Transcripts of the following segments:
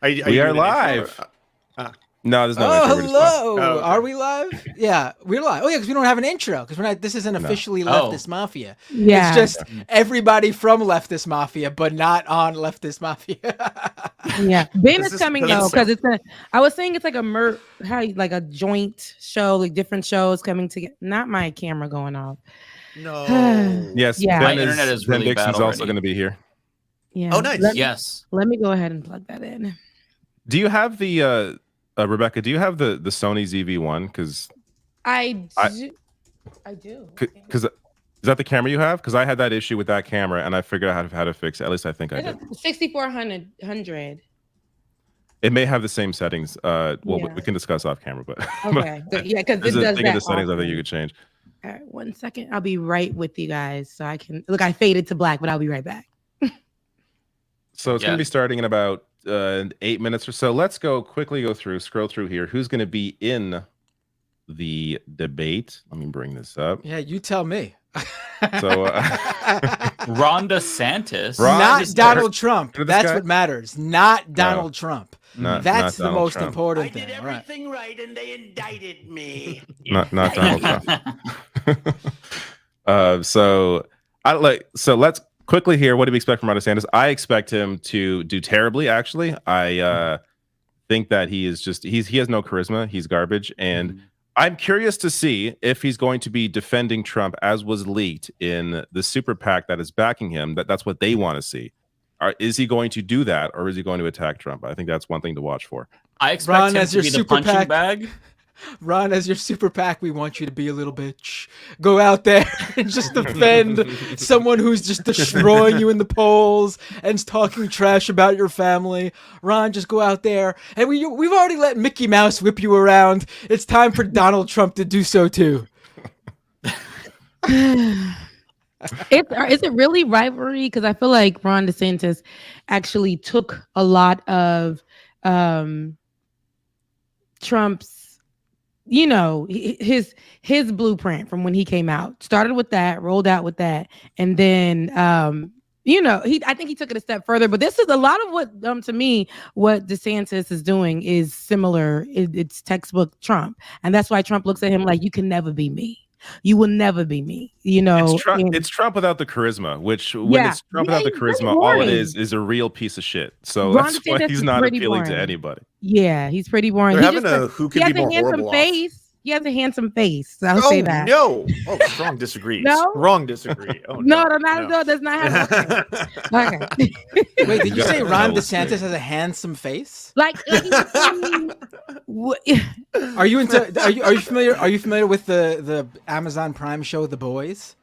We are live. No, there's no intro. Hello. Oh, okay. Are we live? Yeah, we're live. Oh, yeah, because we don't have an intro. Because we're not. This isn't officially Leftist Mafia. Yeah, it's just everybody from Leftist Mafia, but not on Leftist Mafia. Yeah, Ben is coming though because it's a. I was saying it's like like a joint show, like different shows coming together. Not my camera going off. No. Yes. Yeah. My internet is really bad Dixon's already. also going to be here. Yeah. Oh, nice. Let me go ahead and plug that in. Do you have the Rebecca? Do you have the Sony ZV-1? Because I do. Because is that the camera you have? Because I had that issue with that camera, and I figured out how to fix it. At least I think I did. 6400. It may have the same settings. We can discuss off camera, but okay, yeah, because it does that. The settings I think you could change. All right, 1 second. I'll be right with you guys, so I can look. I faded to black, but I'll be right back. So it's going to be starting in about 8 minutes or so. Let's scroll through here. Who's going to be in the debate? Let me bring this up. Yeah, you tell me. So Ron DeSantis, not Donald Trump. That's what matters. Not Donald Trump. That's the most important thing. I did everything right, and they indicted me. Not Donald Trump. So let's quickly hear, what do we expect from Ron DeSantis? I expect him to do terribly, actually. I think that he has no charisma. He's garbage. And I'm curious to see if he's going to be defending Trump, as was leaked in the super PAC that is backing him. That's what they want to see. Is he going to do that, or is he going to attack Trump? I think that's one thing to watch for. I expect him to be the punching bag. Ron, as your super PAC, we want you to be a little bitch. Go out there and just defend someone who's just destroying you in the polls and talking trash about your family. Ron, just go out there. And we've already let Mickey Mouse whip you around. It's time for Donald Trump to do so too. Is it really rivalry? Because I feel like Ron DeSantis actually took a lot of Trump's, his blueprint from when he came out. Started with that, rolled out with that, and then I think he took it a step further. But this is a lot of what to me, what DeSantis is doing is similar. It's textbook Trump, and that's why Trump looks at him like, you can never be me. You will never be me. It's Trump without the charisma. It's Trump without the charisma, all it is a real piece of shit. So that's why he's not appealing to anybody. Yeah, he's pretty boring. They're having who could be more horrible face. He has a handsome face. So I'll say that. No. Oh, strong disagree. No? Strong disagree. Oh, no, does not have a Okay. Wait, did you say Ron DeSantis has a handsome face? Like Are you familiar? Are you familiar with the Amazon Prime show The Boys?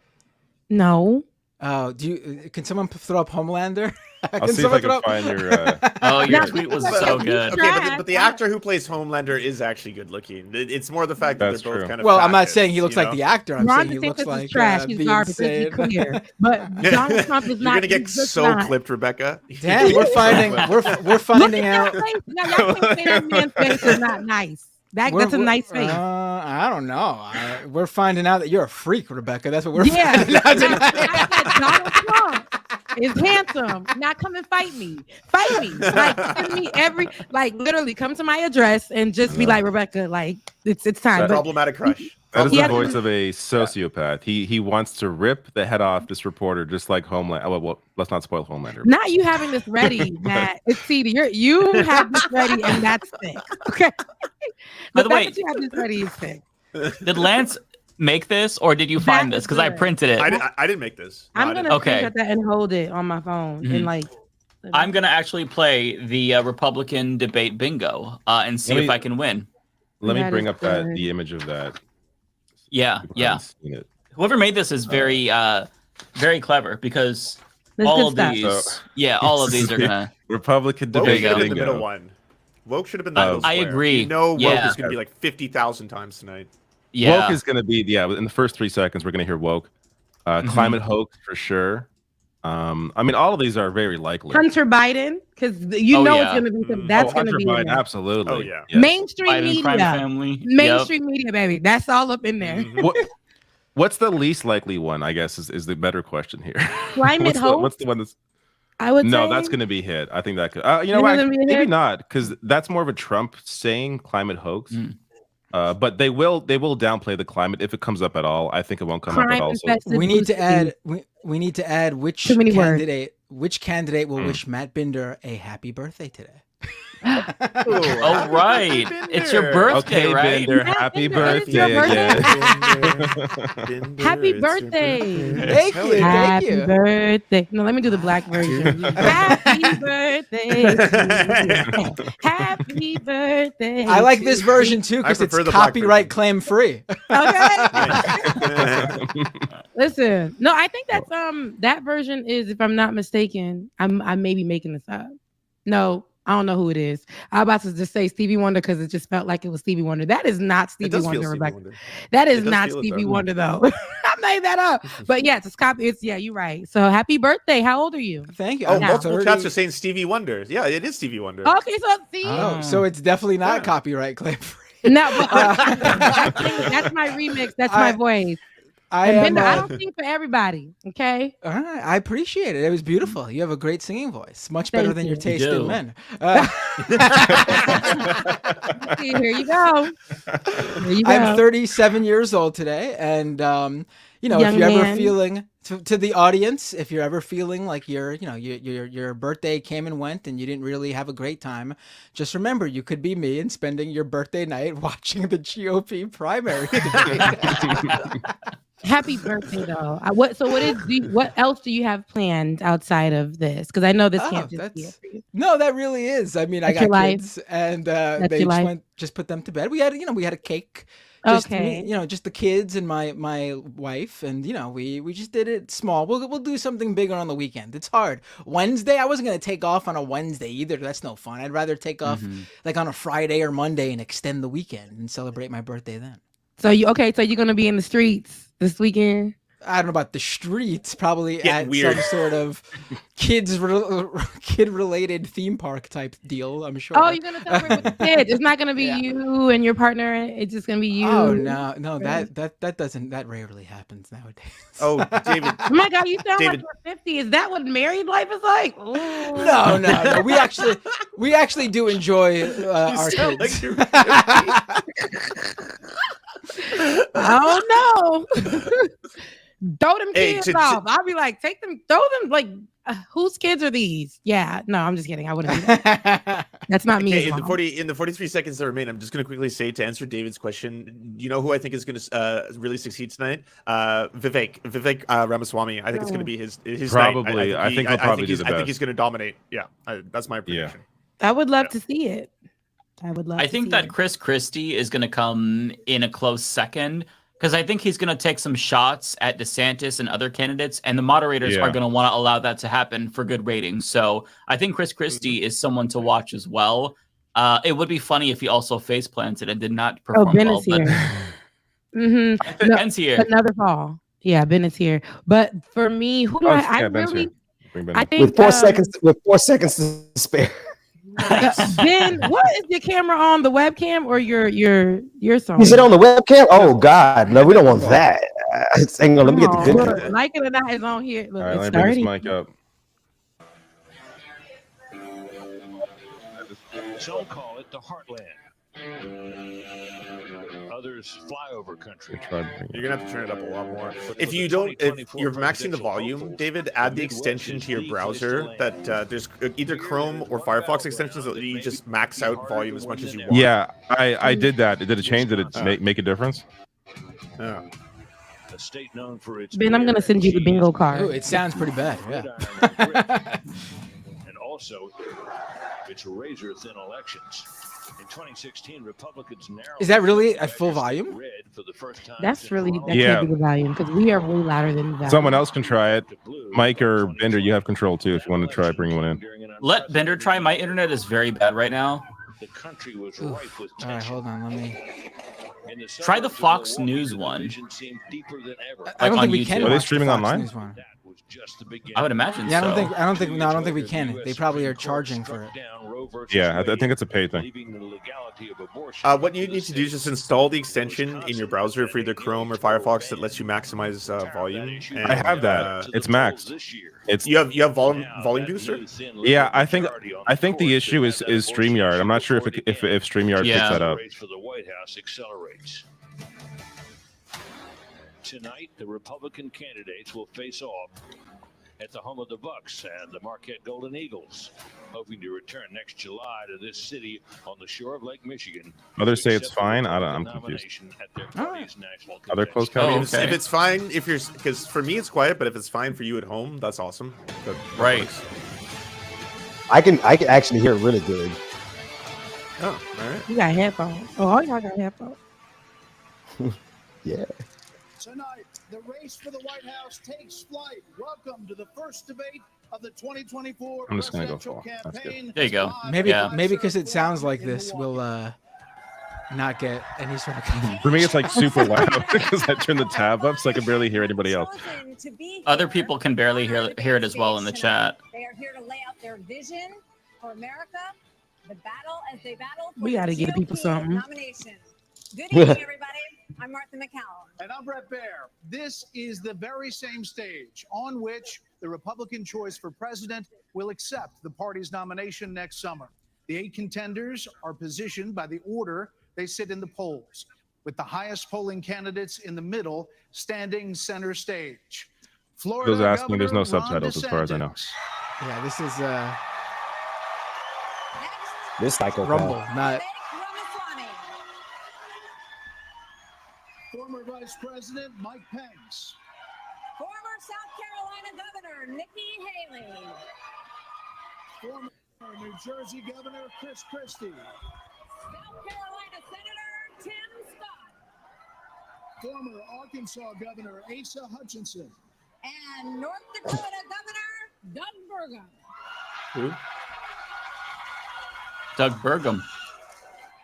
No. Can someone throw up Homelander? I'll see if I can find your. Your tweet was so good. Okay, but the actor who plays Homelander is actually good looking. It's more the fact that they're both kind of. Well, I'm not saying he looks like the actor. I'm saying he looks like trash. He's garbage. Let's be clear. But Donald Trump is not. You're gonna get so clipped, Rebecca. Damn, we're finding out. Y'all can't say that man's face is not nice. That's a nice face. I don't know. We're finding out that you're a freak, Rebecca. That's what we're finding out tonight. Donald Trump is handsome. Now come and fight me. Fight me. Like send me literally come to my address and just be like, Rebecca, like it's time. Problematic crush. That is the voice of a sociopath. He wants to rip the head off this reporter, just like Homelander. Well, let's not spoil Homelander. Not you having this ready, Matt. It's CD. You have this ready, and that's thick. Okay. By the way, you have this ready is thick. Did Lance make this, or did you find this? Because I printed it. I didn't make this. I'm gonna screenshot that and hold it on my phone and I'm gonna actually play the Republican debate bingo and see if I can win. Let me bring up the image of that. Yeah. Whoever made this is very, very clever because all of these are gonna Republican debate bingo. The middle one. Woke should have been the middle I square. agree. Woke is gonna be like 50,000 times tonight. Yeah. Woke is gonna be in the first 3 seconds we're gonna hear woke. Climate hoax for sure. All of these are very likely. Hunter Biden, because it's going to be that's going to be Biden, absolutely. Oh yeah. Yes. Mainstream Biden, media, family. mainstream media, baby. That's all up in there. What's the least likely one? I guess is the better question here. Climate hoax. What's the one that's I would No, say. that's going to be hit. I think that could. You know Think what? it's gonna be a Maybe hit? not, because that's more of a Trump saying climate hoax. Mm. But they will downplay the climate if it comes up at all. I think it won't come up at Crime all. So infested We need to blue add. cities. We need to add which Too many words. candidate will wish Matt Binder a happy birthday today. Oh, right. It's your birthday, okay, right? Bender, Matt happy Bender, it's your birthday birthday. again. Happy birthday. Thank you. Thank Happy you. birthday. No, let me do the black version. Happy birthday to you. Happy birthday. I like to this you. version too because I it's prefer the black copyright version. claim free. Okay. Listen, no, I think that's that version is, if I'm not mistaken, I may be making this up. No, I don't know who it is. I was about to just say Stevie Wonder because it just felt like it was Stevie Wonder. That is not It Stevie does Wonder, feel Stevie Rebecca. Wonder. That It is does not feel it, Stevie though. Wonder though. I made that up. But yeah, it's copy. It's you're right. So happy birthday. How old are you? Thank you. Oh, I'm multiple 30. chats are saying Stevie Wonder. Yeah, it is Stevie Wonder. Okay, so see. Oh, so it's definitely not copyright claim free. No, but that's my remix. That's my voice. I And am. Bender, I don't sing for everybody. Okay. All right, I appreciate it. It was beautiful. You have a great singing voice, much better Thank than your you. taste You in do. men. Here you go. Here you go. I'm 37 years old today, and you know, Young if you're ever man. feeling to the audience, if you're ever feeling like your birthday came and went and you didn't really have a great time, just remember you could be me and spending your birthday night watching the GOP primary debate. Happy birthday, though. What else do you have planned outside of this? Because I know this Oh, can't just be it for you. No, that really is. I mean, I That's your got life? kids, and That's they your just life? just put them to bed. We had a cake. Just Okay. me, just the kids and my wife, and we just did it small. We'll do something bigger on the weekend. It's hard. Wednesday, I wasn't gonna take off on a Wednesday either. That's no fun. I'd rather take off like on a Friday or Monday and extend the weekend and celebrate my birthday then. So you're gonna be in the streets this weekend? I don't know about the streets, probably Getting at weird. some sort of kid-related theme park type deal, I'm sure. Oh, you're gonna celebrate with the kids. It's not gonna be Yeah. you and your partner. It's just gonna be you. Oh no, that rarely happens nowadays. Oh, David. Oh my God, you sound David. like you're 50. Is that what married life is like? Ooh. No. We actually do enjoy our sound kids. like you're I don't know. Throw them Hey, kids off. I'll be like, throw them. Like, whose kids are these? Yeah, no, I'm just kidding. I wouldn't do that. That's not me. Okay, as mom. in the 43 seconds that remain, I'm just going to quickly say to answer David's question. You know who I think is going to really succeed tonight? Vivek Ramaswamy. I think it's going to be his Probably. night. I think he'll probably do the I think best. he's going to dominate. Yeah, that's my prediction. I would love to see it. I would love. I to think see that it. Chris Christie is going to come in a close second because I think he's going to take some shots at DeSantis and other candidates, and the moderators are going to want to allow that to happen for good ratings. So I think Chris Christie is someone to watch as well. It would be funny if he also face planted and did not perform Ben well. is here. Mm-hmm. Ben's here. Another fall. Yeah, Ben is here. But for me, who do I Ben's really? here. Bring Ben I in. think With 4 seconds to spare. Ben, what is your camera on? The webcam or your song? Is it on the webcam? Oh God, no, we don't want that. Hang on, let me get the good. Look, like it or not, it's on here. Look, All right, it's let me bring this starting. mic up. Some call it the heartland. Others flyover country. You're gonna have to turn it up a lot more. If you're maxing the volume, David, add the extension to your browser that there's either Chrome or Firefox extensions that you just max out volume as much as you want. Yeah, I did that. Did it change? Did it make a difference? Yeah. A state known for its Ben, I'm gonna send you the bingo Ooh, card. it sounds pretty bad. Yeah. and also its razor thin elections. In 2016, Republicans narrowed. Is that really at full volume? Red for the first time That's since really that Yeah. can't be the volume because we are way louder than that. Someone else can try it. to blue Mike or in Bender, you have control too if you want to try bringing one in. during an Let Bender try. My internet is very bad right now. The country was Oof. rife with All right, tension. hold on. Let me. In the Try the suburbs of Fox Milwaukee, News the one. division seemed deeper than ever. I don't on think we YouTube. can. Are they watch the streaming Fox online? News one. That was just the beginning. I would imagine Yeah, so. I don't think. No, I don't think we can. They probably are charging for it. Yeah, I think it's a paid thing. What you need to do is just install the extension in your browser for either Chrome or Firefox that lets you maximize volume. And, I have that. It's maxed. It's You have volume booster. yeah. I think the issue is StreamYard. I'm not sure if StreamYard picks that up. For the White House accelerates. Tonight, the Republican candidates will face off at the home of the Bucks and the Marquette Golden Eagles, hoping to return next July to this city on the shore of Lake Michigan. Others say it's fine. I'm confused. Other closed categories. If it's fine, because for me it's quiet, but if it's fine for you at home, that's awesome. Right. Works. I can actually hear it really good. Oh, all right. You got headphones. Oh, all y'all got headphones. Yeah. Tonight, the race for the White House takes flight. Welcome to the first debate of the 2024 I'm just gonna go presidential full. That's good. campaign. There you go. Maybe because it sounds like this, we'll not get any sort of. For me, it's like super loud because I turned the tab up so I can barely hear anybody else. Other people can barely hear it as well in the chat. They are here to lay out their vision for America, the battle as they battle for We gotta give people something. nomination. Good evening, everybody. I'm Martha McCallum. And I'm Brett Baer. This is the very same stage on which the Republican choice for president will accept the party's nomination next summer. The 8 contenders are positioned by the order they sit in the polls, with the highest polling candidates in the middle standing center stage. Florida Those asking, there's no Governor Ron subtitles as far as I know. DeSantis. Yeah, this is This psychopath. Rumble, not. Ramaswamy. Former Vice President Mike Pence. Former South Carolina Governor Nikki Haley. Former New Jersey Governor Chris Christie. South Carolina Senator Tim Scott. Former Arkansas Governor Asa Hutchinson. And North Dakota Governor Doug Burgum. Who? Doug Burgum.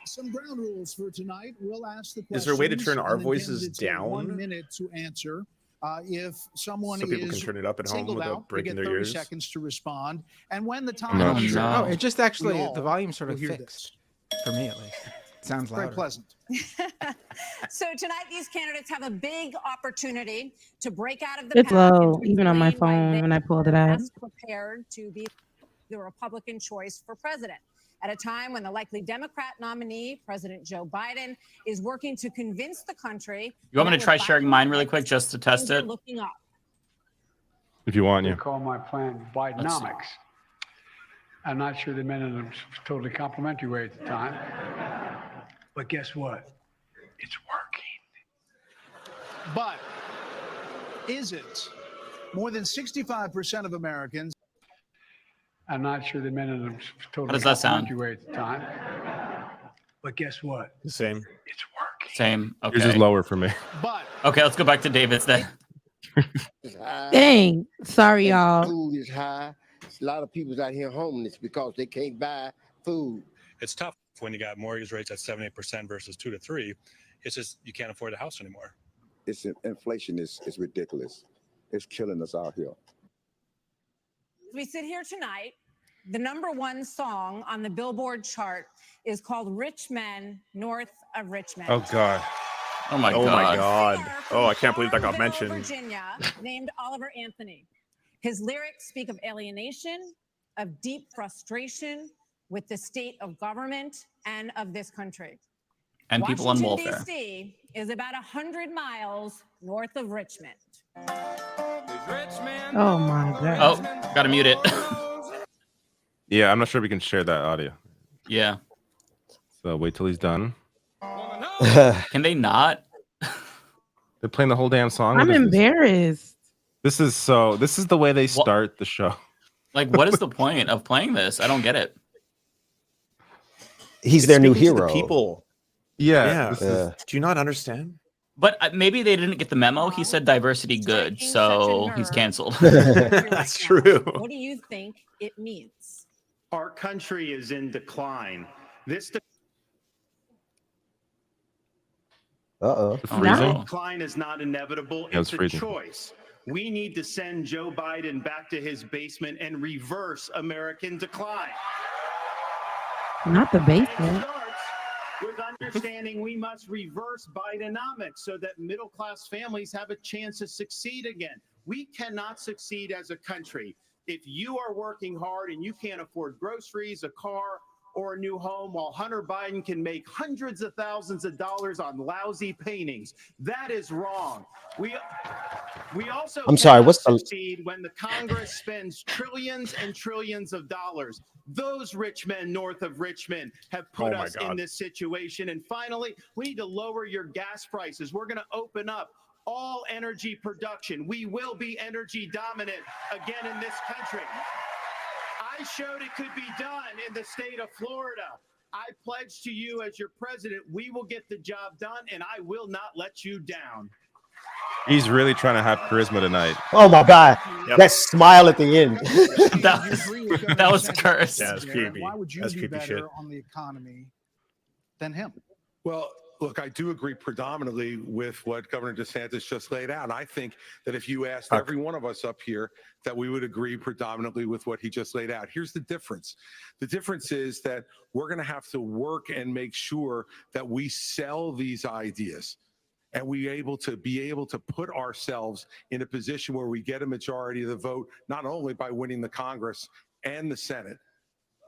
Some ground rules for tonight. We'll ask the questions. Is there a way to turn our and then voices candidates have down? 1 minute to answer. If someone So people is can turn it up at home singled without out, they breaking get their 30 ears? seconds to respond. And when the time I'm not comes sure. up, Oh, it just actually we all the volume sort of will hear fixed for me at least. It sounds very louder. pleasant. So tonight, these candidates have a big opportunity to break out of the It's pack low, and to even on my explain why phone they when I pulled it out. best prepared to be the Republican choice for president. At a time when the likely Democrat nominee, President Joe Biden, is working to convince the country. You want me to that try with sharing Biden mine really next, quick just to test things are it? Looking up. If you want, They yeah. call my plan Bidenomics. I'm not sure they meant it in a totally complimentary way at the time. But guess what? It's working. But is it? More than 65% of Americans. I'm not sure they meant it in a totally does that sound? complimentary way at the time. But guess what? The same. It's working. Same. Yours is Okay. lower for me. But Okay, let's go back to David's then. Dang. Sorry, y'all. Food is high. A lot of people's out here homeless because they can't buy food. It's tough when you got mortgage rates at 7-8% versus 2 to 3. It's just you can't afford a house anymore. It's inflation is ridiculous. It's killing us out here. We sit here tonight. The #1 song on the Billboard chart is called Rich Men North of Richmond. Oh God. Oh my Oh my god. God. Oh, I can't believe that got mentioned. Virginia, named Oliver Anthony. His lyrics speak of alienation, of deep frustration with the state of government and of this country. And people on Washington, welfare. D.C. is about 100 miles north of Richmond. Oh my god. Oh, gotta mute it. Yeah, I'm not sure we can share that audio. Yeah. So wait till he's done. Can they not? They're playing the whole damn song. I'm What is this? embarrassed. This is the way they start the show. Like, what is the point of playing this? I don't get it. He's It's their new speaking to the hero. people. Yeah. Yeah. this is- Do you not understand? But maybe they didn't get the memo. He said diversity good, so he's canceled. That's true. What do you think it means? Our country is in decline. This Uh-oh. Freezing? decline is not inevitable. Yeah, It's it's a freezing. choice. We need to send Joe Biden back to his basement and reverse American decline. Not the It basement. starts with understanding we must reverse Bidenomics so that middle-class families have a chance to succeed again. We cannot succeed as a country if you are working hard and you can't afford groceries, a car, or a new home, while Hunter Biden can make hundreds of thousands of dollars on lousy paintings. That is wrong. We also I'm sorry, what's the succeed when the Congress spends trillions and trillions of dollars. Those rich men north of Richmond have put us in this situation. And finally, we need to lower your gas prices. We're going to open up all energy production. We will be energy dominant again in this country. I showed it could be done in the state of Florida. I pledge to you as your president, we will get the job done, and I will not let you down. He's really trying to have charisma tonight. Oh my God, that smile at the end. that was cursed. Yeah, that's creepy. Why would you That's do creepy better shit. on the economy than him? Well, look, I do agree predominantly with what Governor DeSantis just laid out. I think that if you asked every one of us up here, that we would agree predominantly with what he just laid out. Here's the difference. The difference is that we're going to have to work and make sure that we sell these ideas and be able to put ourselves in a position where we get a majority of the vote, not only by winning the Congress and the Senate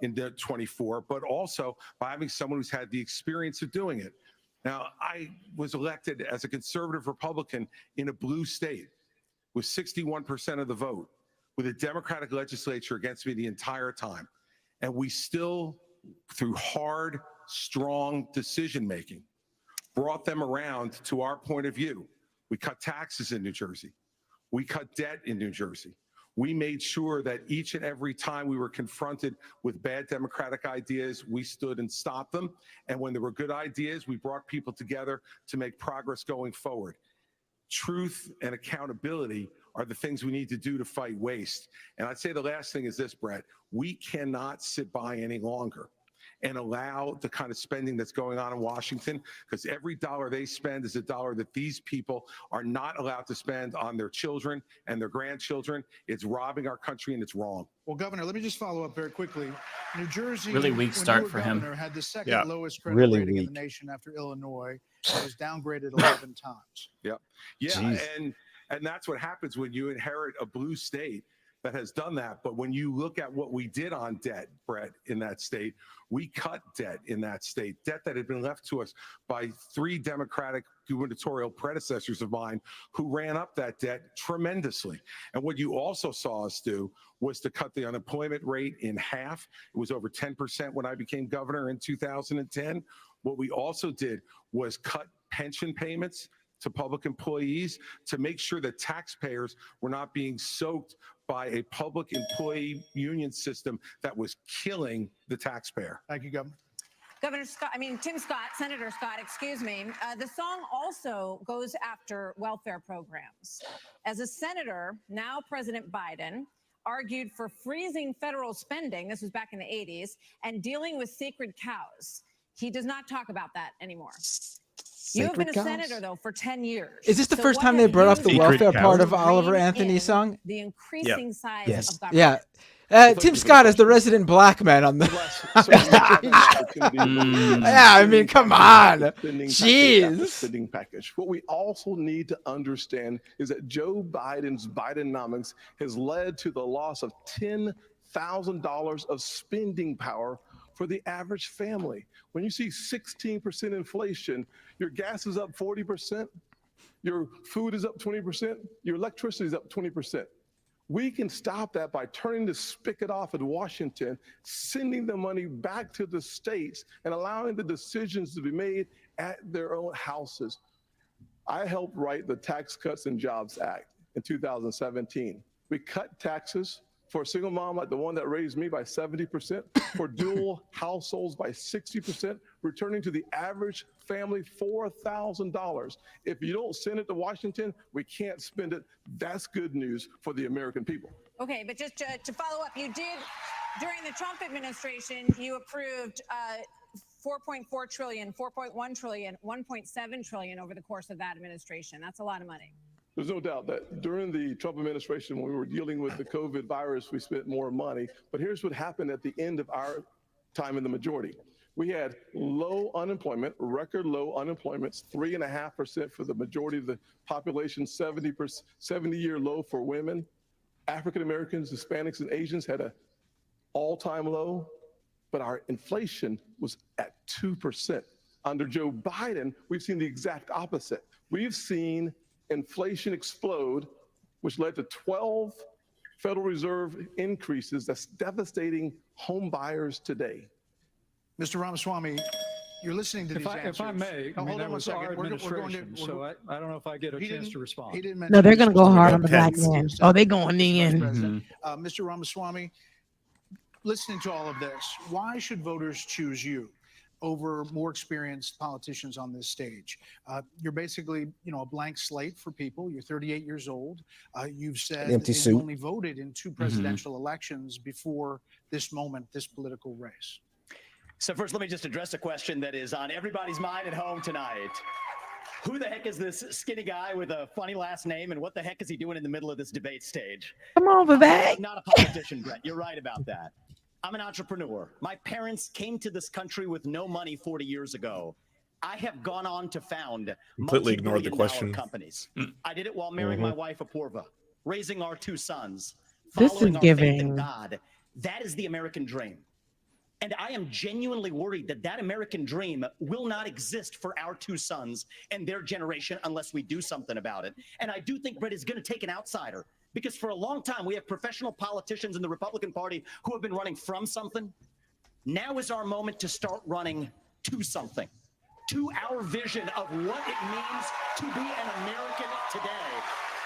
in 24, but also by having someone who's had the experience of doing it. Now, I was elected as a conservative Republican in a blue state with 61% of the vote, with a Democratic legislature against me the entire time. And we still, through hard, strong decision-making, brought them around to our point of view. We cut taxes in New Jersey. We cut debt in New Jersey. We made sure that each and every time we were confronted with bad Democratic ideas, we stood and stopped them. And when there were good ideas, we brought people together to make progress going forward. Truth and accountability are the things we need to do to fight waste. And I'd say the last thing is this, Brett. We cannot sit by any longer and allow the kind of spending that's going on in Washington, because every dollar they spend is a dollar that these people are not allowed to spend on their children and their grandchildren. It's robbing our country, and it's wrong. Well, Governor, let me just follow up very quickly. New Jersey, Really weak start for him. Had the second lowest credit Really rating in weak. the nation after Illinois. It was downgraded 11 times. Yeah, Jeez. and that's what happens when you inherit a blue state that has done that. But when you look at what we did on debt, Brett, in that state, we cut debt in that state, debt that had been left to us by 3 Democratic gubernatorial predecessors of mine who ran up that debt tremendously. And what you also saw us do was to cut the unemployment rate in half. It was over 10% when I became governor in 2010. What we also did was cut pension payments to public employees to make sure that taxpayers were not being soaked by a public employee union system that was killing the taxpayer. Thank you, Governor. Tim Scott, Senator Scott, excuse me. The song also goes after welfare programs. As a senator, now President Biden argued for freezing federal spending, this was back in the 80s, and dealing with sacred cows. He does not talk about that anymore. You have been a senator, though, for 10 years. Is this the So first what time they have brought you up the done welfare to part of rein Oliver in Anthony's song? The increasing size Yes. of government. Yeah. Tim Scott is the resident black man on the. Yeah, I mean, come on. Jeez. Spending package. What we also need to understand is that Joe Biden's Bidenomics has led to the loss of $10,000 of spending power for the average family. When you see 16% inflation, your gas is up 40%, your food is up 20%, your electricity is up 20%. We can stop that by turning the spigot off in Washington, sending the money back to the states, and allowing the decisions to be made at their own houses. I helped write the Tax Cuts and Jobs Act in 2017. We cut taxes for a single mom like the one that raised me by 70%, for dual households by 60%, returning to the average family $4,000. If you don't send it to Washington, we can't spend it. That's good news for the American people. Okay, but just to follow up, you did, during the Trump administration, you approved 4.4 trillion, 4.1 trillion, 1.7 trillion over the course of that administration. That's a lot of money. There's no doubt that during the Trump administration, when we were dealing with the COVID virus, we spent more money. But here's what happened at the end of our time in the majority. We had low unemployment, record low unemployment, 3.5% for the majority of the population, 70-year low for women. African Americans, Hispanics, and Asians had an all-time low, but our inflation was at 2%. Under Joe Biden, we've seen the exact opposite. We've seen inflation explode, which led to 12 Federal Reserve increases that's devastating home buyers today. Mr. Ramaswamy, you're listening to these answers. If I may, Oh, hold on one was our second. We're administration, so I don't know if I get a chance to respond. He didn't No, mention they're this going to go was hard the on the black President. man. Oh, they going in. President. Mr. Ramaswamy, listening to all of this, why should voters choose you over more experienced politicians on this stage? You're basically, a blank slate for people. You're 38 years old. You've said Empty that suit. you only voted in 2 presidential elections before this moment, this political race. So first, let me just address a question that is on everybody's mind at home tonight. Who the heck is this skinny guy with a funny last name, and what the heck is he doing in the middle of this debate stage? Come on, Vivek. I'm not a politician, Brett. You're right about that. I'm an entrepreneur. My parents came to this country with no money 40 years ago. I have gone on to found Completely ignored the multi-billion-dollar question. companies. I did it while marrying my wife, Apoorva, raising our 2 sons, This following is our faith in giving. God. That is the American dream. And I am genuinely worried that that American dream will not exist for our 2 sons and their generation unless we do something about it. And I do think Brett is going to take an outsider, because for a long time we have professional politicians in the Republican Party who have been running from something. Now is our moment to start running to something, to our vision of what it means to be an American today.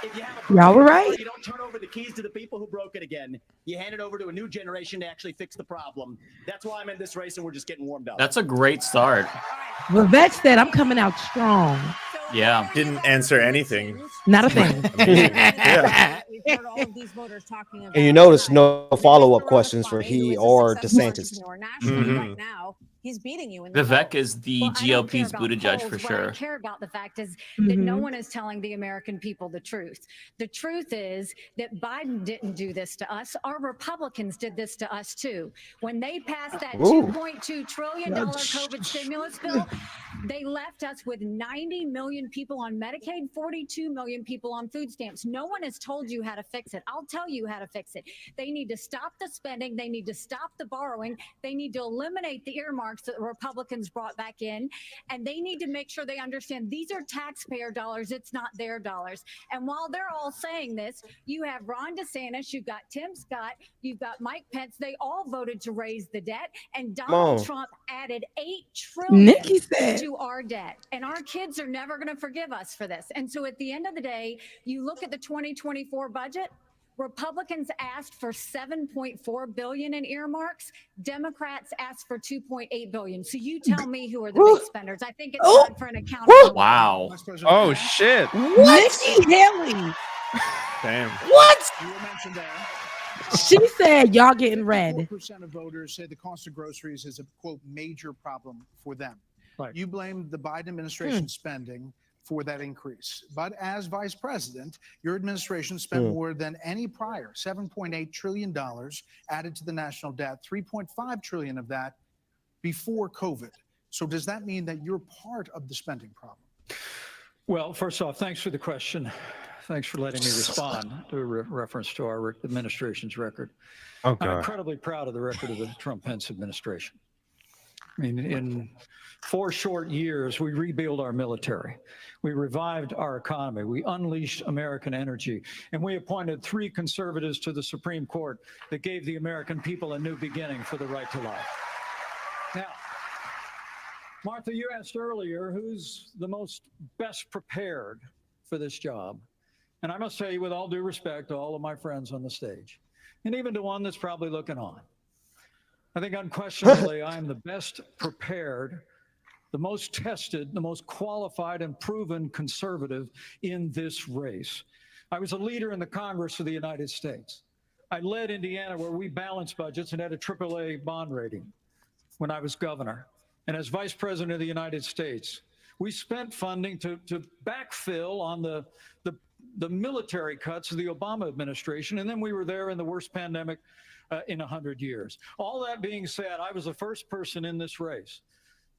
If you have a Y'all were broken right. car, you don't turn over the keys to the people who broke it again. You hand it over to a new generation to actually fix the problem. That's why I'm in this race, and we're just getting warmed up. That's a great start. Vivek said, I'm coming out strong. Yeah. Didn't answer anything. Not a thing. Yeah. We've heard all of these voters talking about. And you notice no follow-up questions for he or DeSantis. Nationally right now, he's beating you in the Vivek polls. is the Well, I don't care GOP's about Buttigieg polls. for What sure. I care about the fact is that no Mhm. one is telling the American people the truth. The truth is that Biden didn't do this to us. Our Republicans did this to us too. When they passed that Ooh. $2.2 trillion COVID stimulus bill, they left us with 90 million people on Medicaid, 42 million people on food stamps. No one has told you how to fix it. I'll tell you how to fix it. They need to stop the spending. They need to stop the borrowing. They need to eliminate the earmarks that the Republicans brought back in. And they need to make sure they understand these are taxpayer dollars. It's not their dollars. And while they're all saying this, you have Ron DeSantis, you've got Tim Scott, you've got Mike Pence. They all voted to raise the debt. And Donald on. Trump added $8 trillion Nikki said. to our debt. And our kids are never going to forgive us for this. And so at the end of the day, you look at the 2024 budget, Republicans asked for $7.4 billion in earmarks. Democrats asked for $2.8 billion. So you tell me who are the big spenders. I think it's time for an accountability. Wow. Oh shit! Nikki Haley. Damn. What? You were mentioned there. She said, y'all getting red. 4% of voters say the cost of groceries is a, quote, major problem for them. Right. You blame the Biden administration spending for that increase. But as vice president, your administration spent more than any prior, $7.8 trillion added to the national debt, $3.5 trillion of that before COVID. So does that mean that you're part of the spending problem? Well, first off, thanks for the question. Thanks for letting me respond to a reference to our administration's record. Oh I'm god. incredibly proud of the record of the Trump-Pence administration. I mean, in 4 short years, we rebuilt our military. We revived our economy. We unleashed American energy. And we appointed 3 conservatives to the Supreme Court that gave the American people a new beginning for the right to life. Now, Martha, you asked earlier who's the most best prepared for this job. And I must tell you, with all due respect to all of my friends on the stage, and even to one that's probably looking on, I think unquestionably I'm the best prepared, the most tested, the most qualified and proven conservative in this race. I was a leader in the Congress of the United States. I led Indiana where we balanced budgets and had a AAA bond rating when I was governor. And as vice president of the United States, we spent funding to backfill on the military cuts of the Obama administration. And then we were there in the worst pandemic in 100 years. All that being said, I was the first person in this race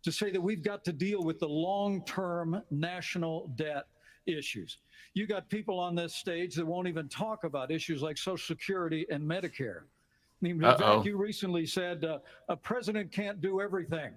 to say that we've got to deal with the long-term national debt issues. You got people on this stage that won't even talk about issues like Social Security and Medicare. I mean, Vivek, you recently said a president can't do everything.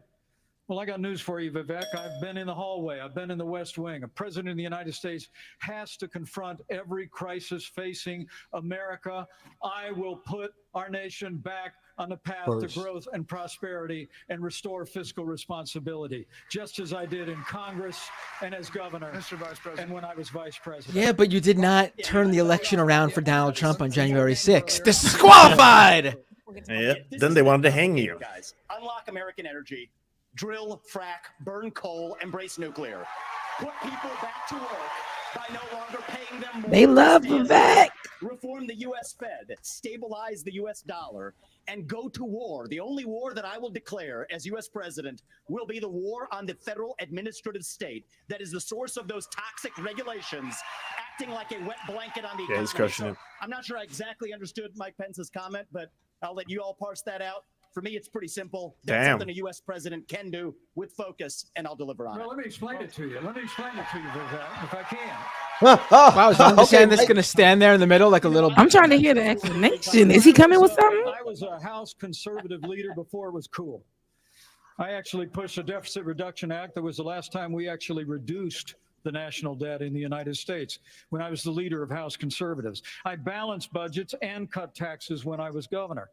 Well, I got news for you, Vivek. I've been in the hallway. I've been in the West Wing. A president of the United States has to confront every crisis facing America. I will put our nation back on the path to growth and prosperity and restore fiscal responsibility, just as I did in Congress and as governor Mr. Vice President. and when I was vice president. Yeah, but you did not turn the election around for Donald Trump on January 6th. Disqualified! Yeah. Then they wanted to hang you. Guys, unlock American energy, drill, frack, burn coal, embrace nuclear. Put people back to work by no longer paying them more. They love Vivek. Reform the U.S. Fed, stabilize the U.S. dollar, and go to war. The only war that I will declare as U.S. president will be the war on the federal administrative state that is the source of those toxic regulations acting like a wet blanket on the economy. He's crushing it. I'm not sure I exactly understood Mike Pence's comment, but I'll let you all parse that out. For me, it's pretty simple. That's something a U.S. president can do with focus, and I'll deliver on it. Well, let me explain it to you. Vivek, if I can. Wow, is Ron DeSantis going to stand there in the middle like a little... I'm trying to hear the explanation. Is he coming with something? I was a House conservative leader before it was cool. I actually pushed a Deficit Reduction Act. That was the last time we actually reduced the national debt in the United States when I was the leader of House conservatives. I balanced budgets and cut taxes when I was governor.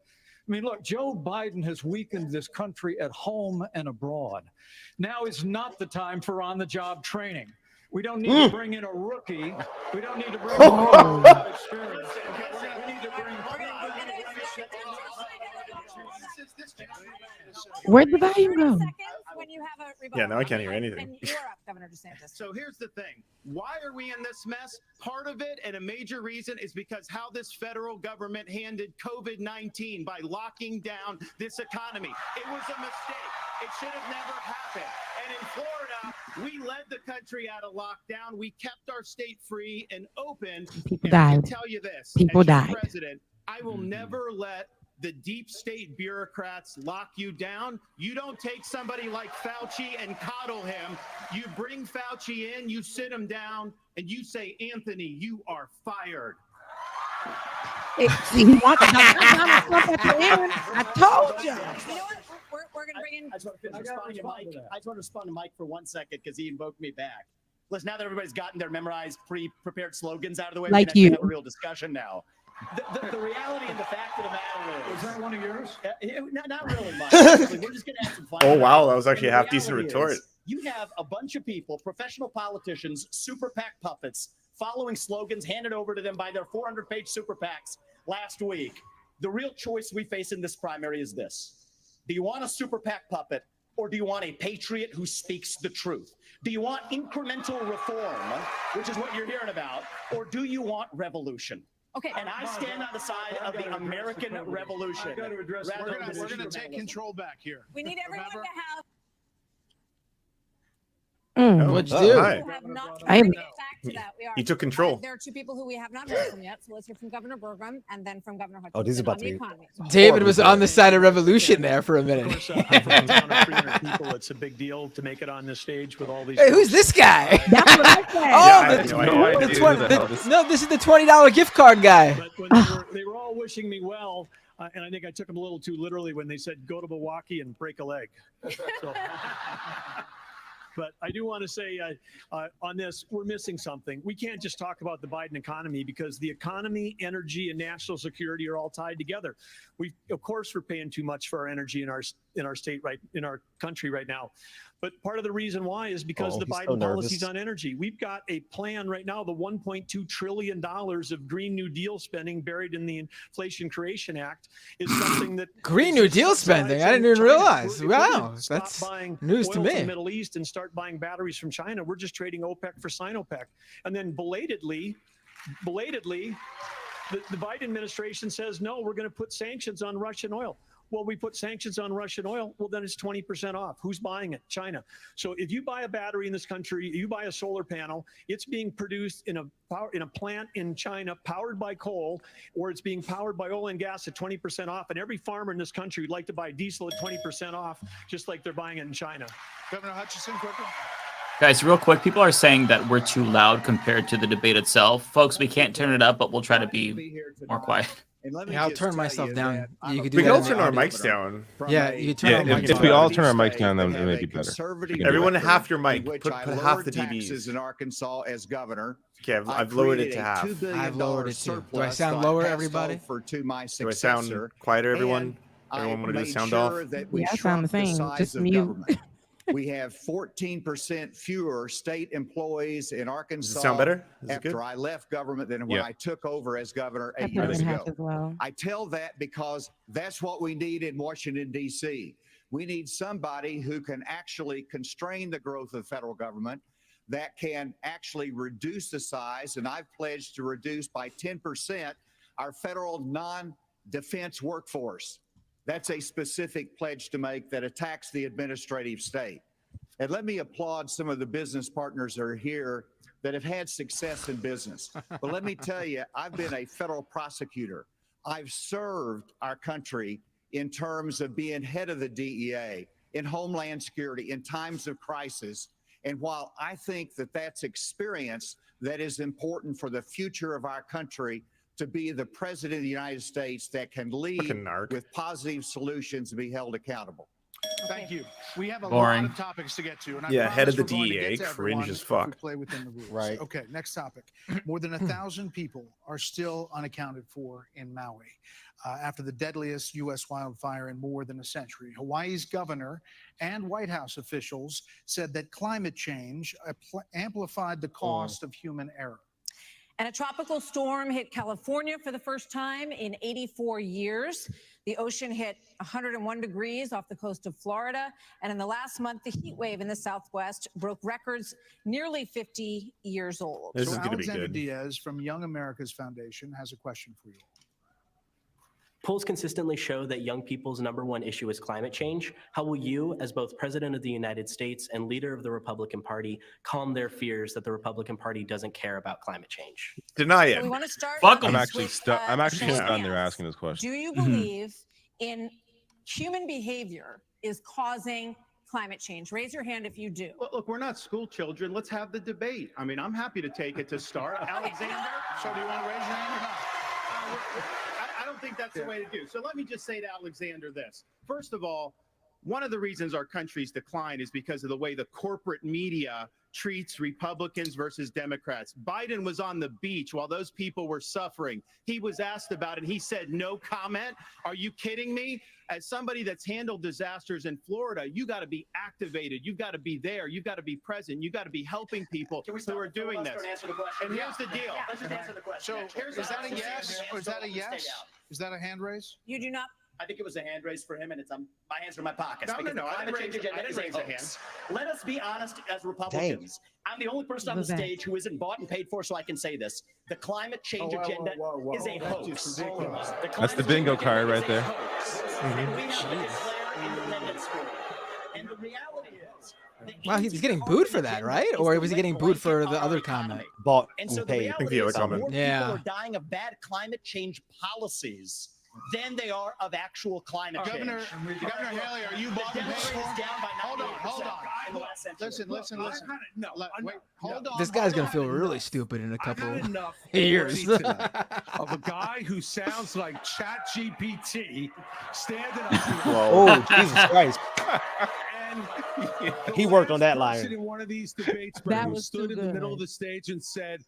I mean, look, Joe Biden has weakened this country at home and abroad. Now is not the time for on-the-job training. We don't need to bring in a rookie. We don't need to bring in a experience. We need to bring Where'd the volume go? Yeah, now I can't hear anything. You're up, Governor DeSantis. So here's the thing. Why are we in this mess? Part of it, and a major reason, is because how this federal government handled COVID-19 by locking down this economy. It was a mistake. It should have never happened. And in Florida, we led the country out of lockdown. We kept our state free and open. People and I can died. tell you this, People as your died. president, I will never let the deep state bureaucrats lock you down. You don't take somebody like Fauci and coddle him. You bring Fauci in, you sit him down, and you say, Anthony, you are fired. He wants to I told you. You know what? We're going to bring in... I just want to respond to Mike. I just want to respond to Mike for 1 second because he invoked me back. Listen, now that everybody's gotten their memorized, pre-prepared slogans out of the way, Like we you. can have a real discussion now. The reality and the fact of the matter is... Was that one of yours? Not really, Mike. Actually, we're just going to have some fun. Oh, wow. That was actually a And the half-decent reality retort. is, you have a bunch of people, professional politicians, super PAC puppets, following slogans handed over to them by their 400-page super PACs last week. The real choice we face in this primary is this. Do you want a super PAC puppet, or do you want a patriot who speaks the truth? Do you want incremental reform, which is what you're hearing about, or do you want revolution? Okay. And I stand on the side of the American revolution. We're going to take control back here. We need everyone to have... What'd you do? Hi. I am. Back to that. We are. He took control. There are two people who we have not heard from yet, so let's hear from Governor Burgum and then from Governor Hutchinson. Oh, this is about on to the be- economy. David was on the side of revolution there for a minute. People, it's a big deal to make it on this stage with all these. Hey, who's this guy? That's what I said. This is the $20 gift card guy. But when they were all wishing me well, and I think I took them a little too literally when they said go to Milwaukee and break a leg. So, but I do want to say on this, we're missing something. We can't just talk about the Biden economy because the economy, energy, and national security are all tied together. Of course, we're paying too much for our energy in our state, in our country right now. But part of the reason why is because of the Biden policies on energy. We've got a plan right now, the $1.2 trillion of Green New Deal spending buried in the Inflation Creation Act is something that Green New Deal spending. I didn't even realize. Wow, that's news to oil me. From the Middle East and start buying batteries from China. We're just trading OPEC for Sinopec, and then belatedly, the Biden administration says no. We're going to put sanctions on Russian oil. Well, we put sanctions on Russian oil. Well, then it's 20% off. Who's buying it? China. So if you buy a battery in this country, you buy a solar panel, it's being produced in a plant in China powered by coal, or it's being powered by oil and gas at 20% off. And every farmer in this country would like to buy diesel at 20% off, just like they're buying it in China. Governor Hutchinson, quickly. Guys, real quick, people are saying that we're too loud compared to the debate itself. Folks, we can't turn it up, but we'll try to be more quiet. Yeah, I'll turn myself down. You could do We can that all turn our mics down. Yeah, you can turn our mics if we down. all turn our mics down, then it may be better. Everyone half your mic. Put half the taxes dBs. in Arkansas as governor. Okay, I've lowered it to half. I've lowered it too. Do I sound lower, everybody? To my Do I sound quieter, everyone? Everyone want to do the sound off? Yeah, I sound the same. Just mute. We have 14% fewer state employees in Arkansas. Does it sound better? Is it after good? I left government than when I took over as governor 8 That's years half ago. as well. I tell that because that's what we need in Washington, D.C. We need somebody who can actually constrain the growth of the federal government, that can actually reduce the size, and I've pledged to reduce by 10% our federal non-defense workforce. That's a specific pledge to make that attacks the administrative state. And let me applaud some of the business partners that are here that have had success in business. But let me tell you, I've been a federal prosecutor. I've served our country in terms of being head of the DEA, in Homeland Security, in times of crisis. And while I think that that's experience that is important for the future of our country, to be the president of the United States that can lead with positive solutions and be held accountable. Thank you. We have a Boring. lot of topics to get to. And I Yeah, head of the promise we're going to DEA, get to cringe everyone as if fuck. we play within the rules. Right. Okay, next topic. More than 1,000 people are still unaccounted for in Maui after the deadliest U.S. wildfire in more than a century. Hawaii's governor and White House officials said that climate change amplified the cost of human error. And a tropical storm hit California for the first time in 84 years. The ocean hit 101 degrees off the coast of Florida. And in the last month, the heat wave in the Southwest broke records nearly 50 years old. This is So going to be Alexander good. Diaz from Young America's Foundation has a question for you. Polls consistently show that young people's #1 issue is climate change. How will you, as both President of the United States and leader of the Republican Party, calm their fears that the Republican Party doesn't care about climate change? Deny So we want to start I'm on actually with, I'm actually Shane stunned they're Diaz. asking this question. Do you believe in human behavior is causing climate change? Raise your hand if you do. Look, we're not school children. Let's have the debate. I mean, I'm happy to take it to start. Alexander, So do you want to raise your hand or not? I don't think that's the way to do. So let me just say to Alexander this. First of all, one of the reasons our country's decline is because of the way the corporate media treats Republicans versus Democrats. Biden was on the beach while those people were suffering. He was asked about it. He said, no comment. Are you kidding me? As somebody that's handled disasters in Florida, you got to be activated. You've got to be there. You've got to be present. You've got to be helping people who are doing this. And here's the deal. Let's just answer the question. So is that a yes or is that a yes? Is that a hand raise? You do not. I think it was a hand raise for him, and it's my hands are in my pockets. No, because no, the I climate didn't change raise- I agenda is didn't a raise a hoax. Let us be honest as Republicans. I'm the only person on the Who's that? stage who isn't bought and paid for, so I can say this. The climate change agenda is a hoax. That's the bingo card right there. And we have to declare independence for it. And the reality is, Wow, he's getting booed for that, right? Or was he getting booed for the other comment? Bought And so and the paid. reality is, more people Yeah. are dying of bad climate change policies than they are of actual climate Governor, change. Governor Haley, are you bought and paid Death rate for? is down by Hold on, 98% in the last century. Listen. Wait, hold on. This guy's gonna feel really stupid in a couple enough years. already tonight of a guy who sounds like ChatGPT standing up here. Oh, Jesus Christ. And He the worked on that last person line. in one of these debates, That who was stood too in the middle good. of the stage and said,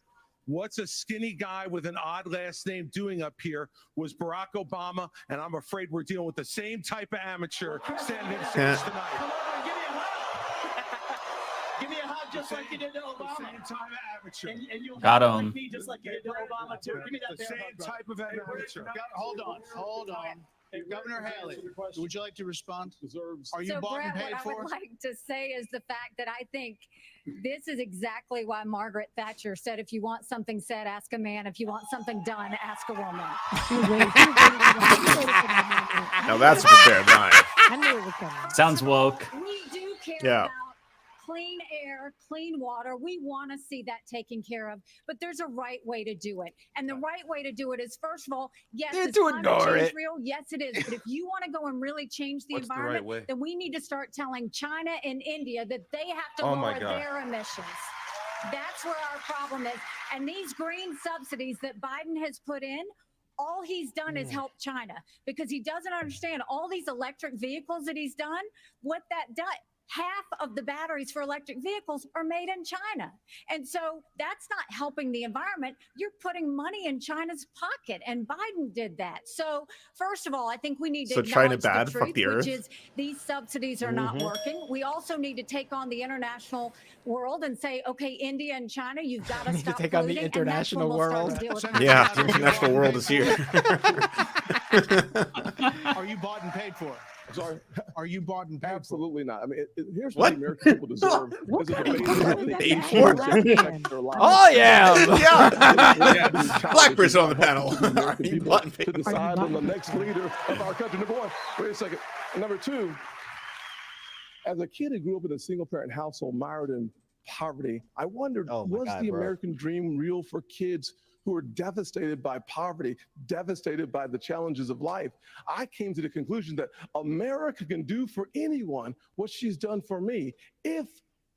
"What's a skinny guy with an odd last name doing up here?" was Barack Obama, and I'm afraid we're dealing with the same type of amateur standing in stage tonight. Come on, give me a hug. Give me a hug just like you did to Obama. The same type of amateur. And you'll Got hug him. me just like you did to Obama too. Give me that The bear same hug, brother. type of amateur. Hold on. Governor Haley, would you like to respond? Are you So, bought and Brett, paid what for? I would like to say is the fact that I think this is exactly why Margaret Thatcher said, if you want something said, ask a man. If you want something done, ask a woman. Now that's a prepared line. I knew it was coming. Sounds woke. We do care Yeah. about clean air, clean water. We want to see that taken care of, but there's a right way to do it. And the right way to do it is, first of all, yes, is climate change real? Yes, it is. But if you want to go and really change the What's the right environment, way? then we need to start telling China and India that they have to Oh my lower God. their emissions. That's where our problem is. And these green subsidies that Biden has put in, all he's done is help China, because he doesn't understand all these electric vehicles that he's done, what that does. Half of the batteries for electric vehicles are made in China. And so that's not helping the environment. You're putting money in China's pocket, and Biden did that. So first of all, I think we need to So China acknowledge bad? the Fuck truth, the which earth? is these subsidies are not working. We also need to take on the international world and say, okay, India and China, you've got to Need to stop take on the polluting, and that's when international we'll start world. to deal with Yeah, the international world is here. Are you bought and paid for? Sorry. Are you bought and paid Absolutely not. I mean, here's What? what the American people deserve. What is a kind of debate people about do the that Paid to for? black men? their lives. I am. Yeah. Black person on the panel. The American Are you people bought and paid to for? decide on the next leader of our country. Number one. Wait a second. Number two, as a kid who grew up in a single parent household mired in poverty, I wondered, Oh my was God, the bro. American dream real for kids who are devastated by poverty, devastated by the challenges of life? I came to the conclusion that America can do for anyone what she's done for me if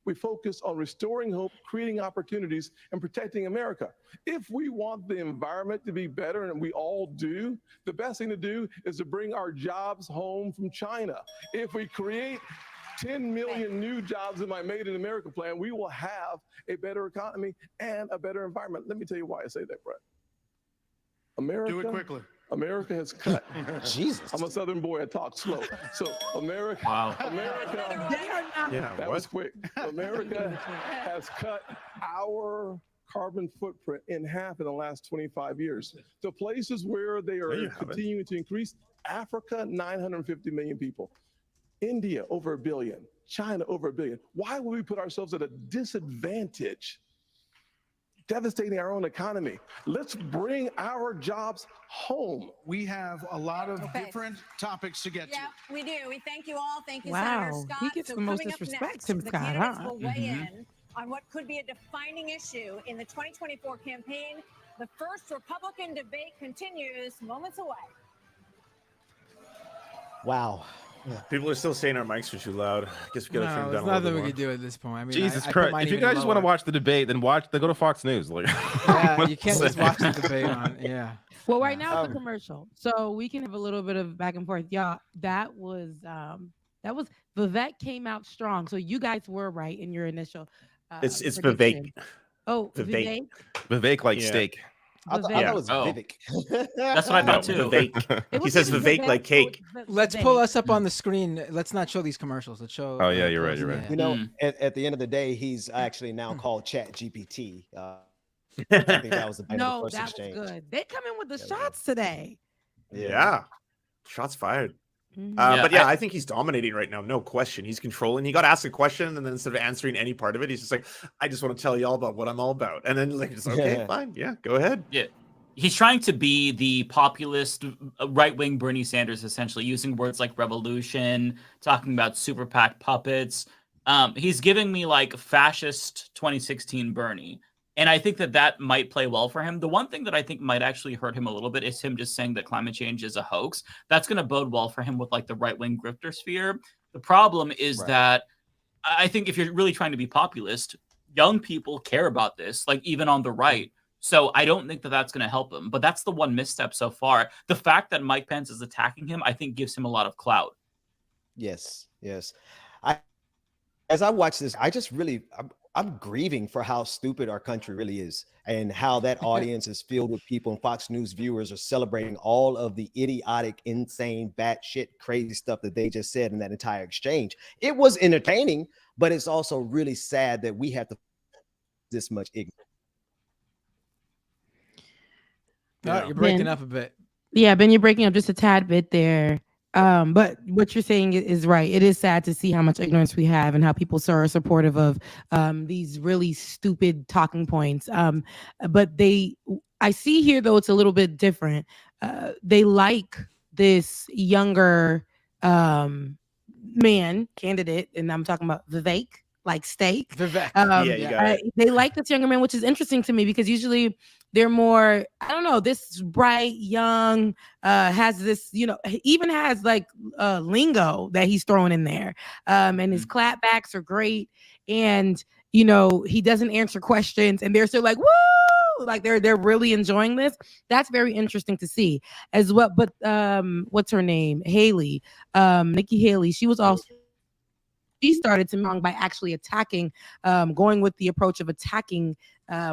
we focus on restoring hope, creating opportunities, and protecting America. If we want the environment to be better, and we all do, the best thing to do is to bring our jobs home from China. If we create 10 million new jobs in my Made in America plan, we will have a better economy and a better environment. Let me tell you why I say that, Brett. America, Do it quickly. America has cut. Jesus. I'm a Southern boy. I talk slow. So America, Wow. America. They are not. Yeah, That was quick. America has cut our carbon footprint in half in the last 25 years. The places where they No, are you haven't. continuing to increase: Africa, 950 million people. India, over 1 billion. China, over 1 billion. Why would we put ourselves at a disadvantage, devastating our own economy? Let's bring our jobs home. We have a lot of Okay. different topics to get Yeah, we do. We thank you all. Thank you, Wow, Senator Scott. he gets So the most coming up disrespect, next, Tim the Scott, candidates huh? will weigh in on what could be a defining issue in the 2024 campaign. The first Republican debate continues moments away. Wow. People are still saying our mics are too loud. I guess we gotta turn No, them there's down a little nothing bit we more. can do at this point. I mean, Jesus I put Christ! mine If you even guys just want to lower. watch the debate, then go to Fox News. Like, Yeah, you can't just watch the debate on. Yeah. Well, right now it's a commercial, so we can have a little bit of back and forth. Y'all, that was Vivek came out strong. So you guys were right in your initial. It's prediction. Vivek. Oh, Vivek. Vivek like Yeah. steak. I thought it was Oh. Vivek. That's what I No, thought too. Vivek. It He was says given Vivek like so cake. it's Let's Vivek. pull us up on the screen. Let's not show these commercials. Let's show. Oh, yeah, you're right, close- you're right. yeah. You know, Mm. at the end of the day, he's actually now called Chat GPT. I think that was the better No, first that was exchange. good. They come in with the Yeah, shots today. Yeah. Shots fired. Mhm. But yeah, I think he's dominating right now. No question. He's controlling. He got asked a question, and then instead of answering any part of it, he's just like, I just want to tell you all about what I'm all about. And then, like, it's okay, fine. Yeah, go ahead. Yeah. He's trying to be the populist right-wing Bernie Sanders, essentially using words like revolution, talking about super PAC puppets. He's giving me like fascist 2016 Bernie. And I think that might play well for him. The one thing that I think might actually hurt him a little bit is him just saying that climate change is a hoax. That's going to bode well for him with like the right-wing grifter sphere. The problem is that I think if you're really trying to be populist, young people care about this, like even on the right. So I don't think that that's going to help him. But that's the one misstep so far. The fact that Mike Pence is attacking him, I think gives him a lot of clout. Yes, yes. As I watch this, I just really, I'm grieving for how stupid our country really is, and how that audience is filled with people, and Fox News viewers are celebrating all of the idiotic, insane, batshit, crazy stuff that they just said in that entire exchange. It was entertaining, but it's also really sad that we have to this much ignorance. No, you're breaking up a bit. Yeah, Ben, you're breaking up just a tad bit there. But what you're saying is right. It is sad to see how much ignorance we have and how people are supportive of these really stupid talking points. But I see here though it's a little bit different. They like this younger man candidate, and I'm talking about Vivek, like steak. Vivek. Yeah, you got it. They like this younger man, which is interesting to me because usually they're more, I don't know, this bright, young, has this, even has like lingo that he's throwing in there. And his clapbacks are great. And, he doesn't answer questions and they're still like, woo! Like they're really enjoying this. That's very interesting to see as well. But what's her name? Haley, Nikki Haley. She started to wrong by actually attacking, going with the approach of attacking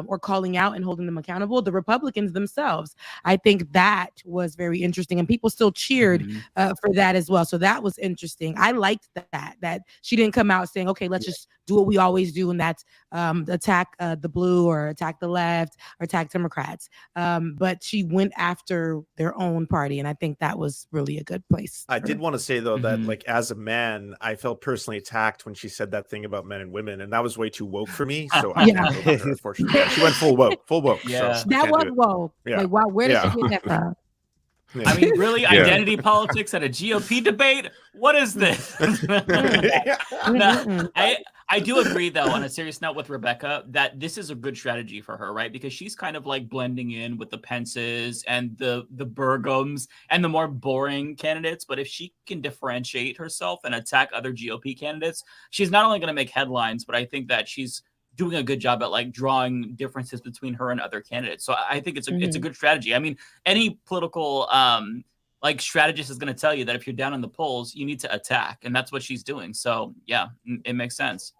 or calling out and holding them accountable, the Republicans themselves. I think that was very interesting, and people still cheered for that as well. So that was interesting. I liked that she didn't come out saying, okay, let's just do what we always do, and that's attack the blue or attack the left or attack Democrats. But she went after their own party, and I think that was really a good place. I did want to say though that like as a man, I felt personally attacked when she said that thing about men and women, and that was way too woke for me. So I can't go with her, unfortunately. Yeah, she went full woke. Yeah. So That was woke. Yeah. Like, wow, where did she get that from? I mean, really, identity politics at a GOP debate? What is this? No, I do agree, though, on a serious note with Rebecca, that this is a good strategy for her, right? Because she's kind of like blending in with the Pences and the Burgums and the more boring candidates. But if she can differentiate herself and attack other GOP candidates, she's not only going to make headlines, but I think that she's doing a good job at like drawing differences between her and other candidates. So I think it's a good strategy. I mean, any political like strategist is going to tell you that if you're down in the polls, you need to attack, and that's what she's doing. So yeah, it makes sense.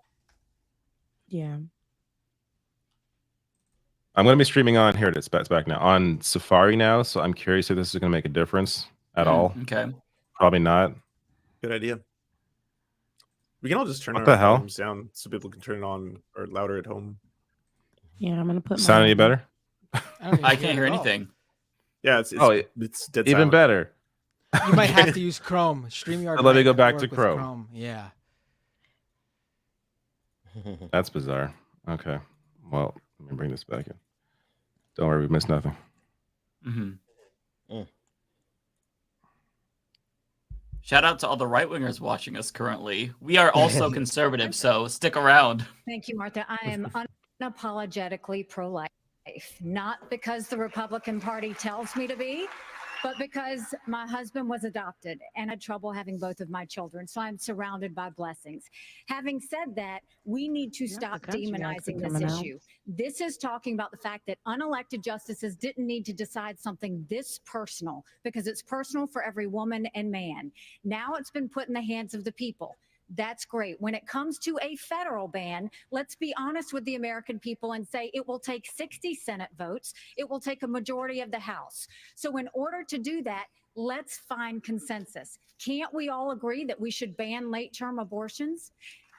Yeah. I'm going to be streaming on here. It's back now on Safari now. So I'm curious if this is going to make a difference at all. Okay. Probably not. Good idea. We can all just turn What our the hell? volumes down so people can turn it on or louder at home. Yeah, I'm gonna put. Sound any better? I can't hear anything. Yeah, it's dead even silent. better. You might have to use Chrome. StreamYard. So let me might go back work to with Chrome. Yeah. That's bizarre. Okay. Well, let me bring this back in. Don't worry, we missed nothing. Shout out to all the right wingers watching us currently. We are also conservative, so stick around. Thank you, Martha. I am unapologetically pro-life, not because the Republican Party tells me to be, but because my husband was adopted and had trouble having both of my children. So I'm surrounded by blessings. Having said that, we need to stop demonizing this issue. This is talking about the fact that unelected justices didn't need to decide something this personal, because it's personal for every woman and man. Now it's been put in the hands of the people. That's great. When it comes to a federal ban, let's be honest with the American people and say it will take 60 Senate votes. It will take a majority of the House. So in order to do that, let's find consensus. Can't we all agree that we should ban late-term abortions?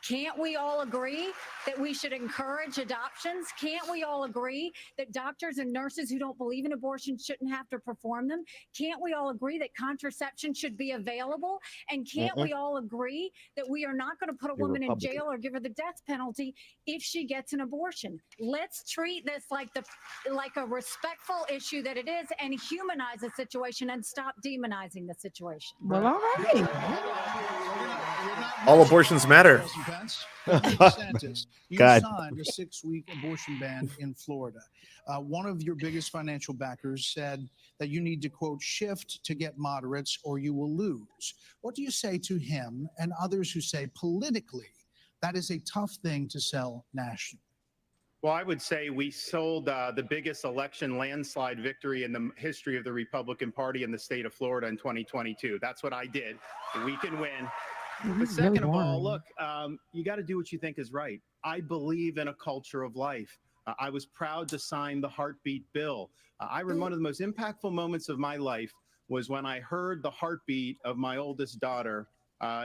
Can't we all agree that we should encourage adoptions? Can't we all agree that doctors and nurses who don't believe in abortion shouldn't have to perform them? Can't we all agree that contraception should be available? And can't we all agree that we are not going to put a woman in jail or give her the death penalty if she gets an abortion? Let's treat this like a respectful issue that it is, and humanize the situation and stop demonizing the situation. Well, all right. All abortions matter. DeSantis, you God. signed a 6-week abortion ban in Florida. One of your biggest financial backers said that you need to, quote, shift to get moderates or you will lose. What do you say to him and others who say politically that is a tough thing to sell nationally? Well, I would say we sold the biggest election landslide victory in the history of the Republican Party in the state of Florida in 2022. That's what I did. We can win. But second of all, look, you got to do what you think is right. I believe in a culture of life. I was proud to sign the heartbeat bill. I remember one of the most impactful moments of my life was when I heard the heartbeat of my oldest daughter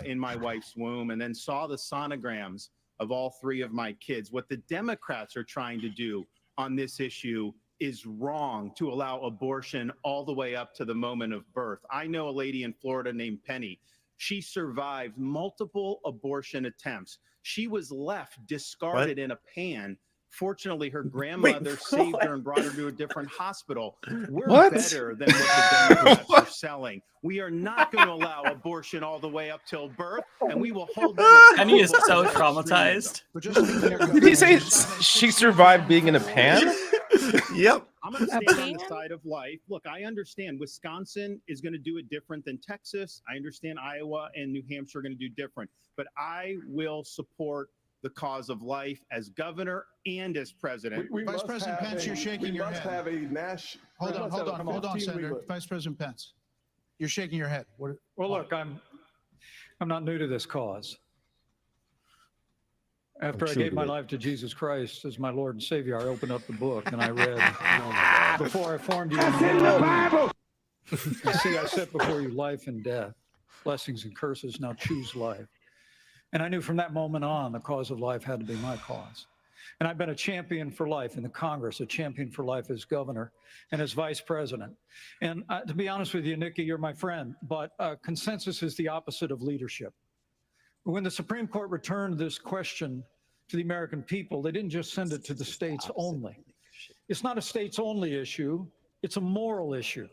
in my wife's womb, and then saw the sonograms of all 3 of my kids. What the Democrats are trying to do on this issue is wrong to allow abortion all the way up to the moment of birth. I know a lady in Florida named Penny. She survived multiple abortion attempts. She was left discarded in a pan. Fortunately, her grandmother saved her and brought her to a different hospital. We're better than what the Democrats are selling. We are not going to allow abortion all the way up till birth, and we will hold them Penny is accountable so for their traumatized. extremism. Did he say she survived being in a pan? Yep. I'm going to stand on the side of life. Look, I understand Wisconsin is going to do it different than Texas. I understand Iowa and New Hampshire are going to do different. But I will support the cause of life as governor and as president. Vice President Pence, you're shaking your head. Have a national. Hold on, Senator. Vice President Pence, you're shaking your head. Well, look, I'm not new to this cause. After I gave my life to Jesus Christ as my Lord and Savior, I opened up the book and I read, before I formed you in the Bible. See, I set before you life and death, blessings and curses. Now choose life. And I knew from that moment on, the cause of life had to be my cause. And I've been a champion for life in the Congress, a champion for life as governor and as vice president. And to be honest with you, Nikki, you're my friend, but consensus is the opposite of leadership. When the Supreme Court returned this question to the American people, they didn't just send it to the states only. It's not a states only issue, it's a moral issue.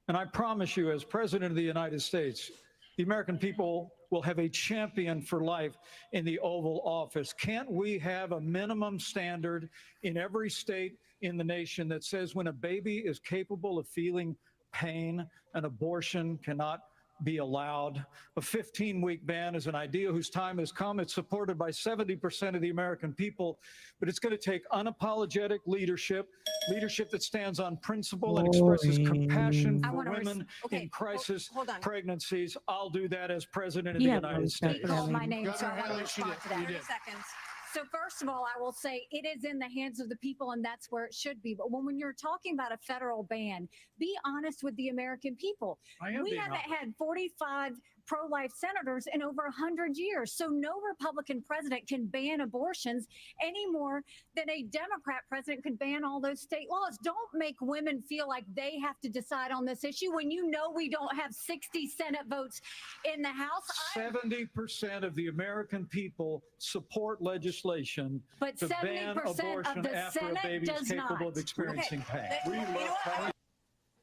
And I promise you, as President of the United States, the American people will have a champion for life in the Oval Office. Can't we have a minimum standard in every state in the nation that says when a baby is capable of feeling pain, an abortion cannot be allowed? A 15-week ban is an idea whose time has come. It's supported by 70% of the American people, but it's going to take unapologetic leadership that stands on principle and expresses compassion for women in crisis pregnancies. I'll do that as president of the United States. Call my name, so I want to respond to that. 30 seconds. So first of all, I will say it is in the hands of the people, and that's where it should be. But when you're talking about a federal ban, be honest with the American people. We haven't had 45 pro-life senators in over 100 years. So no Republican president can ban abortions any more than a Democrat president could ban all those state laws. Don't make women feel like they have to decide on this issue when you know we don't have 60 Senate votes in the House. 70% of the American people support legislation to ban abortion after a baby is capable of experiencing pain.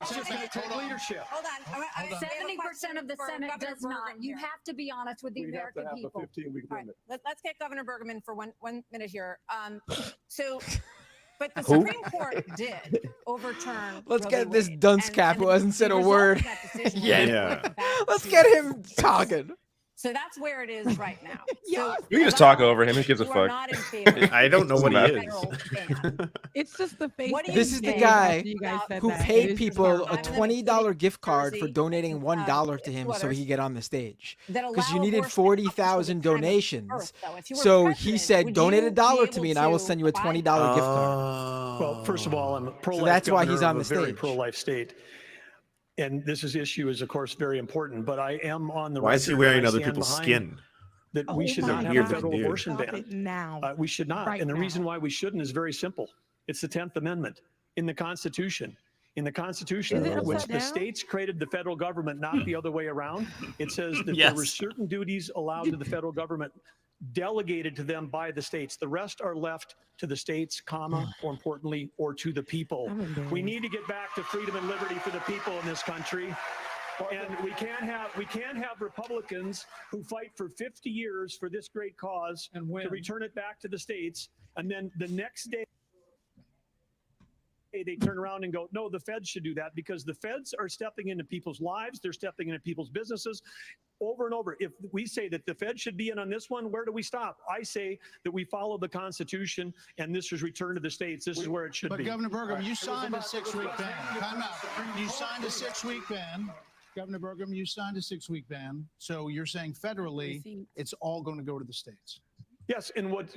It's just going to take leadership. Hold on. 70% of the Senate does not. You have to be honest with the American people. A 15-week limit. Let's get Governor Bergman for one minute here. But the Supreme Court did overturn. Let's get this dunce cap who hasn't said a word yet. Let's get him talking. So that's where it is right now. So You can just talk over him. Who gives a you are fuck? not in favor I don't know of what he a is. federal ban. It's just the face. What do This you is the think guy You guys said who that. It paid is people a just $20 gift card for Jersey, donating $1 to him so he could get on the stage. that Because you allow needed abortion 40,000 up to the time of donations. birth, though? If you were So he president, said, would donate you $1 be to me able and I will to send you a $20 gift card. Well, first of all, I'm a pro-life that's why he's governor on of the a very stage. pro-life state. And this issue is, of course, very important, but I am on the Why is he record wearing and I other stand people's behind skin? that we should my not have Weird a federal dude. abortion Stop ban. it now. We should not. Right And the reason now. why we shouldn't is very simple. It's the 10th Amendment in the Constitution. In the Constitution, Is it which upside the down? states created the federal government, not the other way around, it says that there were certain duties allowed to the federal government delegated to them by the states. The rest are left to the states, comma, more importantly, or to the people. We need to get back to freedom and liberty for the people in this country. And we can't have Republicans who fight for 50 years for this great cause and to return it back to the states, and then the next day they turn around and go, no, the feds should do that, because the feds are stepping into people's lives, they're stepping into people's businesses over and over. If we say that the feds should be in on this one, where do we stop? I say that we follow the Constitution and this is returned to the states. This is where it should be. But Governor Bergman, you signed a 6-week ban. Time out. You signed a 6-week ban. Governor Bergman, you signed a 6-week ban. So you're saying federally, it's all going to go to the states. Yes, and what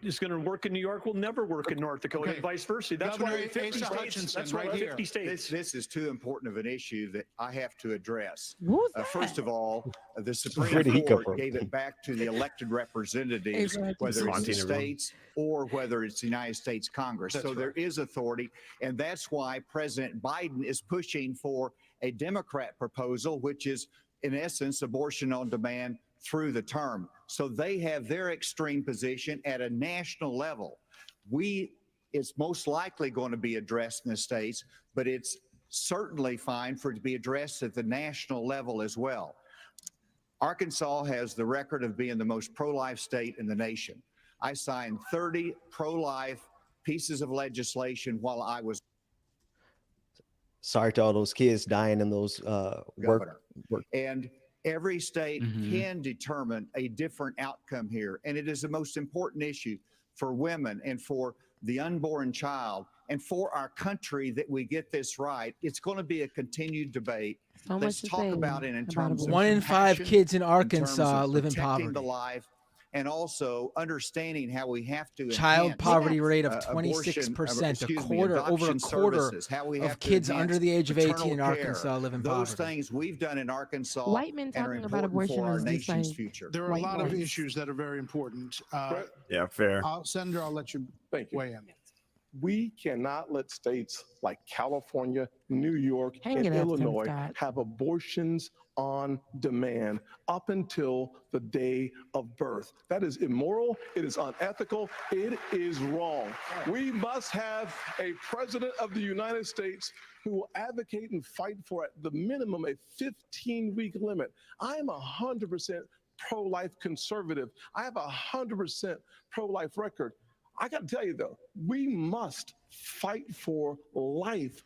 is going to work in New York will never work in North Dakota, and vice versa. That's Governor why 50 Asa states. Hutchinson, That's why right here. 50 states. This is too important of an issue that I have to address. Who's that? First of all, the Where Supreme did he come Court from? gave it back to the elected representatives, whether it's the states or whether it's the United States Congress. So there is authority, and that's why President Biden is pushing for a Democrat proposal, which is, in essence, abortion on demand through the term. So they have their extreme position at a national level. It's most likely going to be addressed in the states, but it's certainly fine for it to be addressed at the national level as well. Arkansas has the record of being the most pro-life state in the nation. I signed 30 pro-life pieces of legislation while I was Sorry to all those kids dying in those governor. And every state can determine a different outcome here. And it is the most important issue for women and for the unborn child and for our country that we get this right. It's going to be a continued debate. So Let's talk about it in terms of 1 in 5 compassion, kids in terms Arkansas of live in protecting poverty. the life, and also understanding how we have to Child enhance, poverty rate of abortion, 26%. Over a adoption quarter services, how we have of to kids enhance under the age of 18 in maternal care. Arkansas live in Those poverty. things we've done in Arkansas White men and are talking about important abortion for our is just nation's like future. There are a white lot of boys. issues that are very important. Yeah, fair. Senator, I'll let you weigh in. We cannot let states like California, New York, Hang and it up, Tim Illinois Scott. have abortions on demand up until the day of birth. That is immoral. It is unethical. It is wrong. We must have a president of the United States who will advocate and fight for, at the minimum, a 15-week limit. I am 100% pro-life conservative. I have 100% pro-life record. I got to tell you, though, we must fight for life.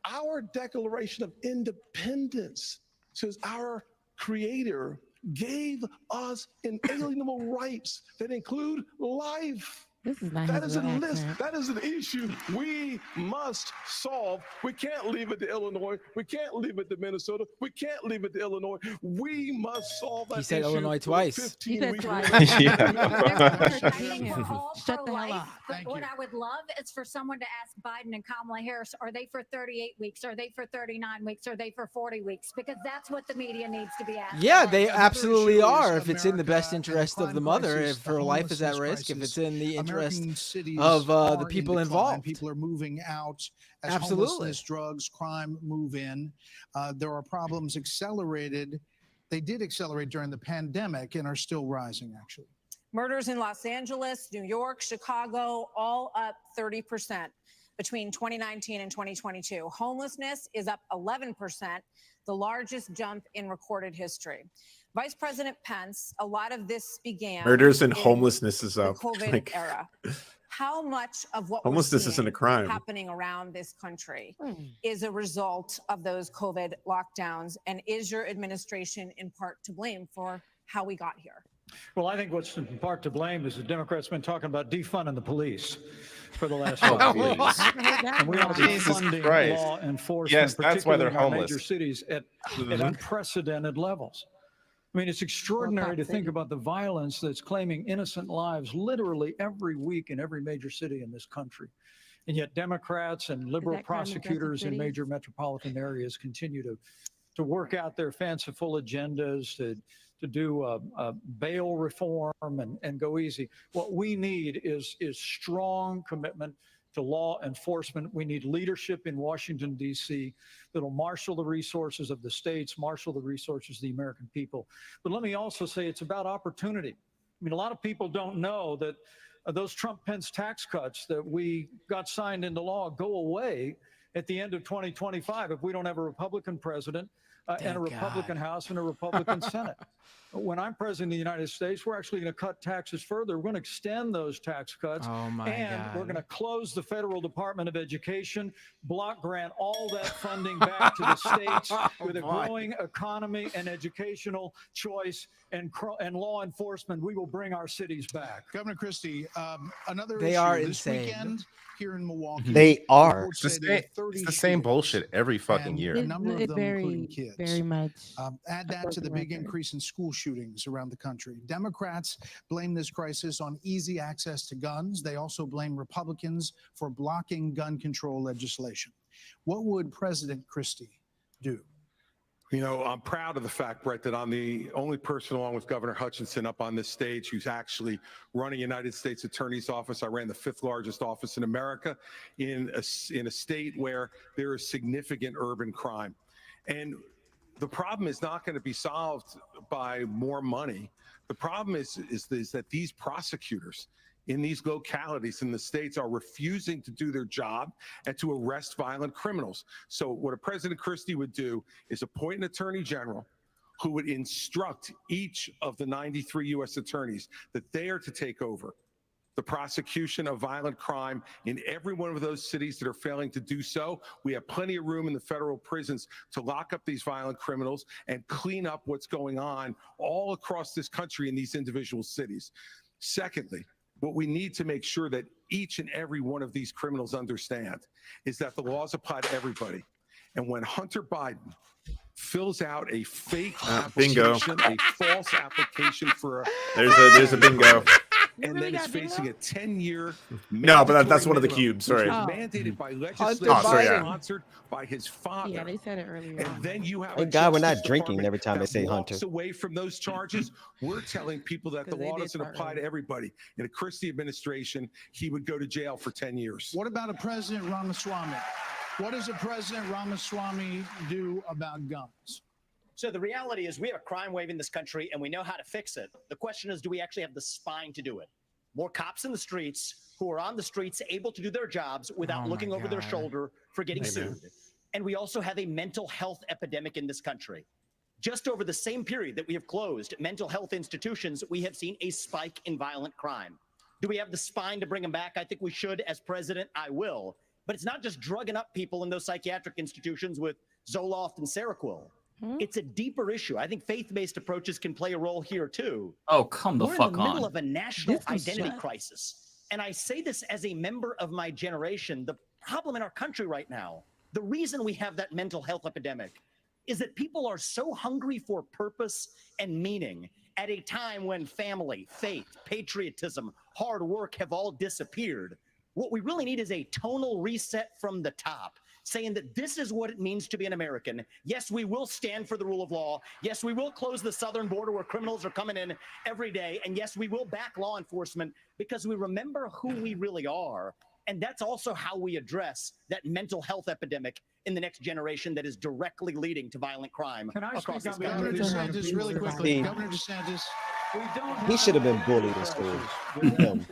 Our Declaration of Independence says our Creator gave us inalienable rights that include life. This is not That his is a real list. accent. That is an issue we must solve. We can't leave it to Illinois. We can't leave it to Minnesota. We can't leave it to Illinois. We must solve that He said issue Illinois with a twice. 15-week twice. limit. I think we're all Shut the hell pro-life, up. but Thank what you. I would love is for someone to ask Biden and Kamala Harris, are they for 38 weeks? Are they for 39 weeks? Are they for 40 weeks? Because that's what the media needs to be asking. Yeah, they Another absolutely issue are. is If it's in the best America interest and of the crime mother, crisis, if the her life is at homelessness risk, if crisis. it's in the interest American cities of the are people in decline. involved. People are moving out as Absolutely. homelessness, drugs, crime move in. There are problems accelerated. They did accelerate during the pandemic and are still rising, actually. Murders in Los Angeles, New York, Chicago, all up 30% between 2019 and 2022. Homelessness is up 11%, the largest jump in recorded history. Vice President Pence, a lot of this began Murders and in homelessness is the up. COVID Like, era. How much of what homelessness we're isn't a seeing crime. happening around this country is a result of those COVID lockdowns? And is your administration in part to blame for how we got here? Well, I think what's in part to blame is the Democrats been talking about defunding the police for the last Oh, 5 please. years. And we are Jesus defunding Christ. law enforcement, Yes, that's why they're particularly in our homeless. major cities at Mhm. unprecedented levels. I mean, it's extraordinary to think about the violence that's claiming innocent lives literally every week in every major city in this country. And yet Democrats and liberal that crime in prosecutors in cities? major metropolitan areas continue to work out their fanciful agendas, to do bail reform and go easy. What we need is strong commitment to law enforcement. We need leadership in Washington, D.C. that'll marshal the resources of the states, marshal the resources of the American people. But let me also say it's about opportunity. I mean, a lot of people don't know that those Trump-Pence tax cuts that we got signed into law go away at the end of 2025 if we don't have a Republican president and a Republican House and a Republican Senate. When I'm president of the United States, we're actually going to cut taxes further. We're going to extend those tax cuts. Oh, my and God. we're going to close the federal Department of Education, block grant all that funding back to the states with a growing economy and educational choice and law enforcement. We will bring our cities back. Governor Christie, another They issue are this insane. weekend here in Milwaukee. They are. reports It's say there were the 30 same shootings, bullshit every fucking and year. a number of It them very, including kids. very much. Add that to the big increase in school shootings around the country. Democrats blame this crisis on easy access to guns. They also blame Republicans for blocking gun control legislation. What would President Christie do? You know, I'm proud of the fact, Brett, that I'm the only person, along with Governor Hutchinson, up on this stage who's actually running United States Attorney's Office. I ran the 5th largest office in America in a state where there is significant urban crime. And the problem is not going to be solved by more money. The problem is that these prosecutors in these localities in the states are refusing to do their job and to arrest violent criminals. So what a President Christie would do is appoint an attorney general who would instruct each of the 93 U.S. attorneys that they are to take over the prosecution of violent crime in every one of those cities that are failing to do so. We have plenty of room in the federal prisons to lock up these violent criminals and clean up what's going on all across this country in these individual cities. Secondly, what we need to make sure that each and every one of these criminals understand is that the laws apply to everybody. And when Hunter Biden fills out a fake application, a false application for there's a bingo. And then is facing a 10-year. No, but that's one of the cubes. Sorry. Mandated by legislation, sponsored by his father. Yeah, they said it earlier. And then you have. Thank God we're not drinking every time they say Hunter. Away from those charges, we're telling people that the law doesn't apply to everybody. In a Christie administration, he would go to jail for 10 years. What about a President Ramaswamy? What does a President Ramaswamy do about guns? So the reality is we have a crime wave in this country and we know how to fix it. The question is, do we actually have the spine to do it? More cops in the streets who are on the streets able to do their jobs without looking over their shoulder for getting sued. And we also have a mental health epidemic in this country. Just over the same period that we have closed mental health institutions, we have seen a spike in violent crime. Do we have the spine to bring them back? I think we should. As president, I will. But it's not just drugging up people in those psychiatric institutions with Zoloft and Seroquel. It's a deeper issue. I think faith-based approaches can play a role here too. Oh, come the We're fuck in the middle on. of a national identity crisis. And I say this as a member of my generation. The problem in our country right now, the reason we have that mental health epidemic is that people are so hungry for purpose and meaning at a time when family, faith, patriotism, hard work have all disappeared. What we really need is a tonal reset from the top, saying that this is what it means to be an American. Yes, we will stand for the rule of law. Yes, we will close the southern border where criminals are coming in every day. And yes, we will back law enforcement because we remember who we really are. And that's also how we address that mental health epidemic in the next generation that is directly leading to violent crime across this country. Governor DeSantis, really quickly. Governor DeSantis. He should have been bullied in school. Him.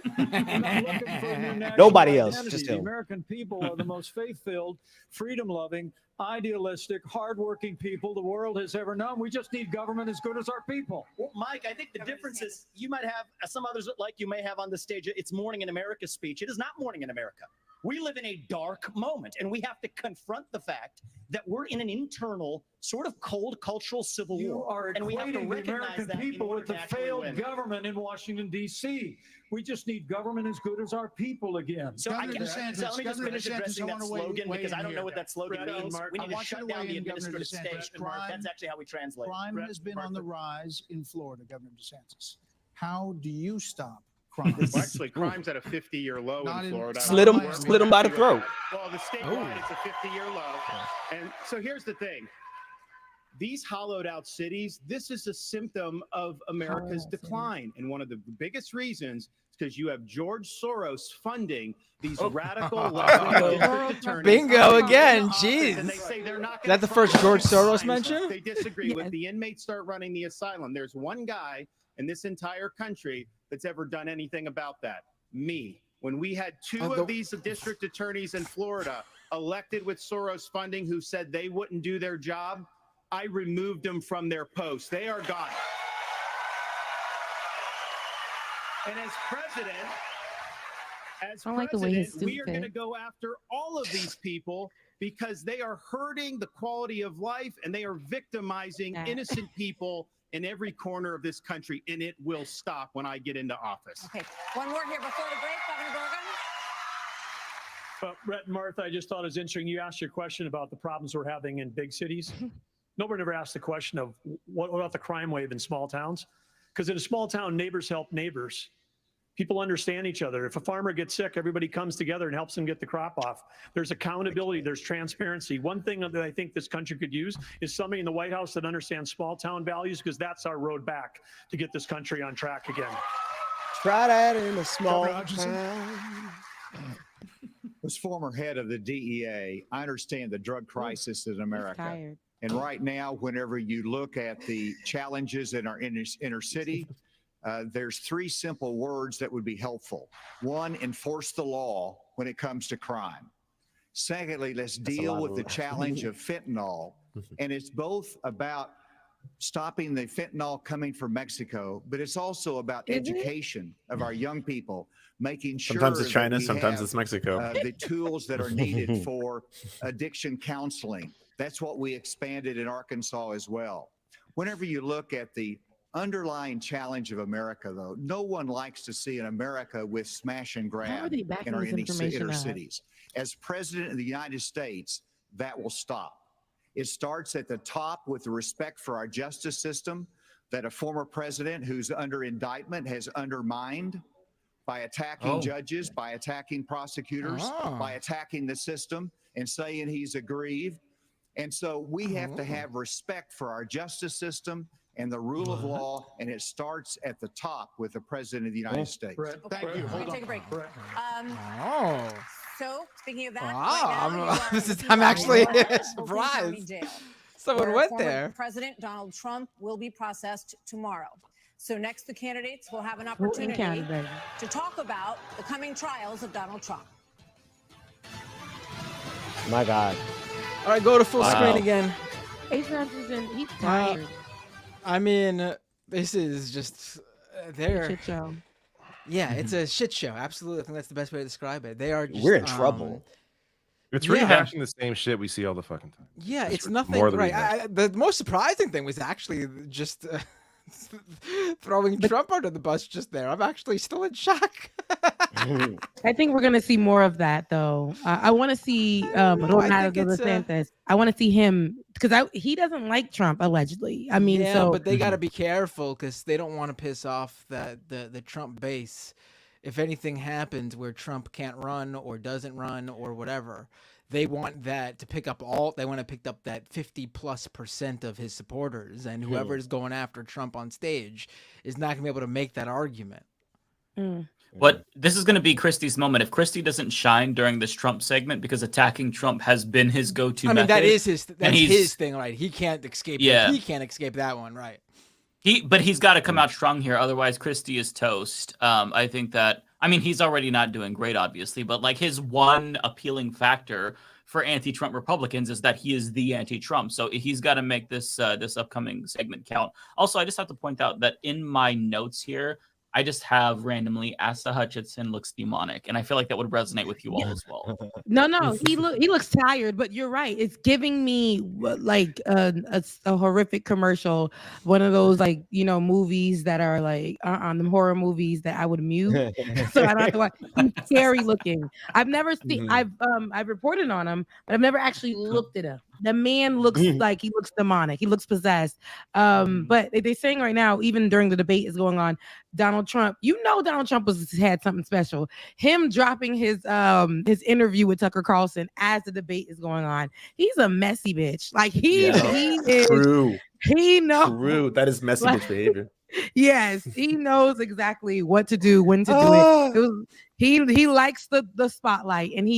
Nobody else, just The him. American people are the most faith-filled, freedom-loving, idealistic, hardworking people the world has ever known. We just need government as good as our people. Well, Mike, I think the difference is you might have some others that like you may have on the stage. It's Morning in America speech. It is not Morning in America. We live in a dark moment, and we have to confront the fact that we're in an internal, sort of cold cultural civil war. And we have to Equating the recognize American that people in order with the to actually failed win. government in Washington, D.C. We just need government as good as our people again. So I guess, so let me just finish addressing that slogan because I don't know what that slogan means. We need to shut down the administrative state. That's actually how we translate it. Crime has been on the rise in Florida, Governor DeSantis. How do you stop crime? Well, actually, crime's at a 50-year low Not in Florida. Split 'em by the throat. Well, the statewide, it's a 50-year low. And so here's the thing. These hollowed out cities, this is a symptom of America's decline. And one of the biggest reasons is because you have George Soros funding these radical left-wing district attorneys. Bingo again. Jeez. And they say they're not Is that the gonna first George prosecute Soros crimes mention? They disagree with the inmates start running the asylum. There's one guy in this entire country that's ever done anything about that. Me. When we had two of these district attorneys in Florida elected with Soros funding who said they wouldn't do their job, I removed them from their posts. They are gone. And as president, I don't like the way he's we are going to stupid. go after all of these people because they are hurting the quality of life and they are victimizing innocent people in every corner of this country, and it will stop when I get into office. Okay, one more here before the break, Governor Gorgon. Well, Brett and Martha, I just thought it was interesting. You asked your question about the problems we're having in big cities. Nobody ever asked the question of what about the crime wave in small towns? Because in a small town, neighbors help neighbors. People understand each other. If a farmer gets sick, everybody comes together and helps him get the crop off. There's accountability, there's transparency. One thing that I think this country could use is somebody in the White House that understands small town values, because that's our road back to get this country on track again. Try that in a small town. As former head of the DEA, I understand the drug crisis in America. And right now, whenever you look at the challenges in our inner city, there's 3 simple words that would be helpful. 1, enforce the law when it comes to crime. Secondly, let's deal with the challenge of fentanyl. And it's both about stopping the fentanyl coming from Mexico, but it's also about education of our young people, making sure Sometimes it's China, that we sometimes have, it's Mexico. the tools that are needed for addiction counseling. That's what we expanded in Arkansas as well. Whenever you look at the underlying challenge of America, though, no one likes to see an America with smash and grab in our inner cities. As President of the United States, that will stop. It starts at the top with the respect for our justice system that a former president who's under indictment has undermined by attacking judges, by attacking prosecutors, by attacking the system and saying he's aggrieved. And so we have to have respect for our justice system and the rule of law, and it starts at the top with the President of the United States. Thank you. Let me take a break. So, speaking of that, I'm actually Fulton surprised. County Jail, Someone where went former there. President Donald Trump will be processed tomorrow. So next, the candidates will have an Fulton County, opportunity baby. to talk about the coming trials of Donald Trump. My God. All right, go to full screen again. He's tired. I mean, this is just there. Shit show. Yeah, it's a shit show. Absolutely, I think that's the best way to describe it. They are. Just, We're in trouble. It's rehashing the same shit we see all the fucking time. Yeah, it's more nothing. the Right. rehash. The most surprising thing was actually just throwing Trump under the bus just there. I'm actually still in shock. I think we're gonna see more of that, though. I want to see Ronaldo DeSantis. I want to see him because he doesn't like Trump allegedly. I mean, yeah, so but they got to be careful because they don't want to piss off the Trump base. If anything happens where Trump can't run or doesn't run or whatever, they want that to pick up they want to pick up that 50+% of his supporters, and whoever is going after Trump on stage is not gonna be able to make that argument. But this is going to be Christie's moment. If Christie doesn't shine during this Trump segment, because attacking Trump has been his go-to I mean, method, that is his thing, right? He can't escape. Yeah. He can't escape that one, right? But he's got to come out strong here. Otherwise, Christie is toast. I think that, I mean, he's already not doing great, obviously, but like his one appealing factor for anti-Trump Republicans is that he is the anti-Trump. So he's got to make this this upcoming segment count. Also, I just have to point out that in my notes here, I just have randomly Asa Hutchinson looks demonic, and I feel like that would resonate with you all as well. No, he looks tired, but you're right. It's giving me like a horrific commercial, one of those like movies that are like them horror movies that I would mute, so I don't have to watch. He's scary looking. I've never seen. I've reported on him, but I've never actually looked at him. The man looks like he looks demonic. He looks possessed. But they're saying right now, even during the debate is going on, Donald Trump, Donald Trump had something special. Him dropping his interview with Tucker Carlson as the debate is going on. He's a messy bitch. Like he is True. He knows. True. That is messy bitch behavior. Yes, he knows exactly what to do, when to do it. He likes the spotlight, and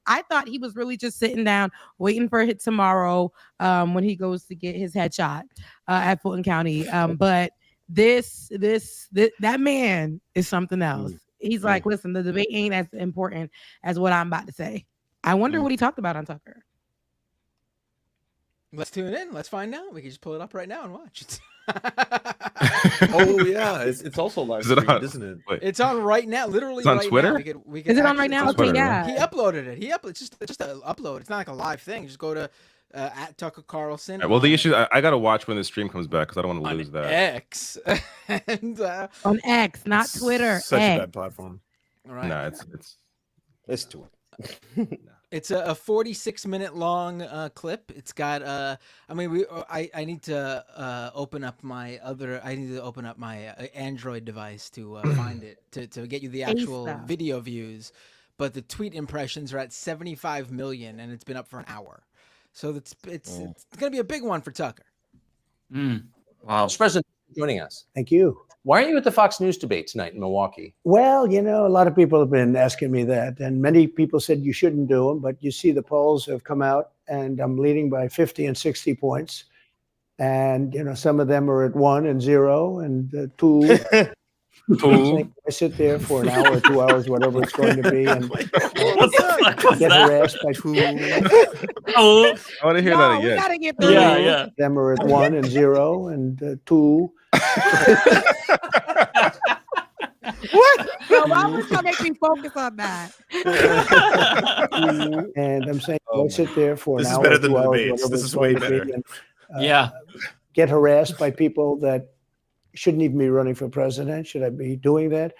I thought he was really just sitting down waiting for it tomorrow when he goes to get his headshot at Fulton County. But that man is something else. He's like, listen, the debate ain't as important as what I'm about to say. I wonder what he talked about on Tucker. Let's tune in. Let's find out. We can just pull it up right now and watch it. Oh yeah, it's also live streamed, isn't it? Wait. It's on right now, literally. It's on right Twitter? Now. We can Is it on right now? It's on Okay, Twitter, yeah. He uploaded it. It's just an upload. It's not like a live thing. Just go to at Tucker Carlson. Well, the issue I got to watch when the stream comes back because I don't want to lose that. X and on X, not Twitter. Such X. a bad platform. Right. No, it's Let's do it. It's a 46-minute long clip. It's got I mean, I need to open up my Android device to find it to get you the actual video views, but the tweet impressions are at 75 million, and it's been up for an hour, so it's gonna be a big one for Tucker. Wow, Mr. President, joining us. Thank you. Why aren't you at the Fox News debate tonight in Milwaukee? Well, you know, a lot of people have been asking me that, and many people said you shouldn't do them, but you see the polls have come out, and I'm leading by 50 and 60 points. And, you know, some of them are at 1 and 0 and 2. I sit there for an hour or 2 hours, whatever it's going to be, and get harassed by two. I want to hear that again. We gotta get through. Yeah. Them are at 1 and 0 and 2. What? No, why would you make me focus on that? And I'm saying, I sit there for an This hour. is better than 2 the hours, debates. whatever This it's is way going to be, better. and, get harassed by people that shouldn't even be running for president. Should I be doing that?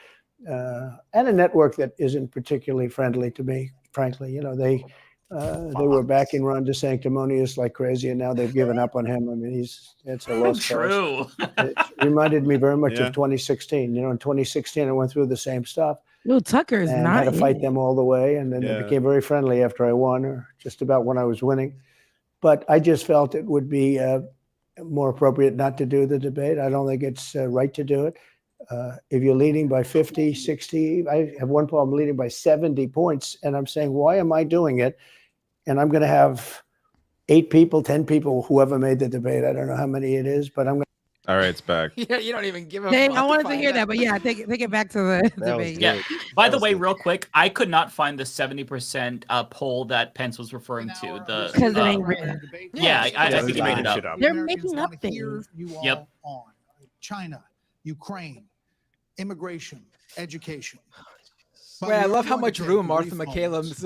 And a network that isn't particularly friendly to me, frankly. You know, they were backing Ron DeSanctimonious like crazy, and now they've given up on him. I mean, it's a lost cause. It reminded me very much of 2016. You know, in 2016, I went through the same stuff. No, Tucker is and not had to fight them all the way, and then they became very friendly after I won, or just about when I was winning. But I just felt it would be more appropriate not to do the debate. I don't think it's right to do it. If you're leading by 50, 60, I have one poll, I'm leading by 70 points, and I'm saying, why am I doing it? And I'm going to have 8 people, 10 people, whoever made the debate. I don't know how many it is, but I'm going to. All right, it's back. Yeah, you don't even give a Dang, fuck I wanted to find hear out. that, but yeah, take it back to the debate. Yeah. By the way, real quick, I could not find the 70% poll that Pence was referring to. Because it ain't real. Yeah, I think he made it up. They're making up things. You all Yep. on China, Ukraine, immigration, education. Wait, I love how much room Martha McCallum's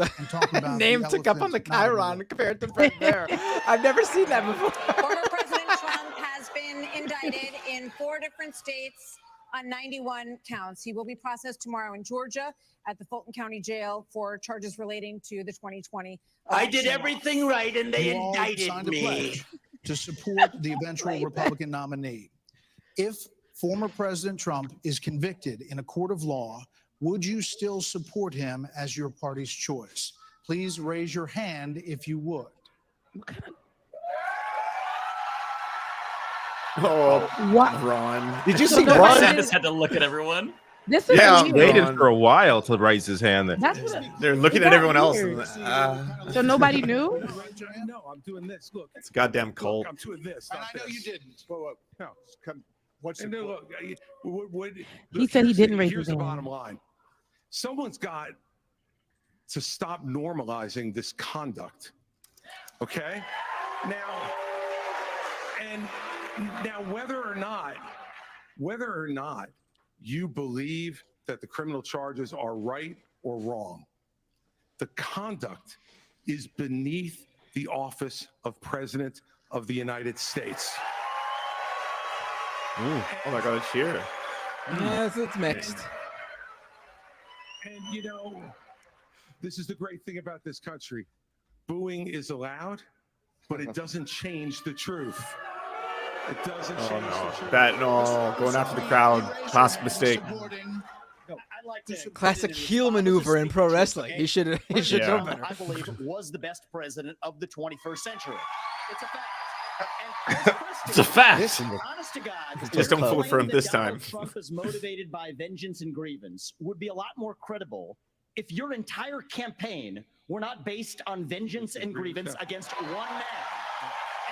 name took up on the Chiron compared to Fred Bear. I've never seen that before. Former President Trump has been indicted in 4 different states on 91 counts. He will be processed tomorrow in Georgia at the Fulton County Jail for charges relating to the 2020 I did election. everything right, and they You all indicted signed a me. pledge to support the eventual Republican nominee. If former President Trump is convicted in a court of law, would you still support him as your party's choice? Please raise your hand if you would. Oh, What? Ron. Did you So see no, Ron? I Just had to look at everyone. This is Yeah, weird. waited for a while to raise his hand. There. That's what They're looking Is at that everyone else. weird? And, So nobody knew? No, I'm doing this. Look, it's a goddamn cult. I'm doing this. And not I know this. you didn't. Whoa. No, come. What's And the- then look, He said he didn't raise Here's his the hand. bottom line. Someone's got to stop normalizing this conduct. Okay? Now, whether or not you believe that the criminal charges are right or wrong, the conduct is beneath the office of President of the United States. Oh my God, it's here. Yes, it's mixed. And you know, this is the great thing about this country. Booing is allowed, but it doesn't change the truth. It doesn't change the truth. Going after the crowd. Classic mistake. Classic heel maneuver in pro wrestling. He should know better. I believe was the best president of the 21st century. It's a fact. It's a fact. Honest to God, Just don't vote for him claim this that time. Donald Trump is motivated by vengeance and grievance would be a lot more credible if your entire campaign were not based on vengeance and grievance against one man.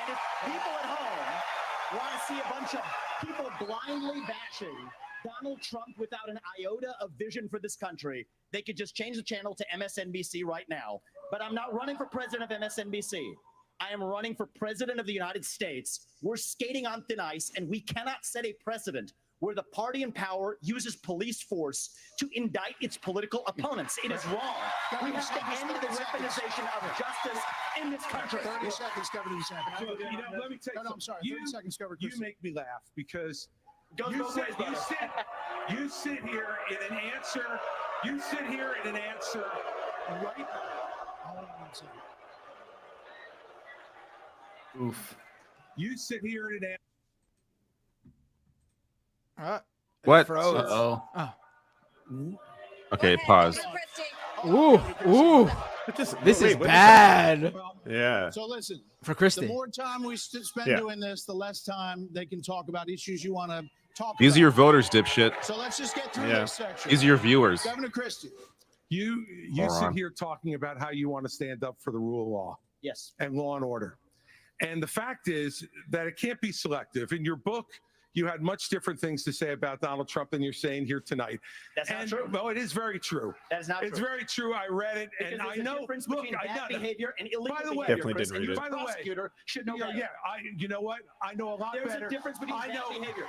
And if people at home want to see a bunch of people blindly bashing Donald Trump without an iota of vision for this country, they could just change the channel to MSNBC right now. But I'm not running for president of MSNBC. I am running for president of the United States. We're skating on thin ice, and we cannot set a precedent where the party in power uses police force to indict its political opponents. It is wrong. We have to end the weaponization of justice in this country. 30 seconds, Governor DeSantis. You know, let me take I'm sorry. 30 seconds, Governor You Christie. make me laugh because Goes you both sit, ways, brother. you sit here in an answer. You sit here in an answer right Oof. You sit here today. What? Froze. Uh-oh. Oh. Okay, pause. Ooh, ooh. This is bad. Yeah. So listen, For Christie. the more time we spend Yeah. doing this, the less time they can talk about issues you want to talk These about. are your voters, dipshit. So let's just get through Yeah. this section. These are your viewers. Governor Christie. You Moron. sit here talking about how you want to stand up for the rule of law. Yes. And law and order. And the fact is that it can't be selective. In your book, you had much different things to say about Donald Trump than you're saying here tonight. That's not true. Well, it is very true. That is not It's true. very true. I read it, Because and there's I a know. difference Look, between I bad know. behavior and illegal By the way, behavior, Definitely Chris, didn't and read you, it. as a prosecutor, should know better. Yeah, you know what? I know a lot There's better. a difference between I bad know, behavior.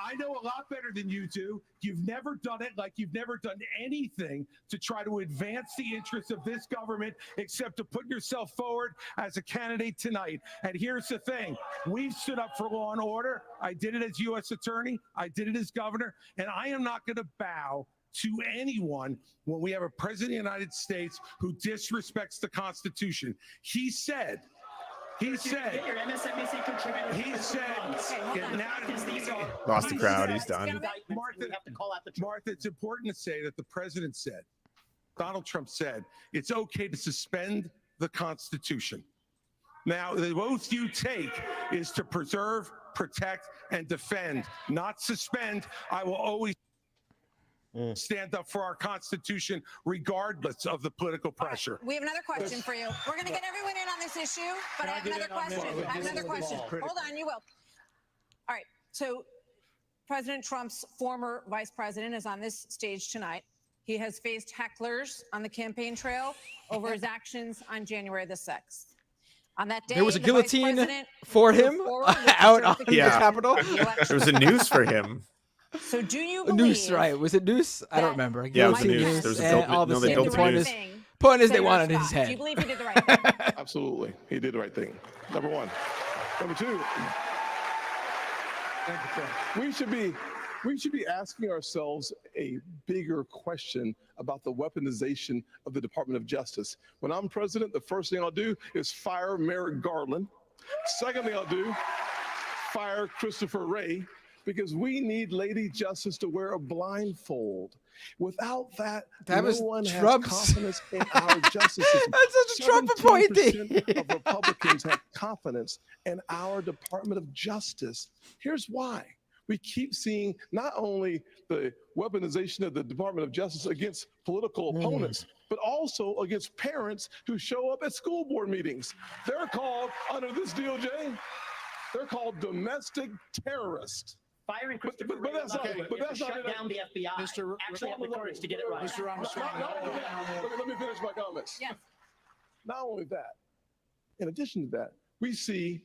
I know a lot better than you do. You've never done it like you've never done anything to try to advance the interests of this government except to put yourself forward as a candidate tonight. And here's the thing. We've stood up for law and order. I did it as U.S. attorney. I did it as governor. And I am not going to bow to anyone when we have a president of the United States who disrespects the Constitution. He said, Get your MSNBC contributor. he said, Lost the crowd. He's done. Martha, it's important to say that the president said, Donald Trump said, it's okay to suspend the Constitution. Now, the oath you take is to preserve, protect, and defend, not suspend. I will always stand up for our Constitution, regardless of the political pressure. We have another question for you. We're going to get everyone in on this issue, but I have another question. I have another question. Hold on, you will. All right. So President Trump's former vice president is on this stage tonight. He has faced hecklers on the campaign trail over his actions on January the 6th. On that day, There was a the vice guillotine president for moved him forward with the out on the certification Capitol. of the election. There was a noose for him. So do you A believe noose, right? Was it noose? I don't remember. Yeah, it was a Guillotine noose. There was a and built- all the no, they same. built The a point noose. is, they Senator wanted his Scott, head. do you believe he did the right thing? Absolutely. He did the right thing. Number one. Number two, we should be asking ourselves a bigger question about the weaponization of the Department of Justice. When I'm president, the first thing I'll do is fire Merrick Garland. Second thing I'll do, fire Christopher Wray, because we need Lady Justice to wear a blindfold. Without that, That no was one Trump's- has confidence in our justice system. That's such a Trump appointee. 17% of Republicans have confidence in our Department of Justice. Here's why. We keep seeing not only the weaponization of the Department of Justice against political opponents, but also against parents who show up at school board meetings. They're called, under this DOJ, they're called domestic terrorists. Firing Christopher But Wray that's will not- not but that's shut not- down the FBI. Mr. Actually have the courage to get it right. Mr. Ramaswamy, let me finish my comments. Yes. Not only that, in addition to that, we see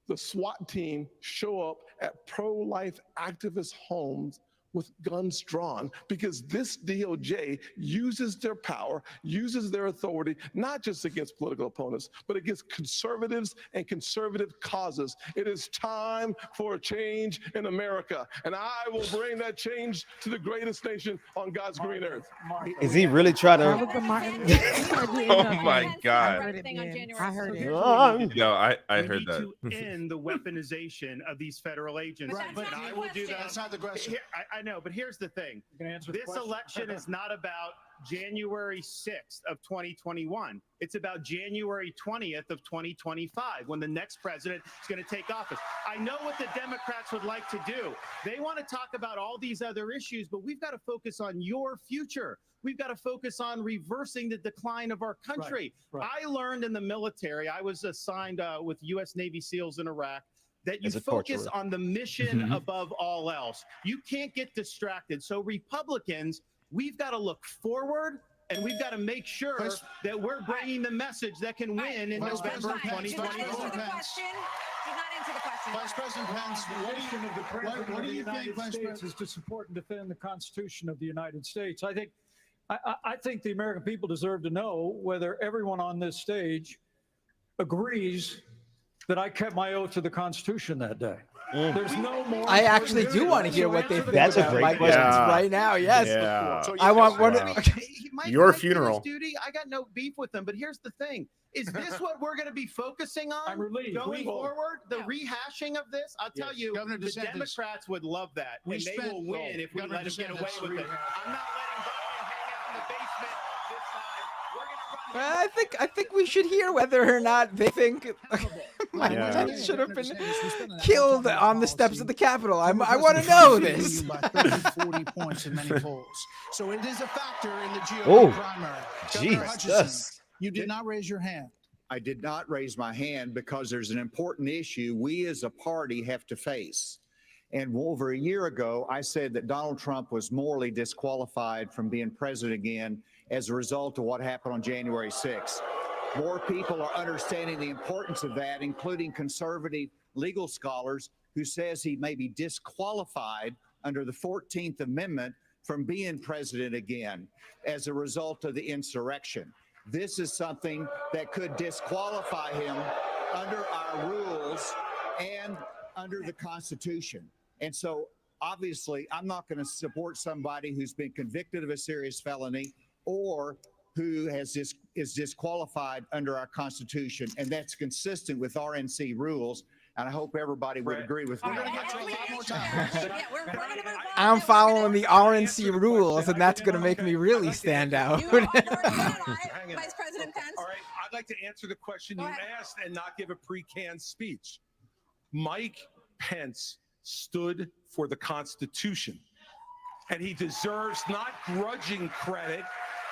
the SWAT team show up at pro-life activist homes with guns drawn because this DOJ uses their power, uses their authority, not just against political opponents, but against conservatives and conservative causes. It is time for a change in America, and I will bring that change to the greatest nation on God's green earth. Is he really trying That to? was the Martin. Oh my God. I heard it. Yo, I We heard need that. to end the weaponization of these federal agents. But that's not I the will do question. that. That's not the question. Here- I know, but here's the thing. This election is not about January 6th of 2021. It's about January 20th of 2025 when the next president is going to take office. I know what the Democrats would like to do. They want to talk about all these other issues, but we've got to focus on your future. We've got to focus on reversing the decline of our country. Right. I learned in the military, I was assigned with U.S. Navy SEALs in Iraq, that you As a focus torturer. on the mission above all else. You can't get distracted. So Republicans, we've got to look forward and we've got to make sure that we're bringing the message that can win in Vice November President Pence, He's not Vice answering the President Pence. question. He's not answering the question. Vice President Pence, what do you think, Vice States President? is to support and defend the Constitution of the United States. I think the American people deserve to know whether everyone on this stage agrees that I kept my oath to the Constitution that day. There's no more. I actually do want to hear what they think That's a about great Mike question. Pence right now. Yes. Yeah. So, I want one. Wow. Mike Your Pence did his funeral. duty. I got no beef with him, but here's the thing: is this what we're going to be focusing on I'm relieved. going We- forward? The rehashing of this? I'll tell you, Governor the DeSantis, Democrats would love that, we and they spent- will win if we Governor let him get away DeSantis, with it. I'm not letting Biden hang out in the basement this time. We're going to run. I think we should hear whether or not they think Mike Yeah. Pence should have been Governor DeSantis, we spent an hour killed talking on about the steps policy. of the Capitol. I Former want to President know Trump beat this. you by 30, 40 points in many polls. So it is a factor in the GOP Oh, primary. Governor Hutchinson, Jesus. you did not raise your hand. I did not raise my hand because there's an important issue we as a party have to face. And over a year ago, I said that Donald Trump was morally disqualified from being president again as a result of what happened on January 6th. More people are understanding the importance of that, including conservative legal scholars who says he may be disqualified under the 14th Amendment from being president again as a result of the insurrection. This is something that could disqualify him under our rules and under the Constitution. And so, obviously, I'm not going to support somebody who's been convicted of a serious felony or who is disqualified under our Constitution. And that's consistent with RNC rules. And I hope everybody would agree with me. We're going to get to a lot more time. I'm following the RNC rules, and that's going to make me really stand out. Hang on. Vice President Pence. All right, I'd like to answer the question you asked and not give a pre-canned speech. Mike Pence stood for the Constitution, and he deserves not grudging credit.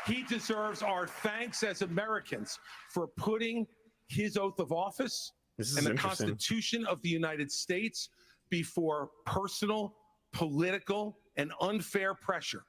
He deserves our thanks as Americans for putting his oath of office and the interesting. Constitution of the United States before personal, political, and unfair pressure.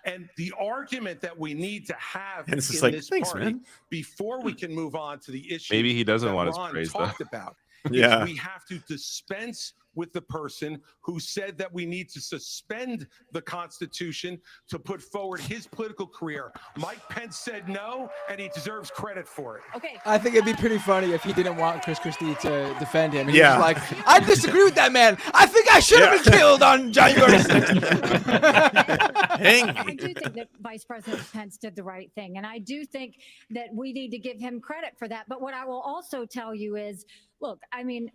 And the argument that we need to have And it's just in like, this thanks, party man. before we can move on to the issue Maybe he doesn't that want his Ron praise, though. talked about. is Yeah. we have to dispense with the person who said that we need to suspend the Constitution to put forward his political career. Mike Pence said no, and he deserves credit for it. Okay. I think it'd be pretty funny if he didn't want Chris Christie to defend him. He Yeah. was like, I disagree with that man. I think I should have been killed on January 6th. I do think that Vice President Pence did the right thing. And I do think that we need to give him credit for that. But what I will also tell you is, look, I mean,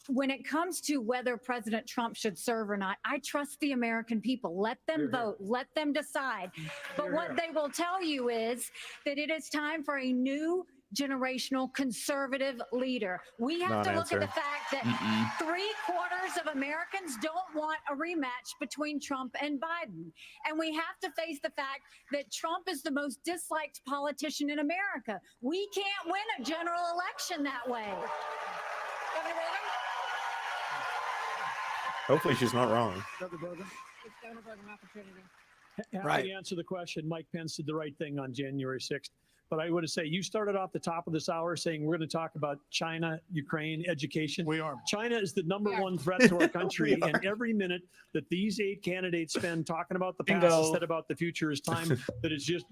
when it comes to whether President Trump should serve or not, I trust the American people. Let them vote. Let them decide. But what they will tell you is that it is time for a new generational conservative leader. We have to look at the fact that 3/4 of Americans don't want a rematch between Trump and Biden. And we have to face the fact that Trump is the most disliked politician in America. We can't win a general election that way. Governor Bergen? Hopefully she's not wrong. It's Governor Bergen opportunity. Happy to answer the question. Mike Pence did the right thing on January 6th. But I would say you started off the top of this hour saying we're going to talk about China, Ukraine, education. We are. China is the number one threat to our country. And every minute that these 8 candidates spend talking about the past Bingo. instead about the future is time that is just,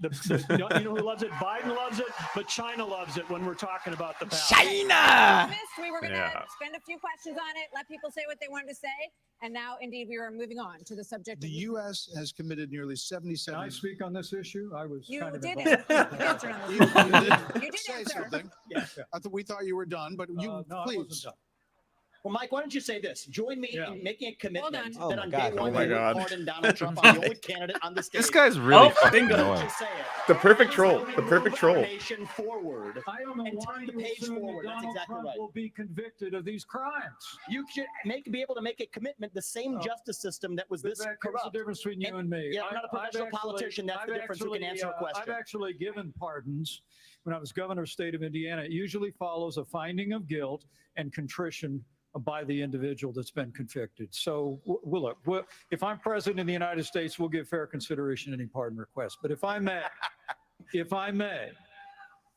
you know who loves it? Biden loves it, but China loves it when we're talking about the past. China! We were going to Yeah. spend a few questions on it, let people say what they wanted to say. And now, indeed, we are moving on to the subject. The U.S. has committed nearly 77. Can I speak on this issue? I was You kind of did involved. answer on You this. did You did say answer. something. I thought we thought you were done, but you no, I please. wasn't done. Well, Mike, why don't you say this? Join me in making a commitment Hold that on. on Oh my day God. one Oh my you will God. pardon Donald Trump. I'm the only candidate on the stage. This guy's really fucking bingo. annoying. Why don't you say it? The perfect troll. The perfect Move troll. our nation forward I don't know and why turn the you page assume forward. that That's Donald exactly Trump right. will be convicted of these crimes. You should be able to make a commitment. The same justice system that was this That's corrupt. the difference between you and me. Yeah, I'm not a professional politician. That's the difference. Who can answer a question? I've actually given pardons when I was governor of the state of Indiana. It usually follows a finding of guilt and contrition by the individual that's been convicted. So, look, if I'm president of the United States, we'll give fair consideration to any pardon request. But if I may,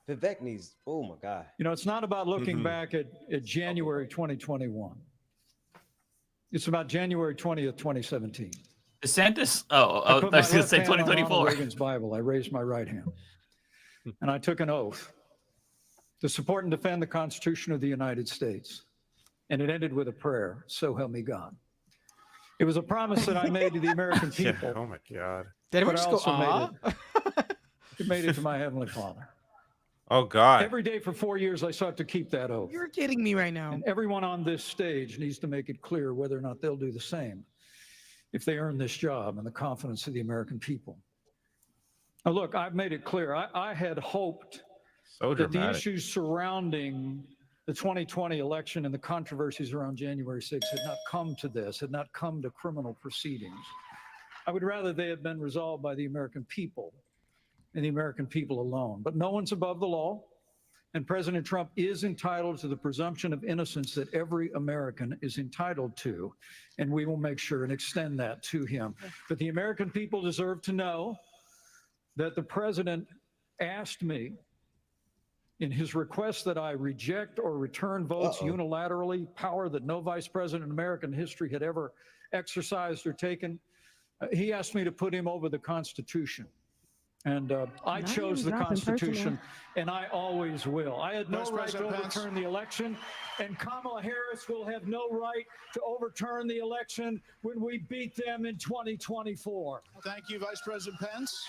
Vivek needs, oh my God. you know, it's not about looking back at January 2021. It's about January 20th, 2017. DeSantis. I I put was my going to left say hand on Ronald 2024. Reagan's Bible. I raised my right hand. And I took an oath to support and defend the Constitution of the United States, and it ended with a prayer, so help me God. It was a promise that I made to the American people. Oh my God. Did but everyone I just go, also made it to my Heavenly Father. Oh God. Every day for 4 years, I sought to keep that oath. You're kidding me right now. And everyone on this stage needs to make it clear whether or not they'll do the same if they earn this job and the confidence of the American people. Now, look, I've made it clear. I had hoped that the issues surrounding the 2020 election and the controversies around January 6th had not come to this, had not come to criminal proceedings. I would rather they had been resolved by the American people and the American people alone. But no one's above the law, and President Trump is entitled to the presumption of innocence that every American is entitled to, and we will make sure and extend that to him. But the American people deserve to know that the president asked me in his request that I reject or return votes unilaterally, power that no vice president in American history had ever exercised or taken. He asked me to put him over the Constitution. And I chose the Constitution, and I always will. I had no right to overturn the election, and Kamala Harris will have no right to overturn the election when we beat them in 2024. Thank you, Vice President Pence.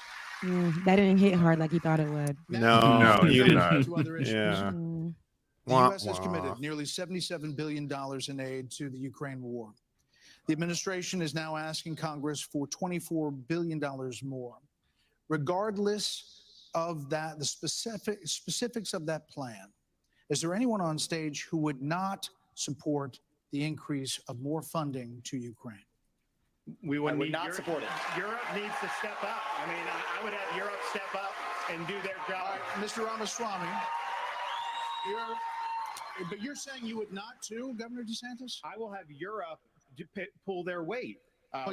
That didn't hit hard like he thought it would. No, you did not. Two other issues. Yeah. The U.S. has committed nearly $77 billion in aid to the Ukraine war. The administration is now asking Congress for $24 billion more. Regardless of that, the specifics of that plan, is there anyone on stage who would not support the increase of more funding to Ukraine? We would not support it. Europe needs to step up. I mean, I would have Europe step up and do their job. Mr. Ramaswamy, but you're saying you would not too, Governor DeSantis? I will have Europe pull their weight.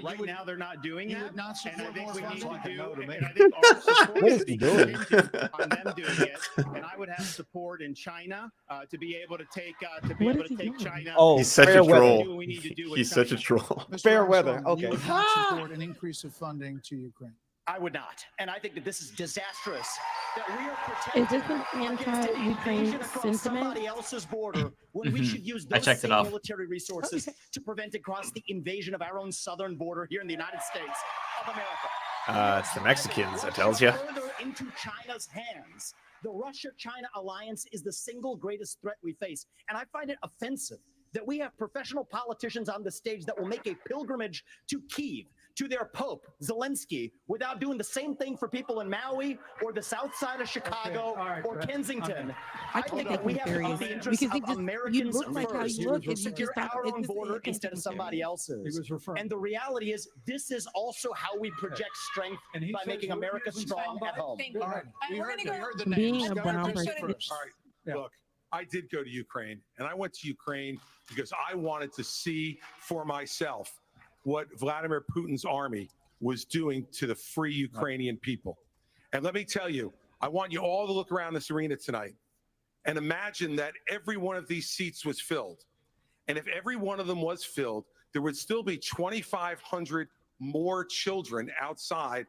Right now, they're not doing that. You would not support and I think more we need funding? to do, and I think our support What is he doing? on them doing it. And I would have support in China to be able to take China. Oh, He's such a fair weather. troll. We need to do with He's such a China. troll. Mr. Fair Ramaswamy, weather, You okay. would not support an increase of funding to Ukraine. I would not. And I think that this is disastrous. That we are protecting Is this an anti-Ukraine invasion across sentiment? somebody else's border when we should use I those checked it same off. military resources to prevent across the invasion of our own southern border here in the United States of America. It's the Mexicans, that tells you. Further into China's hands. The Russia-China alliance is the single greatest threat we face. And I find it offensive that we have professional politicians on the stage that will make a pilgrimage to Kyiv, to their Pope, Zelensky, without doing the same thing for people in Maui or the south side of Chicago or Kensington. I think that we have to put the interests of Americans first. Secure our own border instead of somebody else's. And the reality is, this is also how we project strength by making America strong at home. Thank you. All right. We heard the the Being names. a brown Governor, person. first. All right. Look, I did go to Ukraine, and I went to Ukraine because I wanted to see for myself what Vladimir Putin's army was doing to the free Ukrainian people. And let me tell you, I want you all to look around this arena tonight and imagine that every one of these seats was filled. And if every one of them was filled, there would still be 2,500 more children outside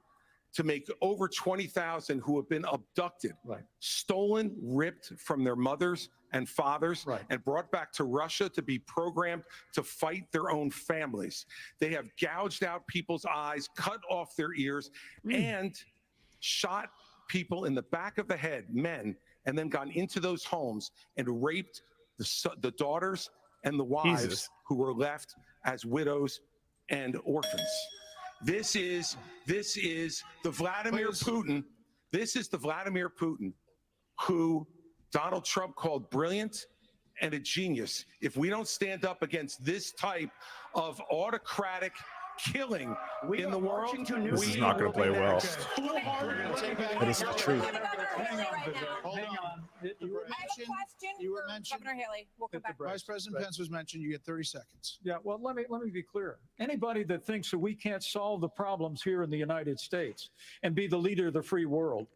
to make over 20,000 who have been abducted, stolen, ripped from their mothers and fathers, and brought back to Russia to be programmed to fight their own families. They have gouged out people's eyes, cut off their ears, and shot people in the back of the head, men, and then gone into those homes and raped the daughters and the wives who were left as widows and orphans. This is the Vladimir Putin. This is the Vladimir Putin who Donald Trump called brilliant and a genius. If we don't stand up against this type of autocratic killing in the world, This is not going to play well. But it's the truth. You were mentioned. Governor Haley, we'll come back. Vice President Pence was mentioned. You get 30 seconds. Yeah, well, let me be clear. Anybody that thinks that we can't solve the problems here in the United States and be the leader of the free world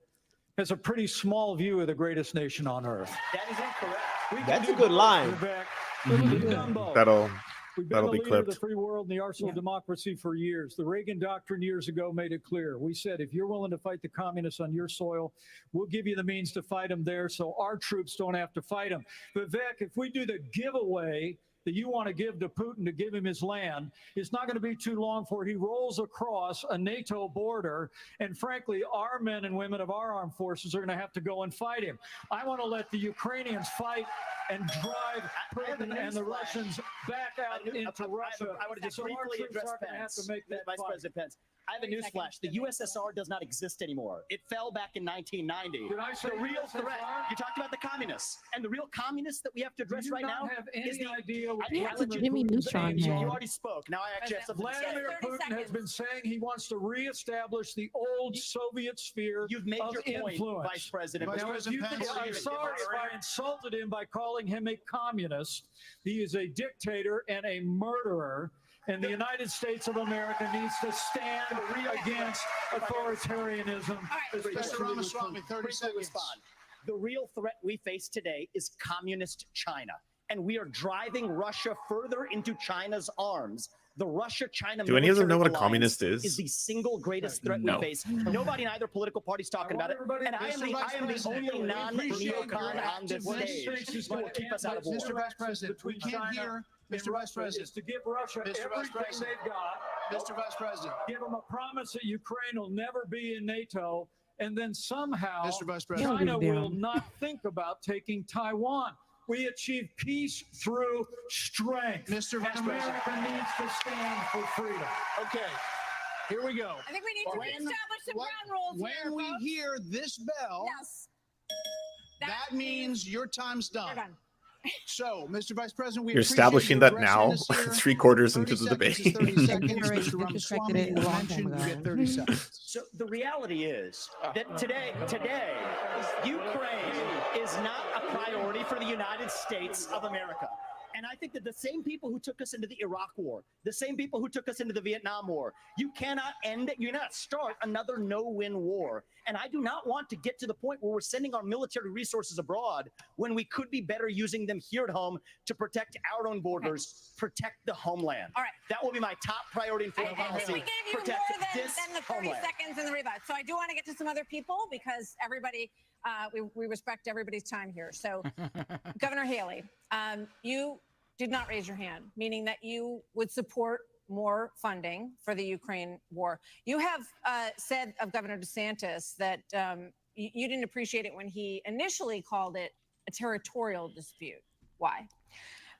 has a pretty small view of the greatest nation on earth. That is incorrect. That's a good line. We've been That'll the be leader of the clipped. free world and the arsenal of democracy for years. The Reagan Doctrine years ago made it clear. We said, if you're willing to fight the communists on your soil, we'll give you the means to fight them there so our troops don't have to fight them. Vivek, if we do the giveaway that you want to give to Putin to give him his land, it's not going to be too long before he rolls across a NATO border. And frankly, our men and women of our armed forces are going to have to go and fight him. I want to let the Ukrainians fight and drive Putin and the Russians back out into Russia. I want to just So our briefly troops address aren't going to have to Pence. make that Vice fight. President Pence. I have a newsflash. The USSR does not exist anymore. It fell back in 1990. Did I say The real USSR? threat, you talked about the communists, and the real communists that we have to address Do you right not now have is any the idea what I That's what Jimmy Neutron you had. already spoke. Now I actually have something to say. Vladimir Putin has been saying he wants to reestablish the old Soviet sphere You've made of your point, influence. Vice President. Now, if you think I'm sorry if I insulted him by calling him a communist. He is a dictator and a murderer, and the United States of America needs to stand against authoritarianism. Mr. Ramaswamy, 30 seconds. Respond. The real threat we face today is communist China, and we are driving Russia further into China's arms. The Russia-China Do any of them know what a military communist alliance is? the single greatest threat No. we face. Nobody in either political party is talking about it, and I am the only non-neocon on this stage who will keep us out of war. Mr. Vice President, we can't hear. Mr. Vice President, is to give Russia Mr. Vice everything President. they've got. Mr. Vice President. Give them a promise that Ukraine will never be in NATO, and then somehow Mr. Vice President. China Calm down. will not think about taking Taiwan. We achieve peace through strength. Mr. Vice America President. needs to stand for freedom. Okay, here we go. I think we need to establish some ground rules When here, we folks. hear this bell, Yes. that means your time's done. You're done. So, Mr. Vice President, we You're appreciate establishing you that addressing now, us here. 3/4 into 30 the seconds debate. is 30 seconds. Already Mr. disrespected Ramaswamy, it a you long mentioned time you ago. get 30 seconds. So the reality is that today, Ukraine is not a priority for the United States of America. And I think that the same people who took us into the Iraq War, the same people who took us into the Vietnam War, you cannot start another no-win war. And I do not want to get to the point where we're sending our military resources abroad when we could be better using them here at home to protect our own borders, protect the homeland. All right. That will be my top priority in foreign We policy. gave you Protect more this than the 30 homeland. seconds in the rebut. So I do want to get to some other people because everybody, we respect everybody's time here. So Governor Haley, you did not raise your hand, meaning that you would support more funding for the Ukraine war. You have said of Governor DeSantis that you didn't appreciate it when he initially called it a territorial dispute. Why?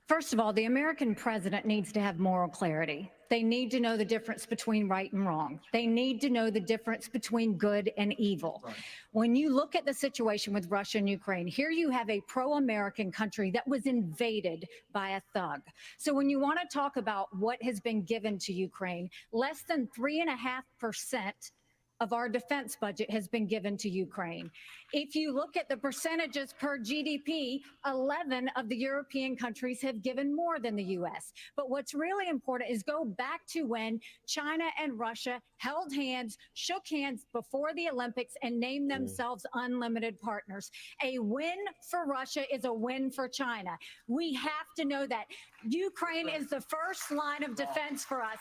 First of all, the American president needs to have moral clarity. They need to know the difference between right and wrong. They need to know the difference between good and evil. Right. When you look at the situation with Russia and Ukraine, here you have a pro-American country that was invaded by a thug. So when you want to talk about what has been given to Ukraine, less than 3.5% of our defense budget has been given to Ukraine. If you look at the percentages per GDP, 11 of the European countries have given more than the US. But what's really important is go back to when China and Russia held hands, shook hands before the Olympics, and named themselves unlimited partners. A win for Russia is a win for China. We have to know that. Ukraine is the first line of defense for us.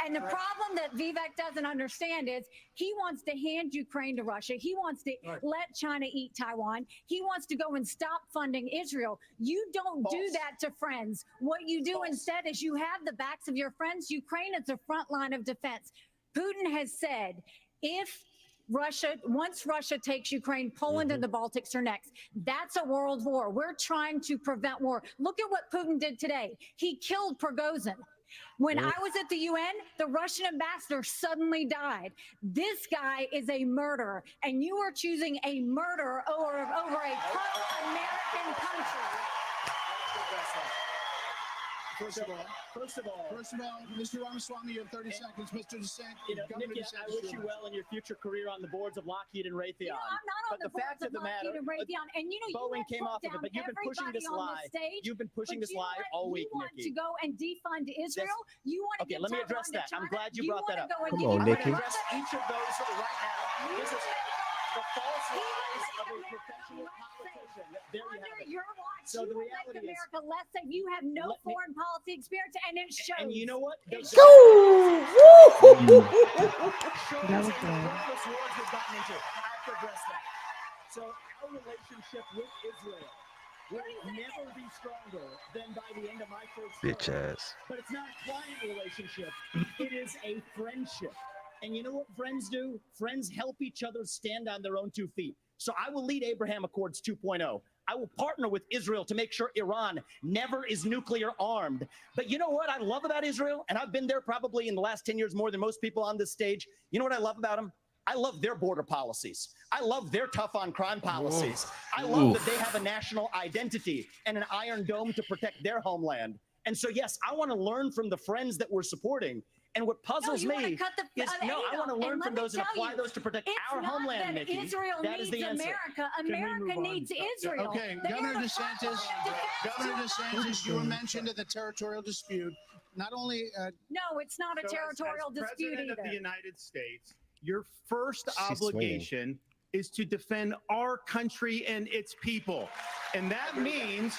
And the problem that Vivek doesn't understand is he wants to hand Ukraine to Russia. He wants to let China eat Taiwan. He wants to go and stop funding Israel. You don't do that to friends. What you do instead is you have the backs of your friends. Ukraine is the front line of defense. Putin has said, once Russia takes Ukraine, Poland and the Baltics are next. That's a world war. We're trying to prevent war. Look at what Putin did today. He killed Prigozhin. When I was at the UN, the Russian ambassador suddenly died. This guy is a murderer, and you are choosing a murderer over a pro-American country. First of all, Mr. Ramaswamy, you have 30 seconds. Mr. DeSantis, Nikki, I wish you well in your future career on the boards of Lockheed and Raytheon. I'm not on the boards of Lockheed and Raytheon. And Boeing came off of it, but you've been pushing this lie. You've been pushing this lie all week, You want to Nikki. go and defund Israel? You want to Okay, let me address that. I'm glad you brought that up. Come on, Nikki. I'm going to address each of those right now. This is the false lies of a professional politician. There you have it. Your watch, so the you reality make is, America less safe. You have no foreign policy experience, and it shows. And you know what? It shows. shows. That was good. Worthless wars we've gotten into. I have to address that. So our relationship with Israel will never be stronger than by the end of my first Bitch term. ass. But it's not a client relationship. It is a friendship. And you know what friends do? Friends help each other stand on their own 2 feet. So I will lead Abraham Accords 2.0. I will partner with Israel to make sure Iran never is nuclear armed. But you know what I love about Israel? And I've been there probably in the last 10 years more than most people on this stage. You know what I love about them? I love their border policies. I love their tough on crime policies. I love that they have a national identity and an iron dome to protect their homeland. And so, yes, I want to learn from the friends that we're supporting. And what puzzles me is, I want to learn from those and apply those to protect our homeland, Nikki. Israel That is needs the answer. America. America needs Israel. Okay, Governor DeSantis, you were mentioned in the territorial dispute. Not only no, it's not a territorial dispute President either. of the United States, your first She's obligation is to defend our country and its people. And that means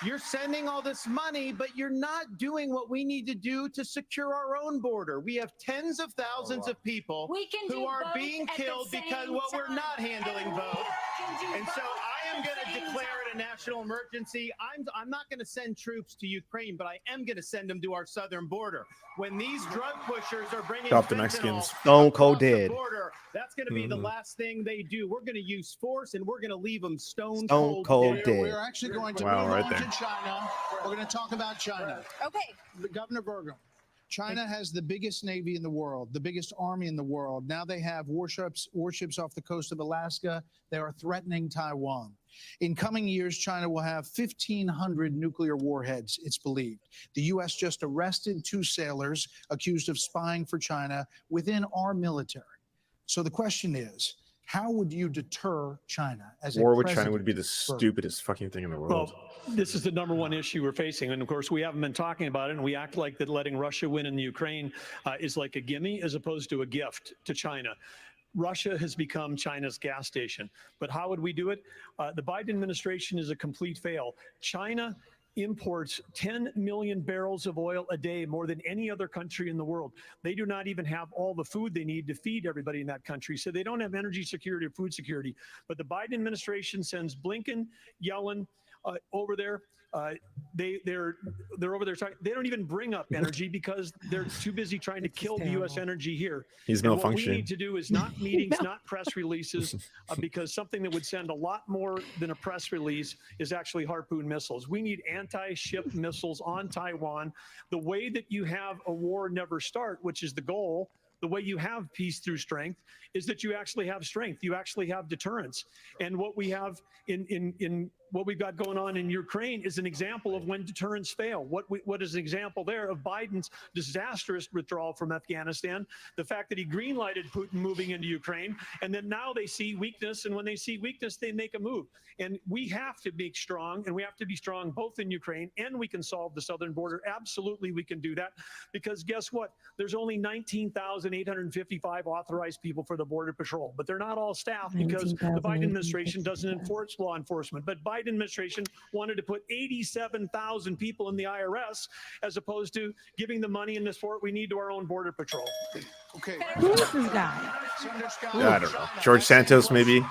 you're sending all this money, but you're not doing what we need to do to secure our own border. We have tens of thousands of people who are being killed because we're not handling both. And so I am going to declare it a national emergency. I'm not going to send troops to Ukraine, but I am going to send them to our southern border. When these drug pushers are bringing Stop the fentanyl Mexicans. Stone Cold across the dead. border, that's going to be the last thing they do. We're going to use force, and we're going to leave them stone Cold cold dead. we're actually going to Wow, move right on there. to China. We're going to talk about China. Okay. Governor Burgum, China has the biggest navy in the world, the biggest army in the world. Now they have warships off the coast of Alaska. They are threatening Taiwan. In coming years, China will have 1,500 nuclear warheads, it's believed. The U.S. just arrested 2 sailors accused of spying for China within our military. So the question is, how would you deter China as War a with China president? would be the stupidest fucking thing in the world. Well, this is the #1 issue we're facing. And of course, we haven't been talking about it. And we act like that letting Russia win in the Ukraine is like a gimme as opposed to a gift to China. Russia has become China's gas station. But how would we do it? The Biden administration is a complete fail. China imports 10 million barrels of oil a day, more than any other country in the world. They do not even have all the food they need to feed everybody in that country. So they don't have energy security or food security. But the Biden administration sends Blinken, Yellen over there. They're over there. They don't even bring up energy because they're too busy trying to kill the U.S. energy here. He's And what we malfunctioning. need to do is not meetings, not press releases, because something that would send a lot more than a press release is actually Harpoon missiles. We need anti-ship missiles on Taiwan. The way that you have a war never start, which is the goal, the way you have peace through strength is that you actually have strength. You actually have deterrence. And what we have in what we've got going on in Ukraine is an example of when deterrence fail. What is an example there of Biden's disastrous withdrawal from Afghanistan, the fact that he greenlighted Putin moving into Ukraine, and then now they see weakness, and when they see weakness, they make a move. And we have to be strong, and we have to be strong both in Ukraine, and we can solve the southern border. Absolutely, we can do that, because guess what? There's only 19,855 authorized people for the Border Patrol, but they're not all staff because the Biden administration doesn't enforce law enforcement. But Biden administration wanted to put 87,000 people in the IRS as opposed to giving the money and the support we need to our own Border Patrol. Okay. Who is this guy? I don't know. George Santos, maybe.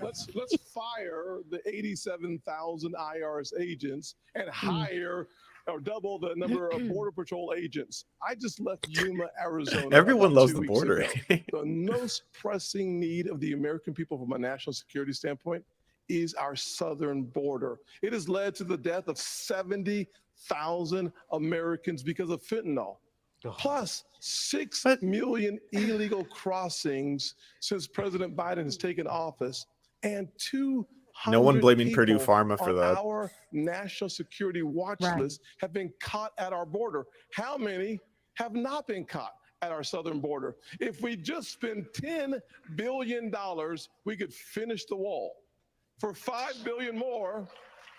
Let's fire the 87,000 IRS agents and hire or double the number of Border Patrol agents. I just left Yuma, Arizona. Everyone about loves 2 the weeks border. ago. The most pressing need of the American people from a national security standpoint is our southern border. It has led to the death of 70,000 Americans because of fentanyl. Plus 6 million illegal crossings since President Biden has taken office, and 200 No one blaming people Purdue Pharma for on that. Our national security watch list have been caught at our border. How many have not been caught at our southern border? If we just spend $10 billion, we could finish the wall. For $5 billion more,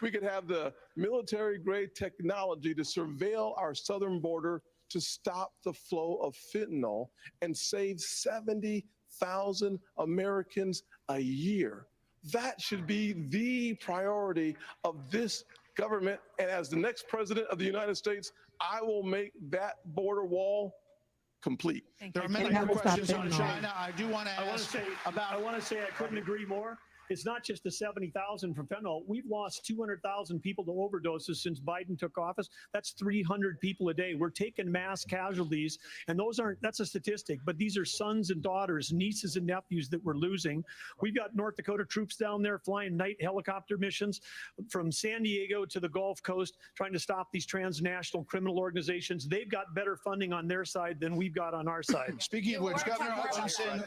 we could have the military-grade technology to surveil our southern border to stop the flow of fentanyl and save 70,000 Americans a year. That should be the priority of this government. And as the next president of the United States, I will make that border wall complete. There are many more questions on China. I do want to ask I want to say I couldn't agree more. It's not just the 70,000 from fentanyl. We've lost 200,000 people to overdoses since Biden took office. That's 300 people a day. We're taking mass casualties, and that's a statistic, but these are sons and daughters, nieces and nephews that we're losing. We've got North Dakota troops down there flying night helicopter missions from San Diego to the Gulf Coast, trying to stop these transnational criminal organizations. They've got better funding on their side than we've got on our side. Speaking of which, Governor Hutchinson,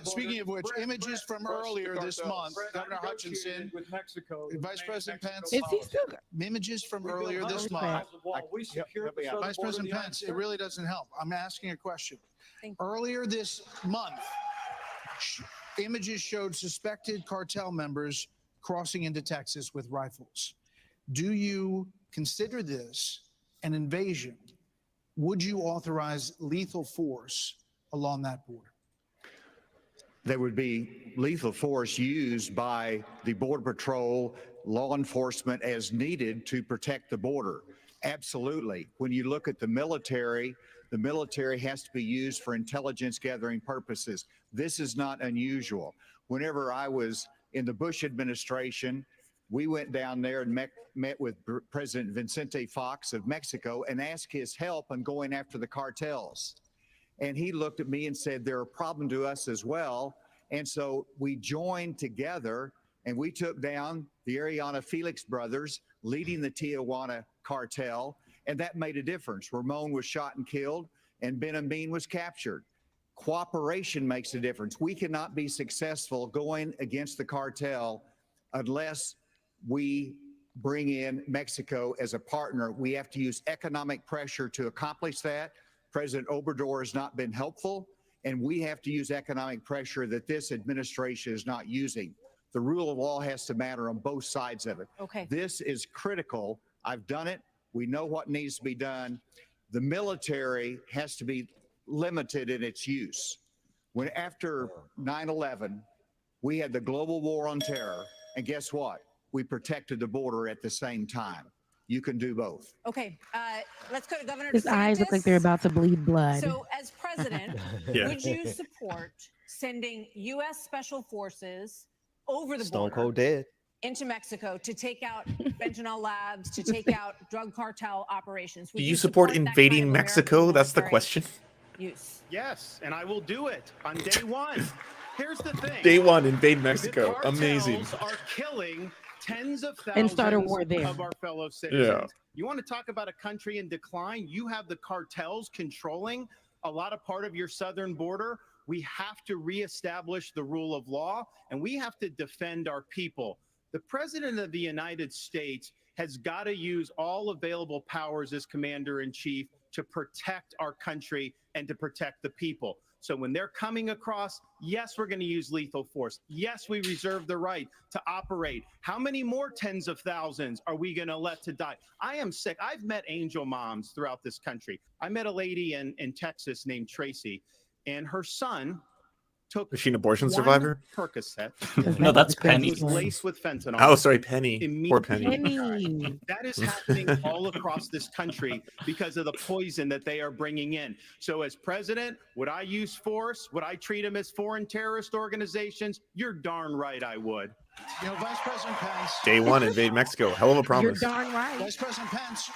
images from earlier this month, Governor Hutchinson, with Mexico, Vice President Pence, Is he still? images from earlier this month. Vice President Pence, it really doesn't help. I'm asking a question. Earlier this month, images showed suspected cartel members crossing into Texas with rifles. Do you consider this an invasion? Would you authorize lethal force along that border? There would be lethal force used by the Border Patrol, law enforcement as needed to protect the border. Absolutely. When you look at the military has to be used for intelligence gathering purposes. This is not unusual. Whenever I was in the Bush administration, we went down there and met with President Vicente Fox of Mexico and asked his help in going after the cartels. And he looked at me and said, they're a problem to us as well. And so we joined together and we took down the Ariana Felix brothers leading the Tijuana cartel. And that made a difference. Ramon was shot and killed and Ben Amin was captured. Cooperation makes a difference. We cannot be successful going against the cartel unless we bring in Mexico as a partner. We have to use economic pressure to accomplish that. President Obrador has not been helpful, and we have to use economic pressure that this administration is not using. The rule of law has to matter on both sides of it. Okay. This is critical. I've done it. We know what needs to be done. The military has to be limited in its use. When after 9/11, we had the global war on terror, and guess what? We protected the border at the same time. You can do both. Okay, let's go to Governor His DeSantis. eyes look like they're about to bleed blood. So, as president, Yeah. would you support sending U.S. Special Forces over the Stone border Cold Dead. into Mexico to take out fentanyl labs, to take out drug cartel operations? Would Do you support that invading kind of Mexico? American That's the military question. Use? Yes, and I will do it on day one. Here's the thing. Day one, invade Mexico. The cartels Amazing. are killing tens of thousands And start a war there. of our fellow citizens. Yeah. You want to talk about a country in decline? You have the cartels controlling a lot of part of your southern border. We have to reestablish the rule of law, and we have to defend our people. The president of the United States has got to use all available powers as commander-in-chief to protect our country and to protect the people. So when they're coming across, yes, we're going to use lethal force. Yes, we reserve the right to operate. How many more tens of thousands are we going to let to die? I am sick. I've met angel moms throughout this country. I met a lady in Texas named Tracy, and her son took Is she an abortion one survivor? Percocet. No, that's Penny. It was laced with fentanyl. Oh, sorry, Penny. Poor Penny. Penny. That is happening all across this country because of the poison that they are bringing in. So as president, would I use force? Would I treat them as foreign terrorist organizations? You're darn right I would. You know, Vice President Pence. Day one, invade Mexico. Hell of a You're promise. darn right. Vice President Pence,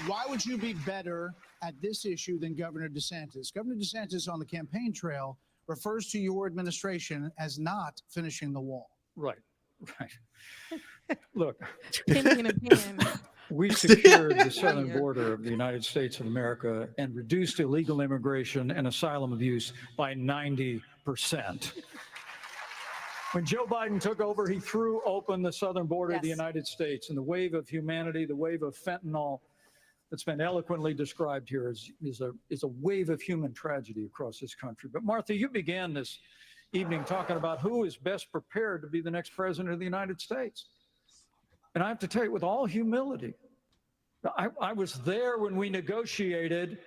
why would you be better at this issue than Governor DeSantis? Governor DeSantis on the campaign trail refers to your administration as not finishing the wall. Right. Look, Penny in a pen. we secured the southern border of the United States of America and reduced illegal immigration and asylum abuse by 90%. When Joe Biden took over, he threw open the southern border of the United States, and the wave of humanity, the wave of fentanyl that's been eloquently described here is a wave of human tragedy across this country. But Martha, you began this evening talking about who is best prepared to be the next president of the United States. And I have to tell you, with all humility, I was there when we negotiated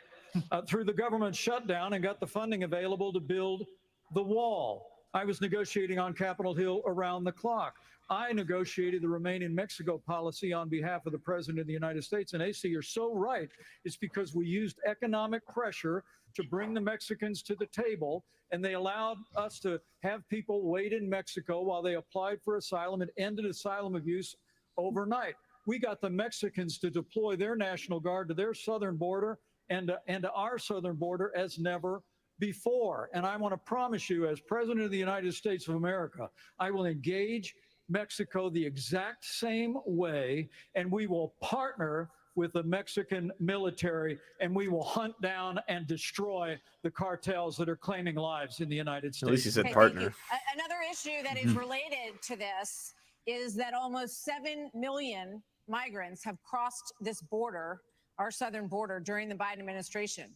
through the government shutdown and got the funding available to build the wall. I was negotiating on Capitol Hill around the clock. I negotiated the Remain in Mexico policy on behalf of the President of the United States. And AC, you're so right. It's because we used economic pressure to bring the Mexicans to the table, and they allowed us to have people wait in Mexico while they applied for asylum and ended asylum abuse overnight. We got the Mexicans to deploy their National Guard to their southern border and to our southern border as never before. And I want to promise you, as President of the United States of America, I will engage Mexico the exact same way, and we will partner with the Mexican military, and we will hunt down and destroy the cartels that are claiming lives in the United States. At least he said Okay, partner. Another issue that is related to this is that almost 7 million migrants have crossed this border, our southern border, during the Biden administration.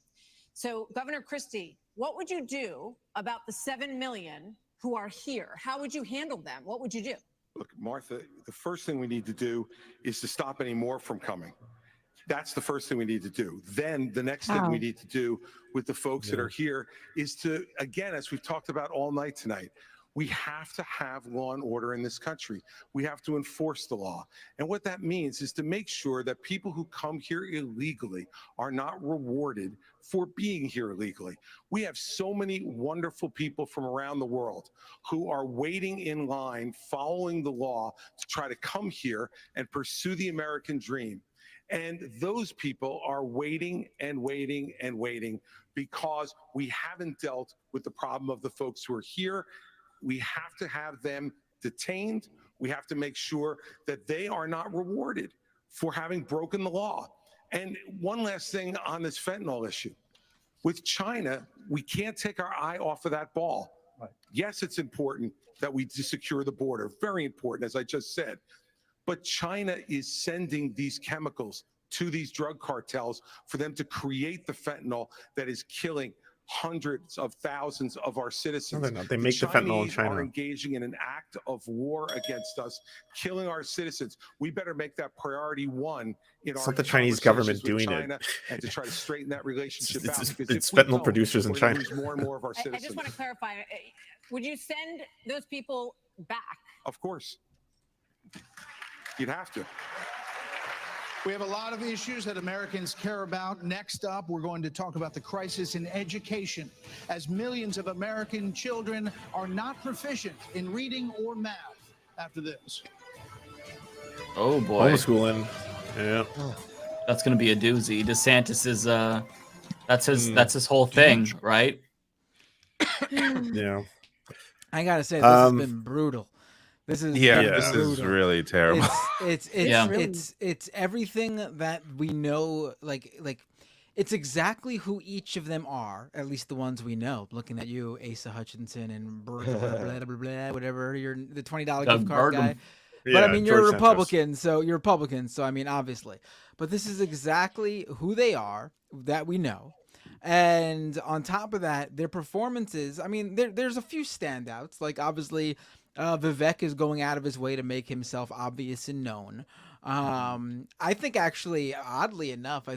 So, Governor Christie, what would you do about the 7 million who are here? How would you handle them? What would you do? Look, Martha, the first thing we need to do is to stop any more from coming. That's the first thing we need to do. Then the next thing we need to do with the folks that are here is to, again, as we've talked about all night tonight, we have to have law and order in this country. We have to enforce the law. And what that means is to make sure that people who come here illegally are not rewarded for being here illegally. We have so many wonderful people from around the world who are waiting in line, following the law to try to come here and pursue the American dream. And those people are waiting and waiting and waiting because we haven't dealt with the problem of the folks who are here. We have to have them detained. We have to make sure that they are not rewarded for having broken the law. And one last thing on this fentanyl issue. With China, we can't take our eye off of that ball. Right. Yes, it's important that we secure the border. Very important, as I just said. But China is sending these chemicals to these drug cartels for them to create the fentanyl that is killing hundreds of thousands of our citizens. No, they're not. They make the fentanyl in China. Are engaging in an act of war against us, killing our citizens. We better make that priority one in It's our not the Chinese government doing China it. and to try to straighten that relationship out. It's Because if we fentanyl don't, producers in we're gonna China. lose more and more of our I citizens. just want to clarify, would you send those people back? Of course. You'd have to. We have a lot of issues that Americans care about. Next up, we're going to talk about the crisis in education, as millions of American children are not proficient in reading or math. After this. Oh boy. Homeschooling. Yeah. That's gonna be a doozy. DeSantis is that's his whole thing, right? Yeah. I gotta say, this has been brutal. This is this is really terrible. It's everything that we know. Like it's exactly who each of them are. At least the ones we know. Looking at you, Asa Hutchinson, and blah blah blah, blah whatever. You're the $20 gift card guy. But I mean, you're a Republican, so I mean, obviously. But this is exactly who they are that we know. And on top of that, their performances. I mean, there's a few standouts. Like obviously. Vivek is going out of his way to make himself obvious and known. I think actually, oddly enough,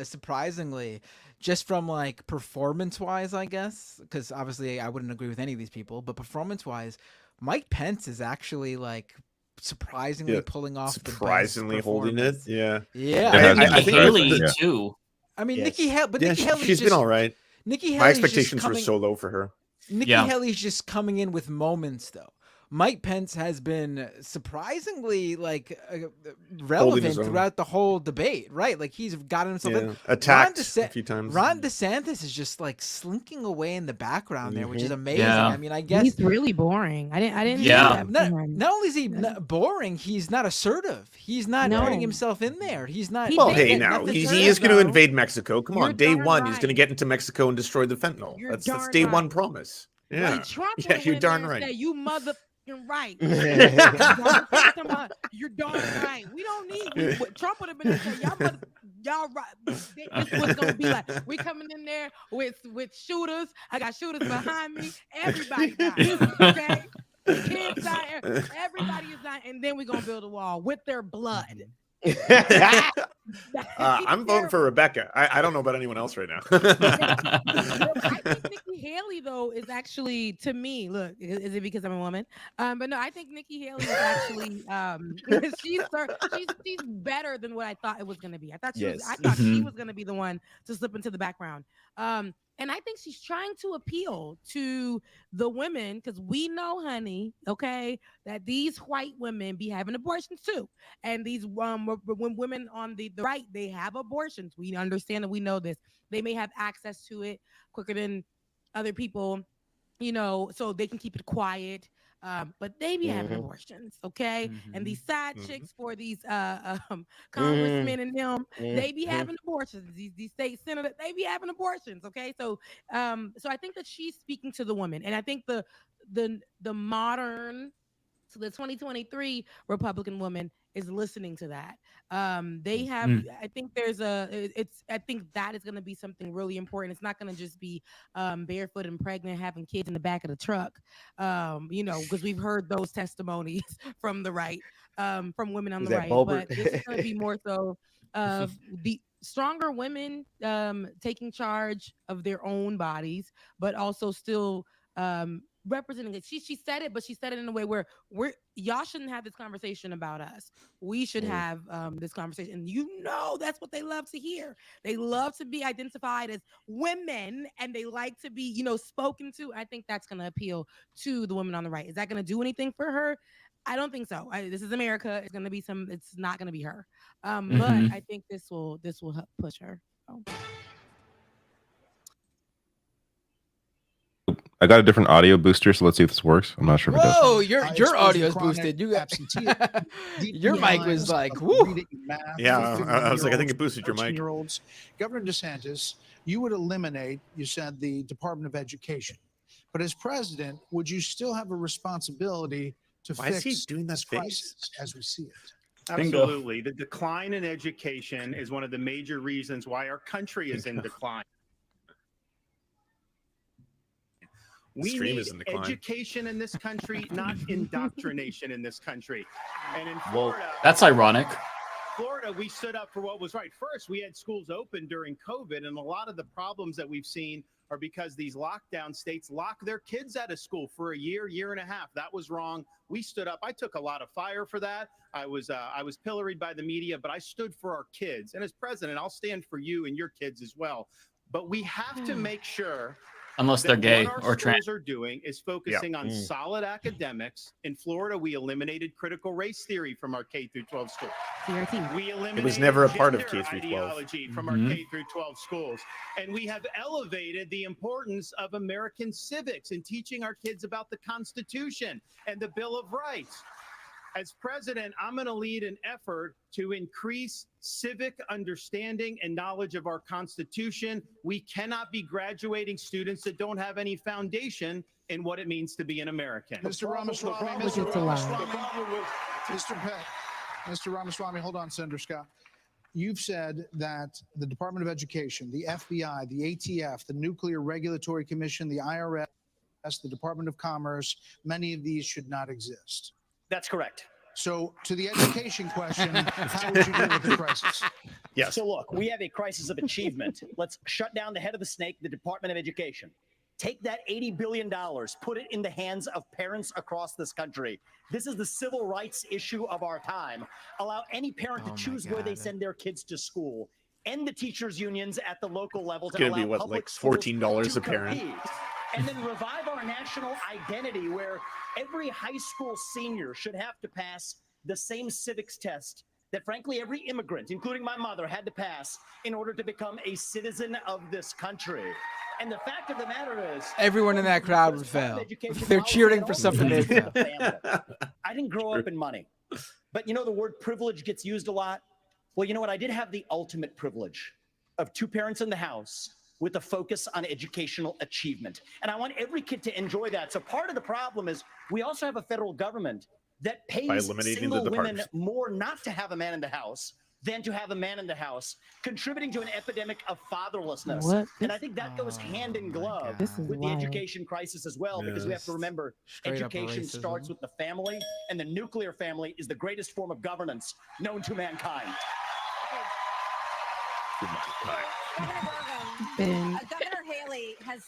surprisingly, just from like performance-wise, I guess, because obviously I wouldn't agree with any of these people, but performance-wise, Mike Pence is actually like surprisingly pulling off surprisingly holding it. Yeah. I think Haley too. I mean, Nikki Haley, she's been all right. Nikki Haley. My expectations were so low for her. Nikki Haley's just coming in with moments, though. Mike Pence has been surprisingly relevant throughout the whole debate, right? Like he's gotten himself attacked a few times. Ron DeSantis is just like slinking away in the background there, which is amazing. I mean, I guess he's really boring. I didn't. Yeah. Not only is he boring, he's not assertive. He's not putting himself in there. He's not. Well, hey, now he is going to invade Mexico. Come on, day one, he's going to get into Mexico and destroy the fentanyl. That's day one promise. Yeah, you're darn right. You mother. Right. You're darn right. We don't need Trump would have been saying, y'all right. This is what's gonna be like. We coming in there with shooters. I got shooters behind me. Everybody died. Okay. Kids died. Everybody is dying, and then we're gonna build a wall with their blood. I'm voting for Rebecca. I don't know about anyone else right now. I think Nikki Haley though is actually, to me, look, is it because I'm a woman? But no, I think Nikki Haley is actually she's better than what I thought it was going to be. I thought she was going to be the one to slip into the background. And I think she's trying to appeal to the women because we know, honey, okay, that these white women be having abortions too. And these when women on the right, they have abortions. We understand and we know this. They may have access to it quicker than other people, you know, so they can keep it quiet. But they be having abortions, okay? And these side chicks for these congressmen and them, they be having abortions. These state senators, they be having abortions, okay? So so I think that she's speaking to the women, and I think the modern, so the 2023 Republican woman is listening to that. They have, I think I think that is going to be something really important. It's not going to just be barefoot and pregnant, having kids in the back of the truck, you know, because we've heard those testimonies from the right, from women on the right. But this is going to be more so of the stronger women taking charge of their own bodies, but also still representing it. She said it, but she said it in a way where y'all shouldn't have this conversation about us. We should have this conversation. And you know that's what they love to hear. They love to be identified as women and they like to be, you know, spoken to. I think that's going to appeal to the women on the right. Is that going to do anything for her? I don't think so. This is America. It's going to be it's not going to be her. But I think this will help push her. So. I got a different audio booster, so let's see if this works. I'm not sure if it does. Whoa, your audio's boosted. You got your mic was like, woo. Yeah, I was like, I think it boosted your mic. Governor DeSantis, you would eliminate, you said, the Department of Education. But as president, would you still have a responsibility to fix is he doing that crisis as we see it? Absolutely. The decline in education is one of the major reasons why our country is in decline. We need education in this country, not indoctrination in this country. And in Florida, that's ironic. Florida, we stood up for what was right. First, we had schools open during COVID, and a lot of the problems that we've seen are because these lockdown states lock their kids out of school for a year and a half. That was wrong. We stood up. I took a lot of fire for that. I was pilloried by the media, but I stood for our kids. And as president, I'll stand for you and your kids as well. But we have to make sure, unless they're gay or trans, are doing is focusing on solid academics. In Florida, we eliminated critical race theory from our K through 12 schools. We eliminated it was never a part of K through 12 ideology from our K through 12 schools, and we have elevated the importance of American civics and teaching our kids about the Constitution and the Bill of Rights. As president, I'm going to lead an effort to increase civic understanding and knowledge of our Constitution. We cannot be graduating students that don't have any foundation in what it means to be an American. Mr. Ramaswamy, Mr. Ramaswamy, hold on, Senator Scott. You've said that the Department of Education, the FBI, the ATF, the Nuclear Regulatory Commission, the IRS, the Department of Commerce, many of these should not exist. That's correct. So to the education question, how would you deal with the crisis? Yes. So look, we have a crisis of achievement. Let's shut down the head of the snake, the Department of Education. Take that $80 billion, put it in the hands of parents across this country. This is the civil rights issue of our time. Allow any parent to choose where they send their kids to school. End the teachers' unions at the local level. It's going to be what, like $14 a parent? And then revive our national identity where every high school senior should have to pass the same civics test that, frankly, every immigrant, including my mother, had to pass in order to become a citizen of this country. And the fact of the matter is, everyone in that crowd would fail. They're cheering for something they fail. I didn't grow up in money, but you know the word privilege gets used a lot. Well, you know what? I did have the ultimate privilege of two parents in the house with a focus on educational achievement. And I want every kid to enjoy that. So part of the problem is we also have a federal government that pays single women more not to have a man in the house than to have a man in the house, contributing to an epidemic of fatherlessness. And I think that goes hand in glove with the education crisis as well, because we have to remember education starts with the family, and the nuclear family is the greatest form of governance known to mankind. too much time. Governor Haley has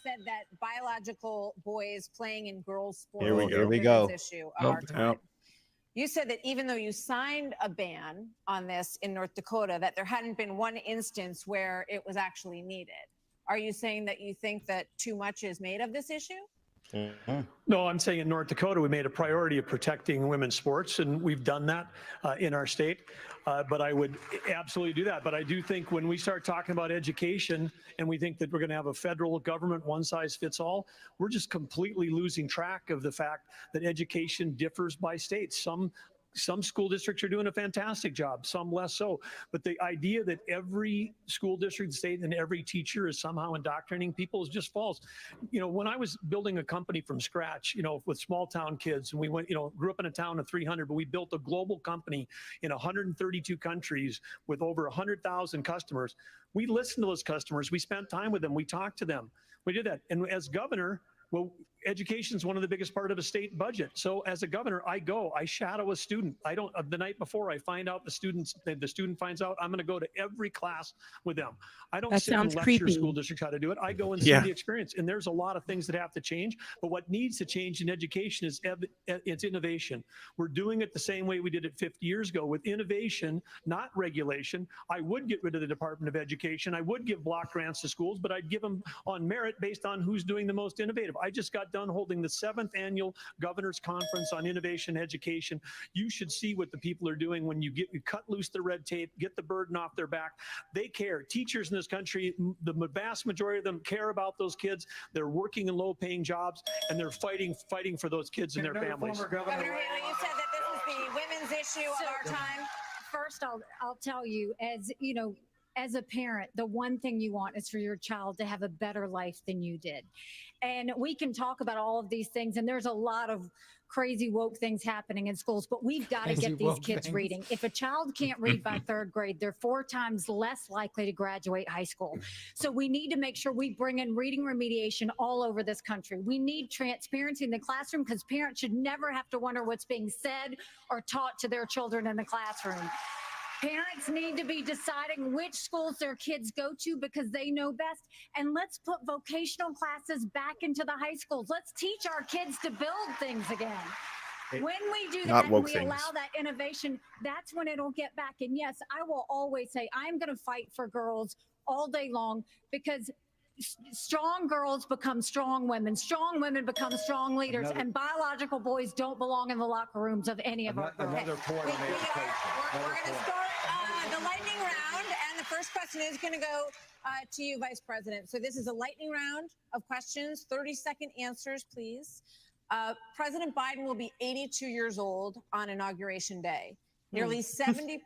said that biological boys playing in girls' sports Here we is go. a women's issue of our time. Yep. You said that even though you signed a ban on this in North Dakota, that there hadn't been one instance where it was actually needed. Are you saying that you think that too much is made of this issue? No, I'm saying in North Dakota, we made a priority of protecting women's sports, and we've done that in our state. But I would absolutely do that. But I do think when we start talking about education and we think that we're going to have a federal government one size fits all, we're just completely losing track of the fact that education differs by states. Some school districts are doing a fantastic job, some less so. But the idea that every school district, state, and every teacher is somehow indoctrinating people is just false. You know, when I was building a company from scratch, you know, with small town kids, and we went, you know, grew up in a town of 300, but we built a global company in 132 countries with over 100,000 customers. We listened to those customers. We spent time with them. We talked to them. We did that. And as governor, well, education is one of the biggest part of a state budget. So as a governor, I shadow a student. The night before I find out the student finds out, I'm going to go to every class with them. I don't sit and lecture school districts how to do it. I go and see the experience. And there's a lot of things that have to change. But what needs to change in education is it's innovation. We're doing it the same way we did it 50 years ago with innovation, not regulation. I would get rid of the Department of Education. I would give block grants to schools, but I'd give them on merit based on who's doing the most innovative. I just got done holding the 7th annual Governor's Conference on Innovation Education. You should see what the people are doing when you cut loose the red tape, get the burden off their back. They care. Teachers in this country, the vast majority of them care about those kids. They're working in low-paying jobs, and they're fighting for those kids and their families. Governor Haley, you said that this is the women's issue of our time. First, I'll tell you, as you know, as a parent, the one thing you want is for your child to have a better life than you did. And we can talk about all of these things, and there's a lot of crazy woke things happening in schools, but we've got to get these kids reading. If a child can't read by 3rd grade, they're 4 times less likely to graduate high school. So we need to make sure we bring in reading remediation all over this country. We need transparency in the classroom because parents should never have to wonder what's being said or taught to their children in the classroom. Parents need to be deciding which schools their kids go to because they know best. And let's put vocational classes back into the high schools. Let's teach our kids to build things again. When we do that and we allow that innovation, that's when it'll get back. And yes, I will always say I'm going to fight for girls all day long because strong girls become strong women become strong leaders, and biological boys don't belong in the locker rooms of any of our girls. We're going to start the lightning round, and the first question is going to go to you, Vice President. So this is a lightning round of questions, 30-second answers, please. President Biden will be 82 years old on Inauguration Day. Nearly 70%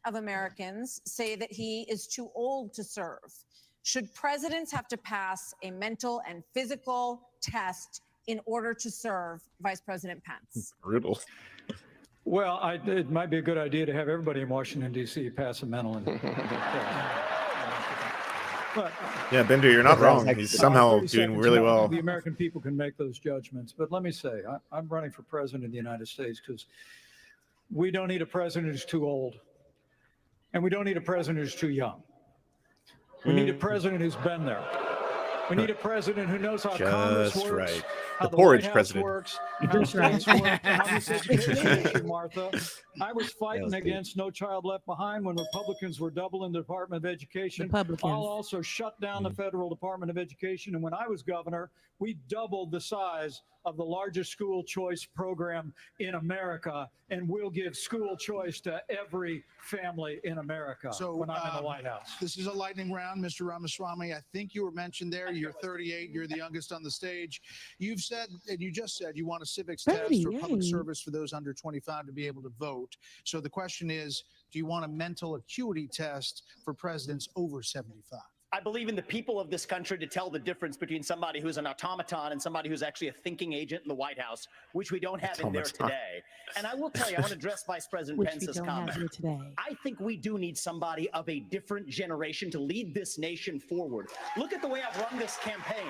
of Americans say that he is too old to serve. Should presidents have to pass a mental and physical test in order to serve, Vice President Pence? Brutal. Well, it might be a good idea to have everybody in Washington, D.C. pass a mental and but, yeah, Bender, you're not wrong. He's somehow doing really well. The American people can make those judgments. But let me say, I'm running for president of the United States because we don't need a president who's too old, and we don't need a president who's too young. We need a president who's been there. We need a president who knows how Congress works, right. how The White porridge House president. works, how the states work, how this education issue, Martha. I was fighting against No Child Left Behind when Republicans were doubling the Department of Education. I'll also shut down the federal Department of Education. And when I was governor, we doubled the size of the largest school choice program in America, and we'll give school choice to every family in America when I'm in the White House. This is a lightning round, Mr. Ramaswamy. I think you were mentioned there. You're 38. You're the youngest on the stage. You've said, and you just said, you want a civics test or public service for those under 25 to be able to vote. So the question is, do you want a mental acuity test for presidents over 75? I believe in the people of this country to tell the difference between somebody who's an automaton and somebody who's actually a thinking agent in the White House, which we don't have in there today. And I will tell you, I want to address Vice President Pence's comment. I think we do need somebody of a different generation to lead this nation forward. Look at the way I've run this campaign.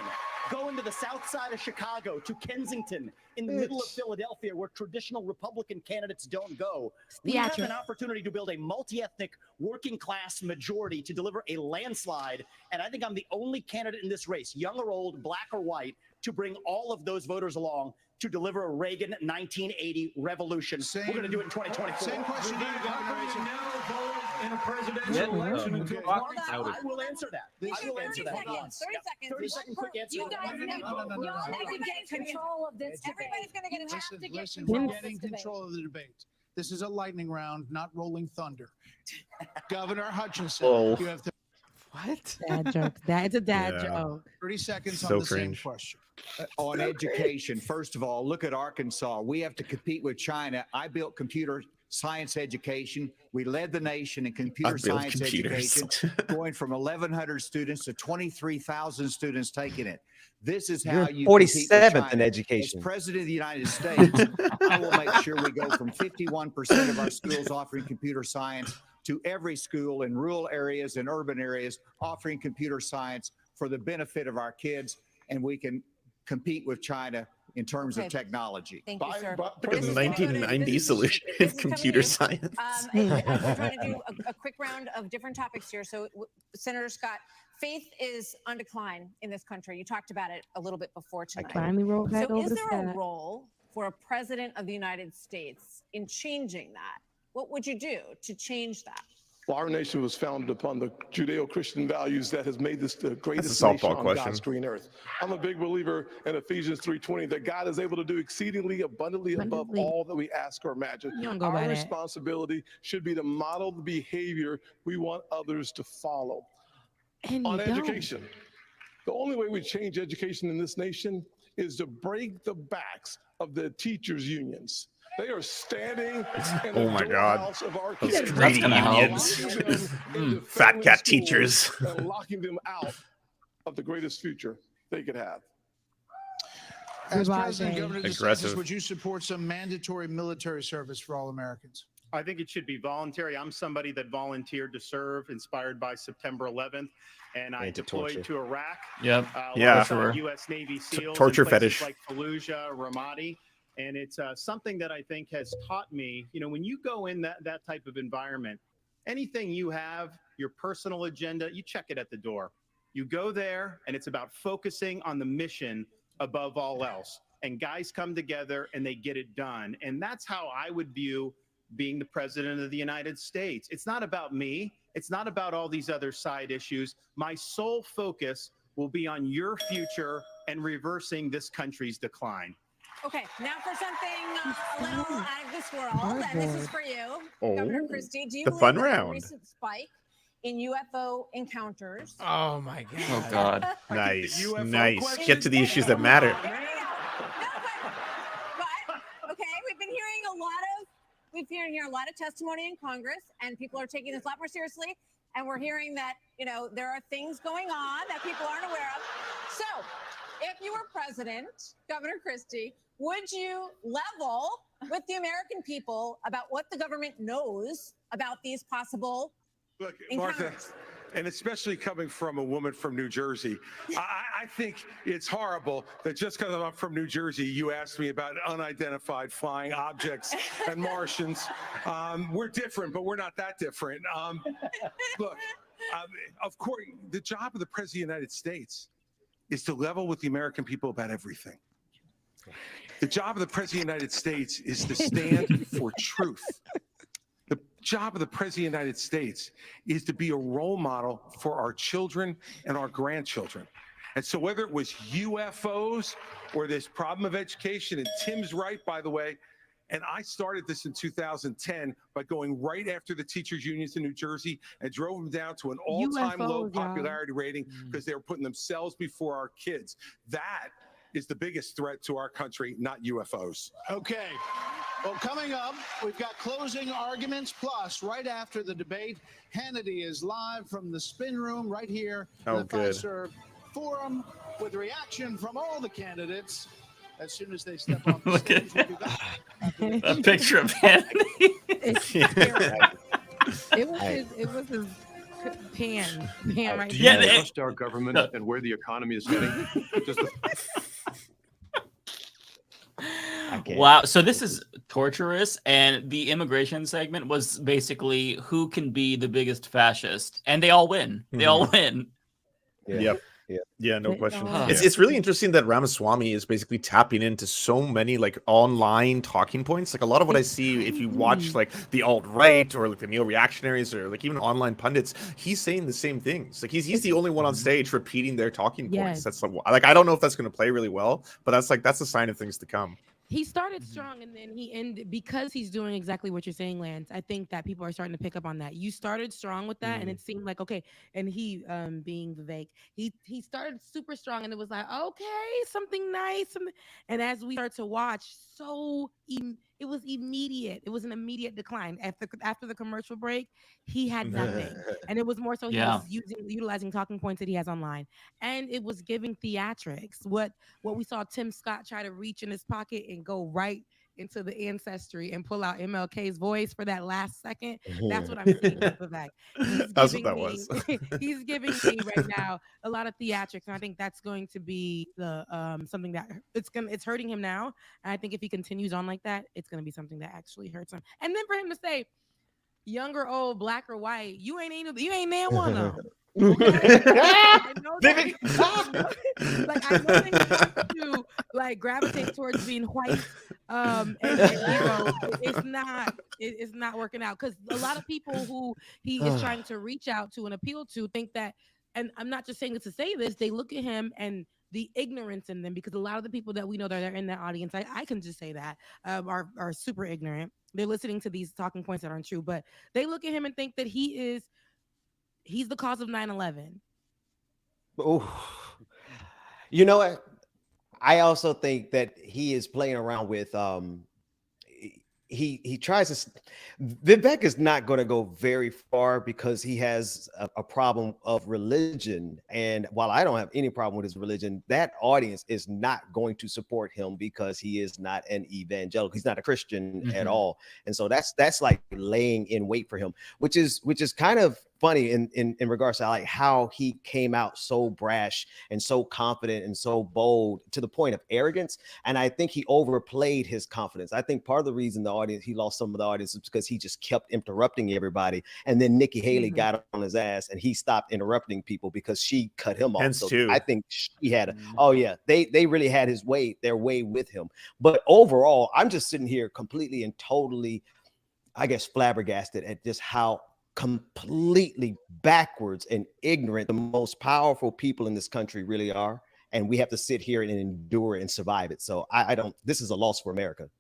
going to the south side of Chicago, to Kensington, in the middle of Philadelphia, where traditional Republican candidates don't go. We have an opportunity to build a multi-ethnic working class majority to deliver a landslide. And I think I'm the only candidate in this race, young or old, black or white, to bring all of those voters along to deliver a Reagan 1980 revolution. We're going to do it in 2024. Same question to you, Governor. In a presidential election until I will answer that. I will answer that. 30 seconds. 30 second quick answer. You guys need to get control of this. Everybody's going to get a chance to get Listen, control we're of getting this control of the debate. This is a lightning round, not rolling thunder. Governor Hutchinson, you have What? Dad joke. That's a dad joke. 30 seconds So on the cringe. same question. On education, first of all, look at Arkansas. We have to compete with China. I built computer science education. We led the nation in computer science education, going from 1,100 students to 23,000 students taking it. This is how you 47th in education. As President of the United States, I will make sure we go from 51% of our schools offering computer science to every school in rural areas and urban areas offering computer science for the benefit of our kids, and we can compete with China in terms of technology. Thank you, sir. The 1990 solution in computer science. We're trying to do a quick round of different topics here. So, Senator Scott, faith is on decline in this country. You talked about it a little bit before tonight. Finally rolled back So over is the there a stat. role for a president of the United States in changing that? What would you do to change that? Well, our nation was founded upon the Judeo-Christian values that has made this the greatest softball nation on question. God's green earth. I'm a big believer in Ephesians 3:20 that God is able to do exceedingly abundantly above all that we ask or imagine. You don't go by Our that. responsibility should be to model the behavior we want others to follow. And On you don't. education, the only way we change education in this nation is to break the backs of the teachers' unions. They are standing in Oh the my God. doorhouse of our Those kids, greedy gonna help. unions. locking them into Fat failing cat schools teachers. and locking them out of the greatest future they could have. As Goodbye, President Dave. Governor DeSantis, Aggressive. would you support some mandatory military service for all Americans? I think it should be voluntary. I'm somebody that volunteered to serve, inspired by September 11th, and I deployed torture. to Iraq. Yep. Yeah. alongside Sure. U.S. Navy SEALs, torture in places fetish. like Fallujah, Ramadi, and it's something that I think has taught me. You know, when you go in that type of environment, anything you have, your personal agenda, you check it at the door. You go there, and it's about focusing on the mission above all else. And guys come together and they get it done. And that's how I would view being the president of the United States. It's not about me. It's not about all these other side issues. My sole focus will be on your future and reversing this country's decline. Okay, now for something a little out of this world, and this is for you, Governor Christie. Do you the believe fun that round. the recent spike in UFO encounters? Oh my God. Oh God. Nice, UFO nice. question Get to the issues that matter. But okay, we've been hearing a lot of testimony in Congress, and people are taking this a lot more seriously. And we're hearing that, you know, there are things going on that people aren't aware of. So, if you were president, Governor Christie, would you level with the American people about what the government knows about these possible Look, Martha, encounters? and especially coming from a woman from New Jersey, I think it's horrible that just because I'm from New Jersey, you asked me about unidentified flying objects and Martians. We're different, but we're not that different. Look, of course, the job of the President of the United States is to level with the American people about everything. The job of the President of the United States is to stand for truth. The job of the President of the United States is to be a role model for our children and our grandchildren. And so whether it was UFOs or this problem of education, and Tim's right, by the way, and I started this in 2010 by going right after the teachers unions in New Jersey and drove them down to an all-time low UFOs, y'all. popularity rating because they were putting themselves before our kids. That is the biggest threat to our country, not UFOs. Okay. Well, coming up, we've got closing arguments. Plus, right after the debate, Hannity is live from the spin room right here in the good. Fiserv Forum with reaction from all the candidates as soon as they step on the Look stage. at We'll be back. a picture of Hannity. It was his Pan right Do there. you trust our government and where the economy is heading? Just Wow. So this is torturous. And the immigration segment was basically who can be the biggest fascist. And they all win. They all win. Yeah, no question. It's really interesting that Ramaswamy is basically tapping into so many like online talking points. Like a lot of what I see, if you watch like the alt-right or like the neo-reactionaries or like even online pundits, he's saying the same things. Like he's the only one on stage repeating their talking points. That's like I don't know if that's going to play really well, but that's a sign of things to come. He started strong and then he ended because he's doing exactly what you're saying, Lance. I think that people are starting to pick up on that. You started strong with that and it seemed like, okay. And he, being Vivek, he started super strong and it was like, okay, something nice. And as we start to watch, it was immediate. It was an immediate decline. After the commercial break, he had nothing. And it was more so he was utilizing talking points that he has online. And it was giving theatrics. What we saw Tim Scott try to reach in his pocket and go right into the ancestry and pull out MLK's voice for that last second. That's what I'm seeing with Vivek. That's what that was. He's giving me right now a lot of theatrics, and I think that's going to be the something that it's hurting him now. And I think if he continues on like that, it's going to be something that actually hurts him. And then for him to say, young or old, black or white, you ain't near one of them. I know they have to like gravitate towards being white, and it's not working out because a lot of people who he is trying to reach out to and appeal to think that, and I'm not just saying this to say this, they look at him and the ignorance in them, because a lot of the people that we know that are in that audience, I can just say that, are super ignorant. They're listening to these talking points that aren't true, but they look at him and think that he's the cause of 9/11. Oh, you know what? I also think that he is playing around with he tries to. Vivek is not going to go very far because he has a problem of religion, and while I don't have any problem with his religion, that audience is not going to support him because he is not an evangelical. He's not a Christian at all, and so that's like laying in wait for him, which is kind of funny in regards to like how he came out so brash and so confident and so bold to the point of arrogance. And I think he overplayed his confidence. I think part of the reason he lost some of the audience is because he just kept interrupting everybody. And then Nikki Haley got on his ass and he stopped interrupting people because she cut him off. So I think she had they really had their way with him. But overall, I'm just sitting here completely and totally, I guess, flabbergasted at just how completely backwards and ignorant the most powerful people in this country really are, and we have to sit here and endure and survive it. So I don't. This is a loss for America,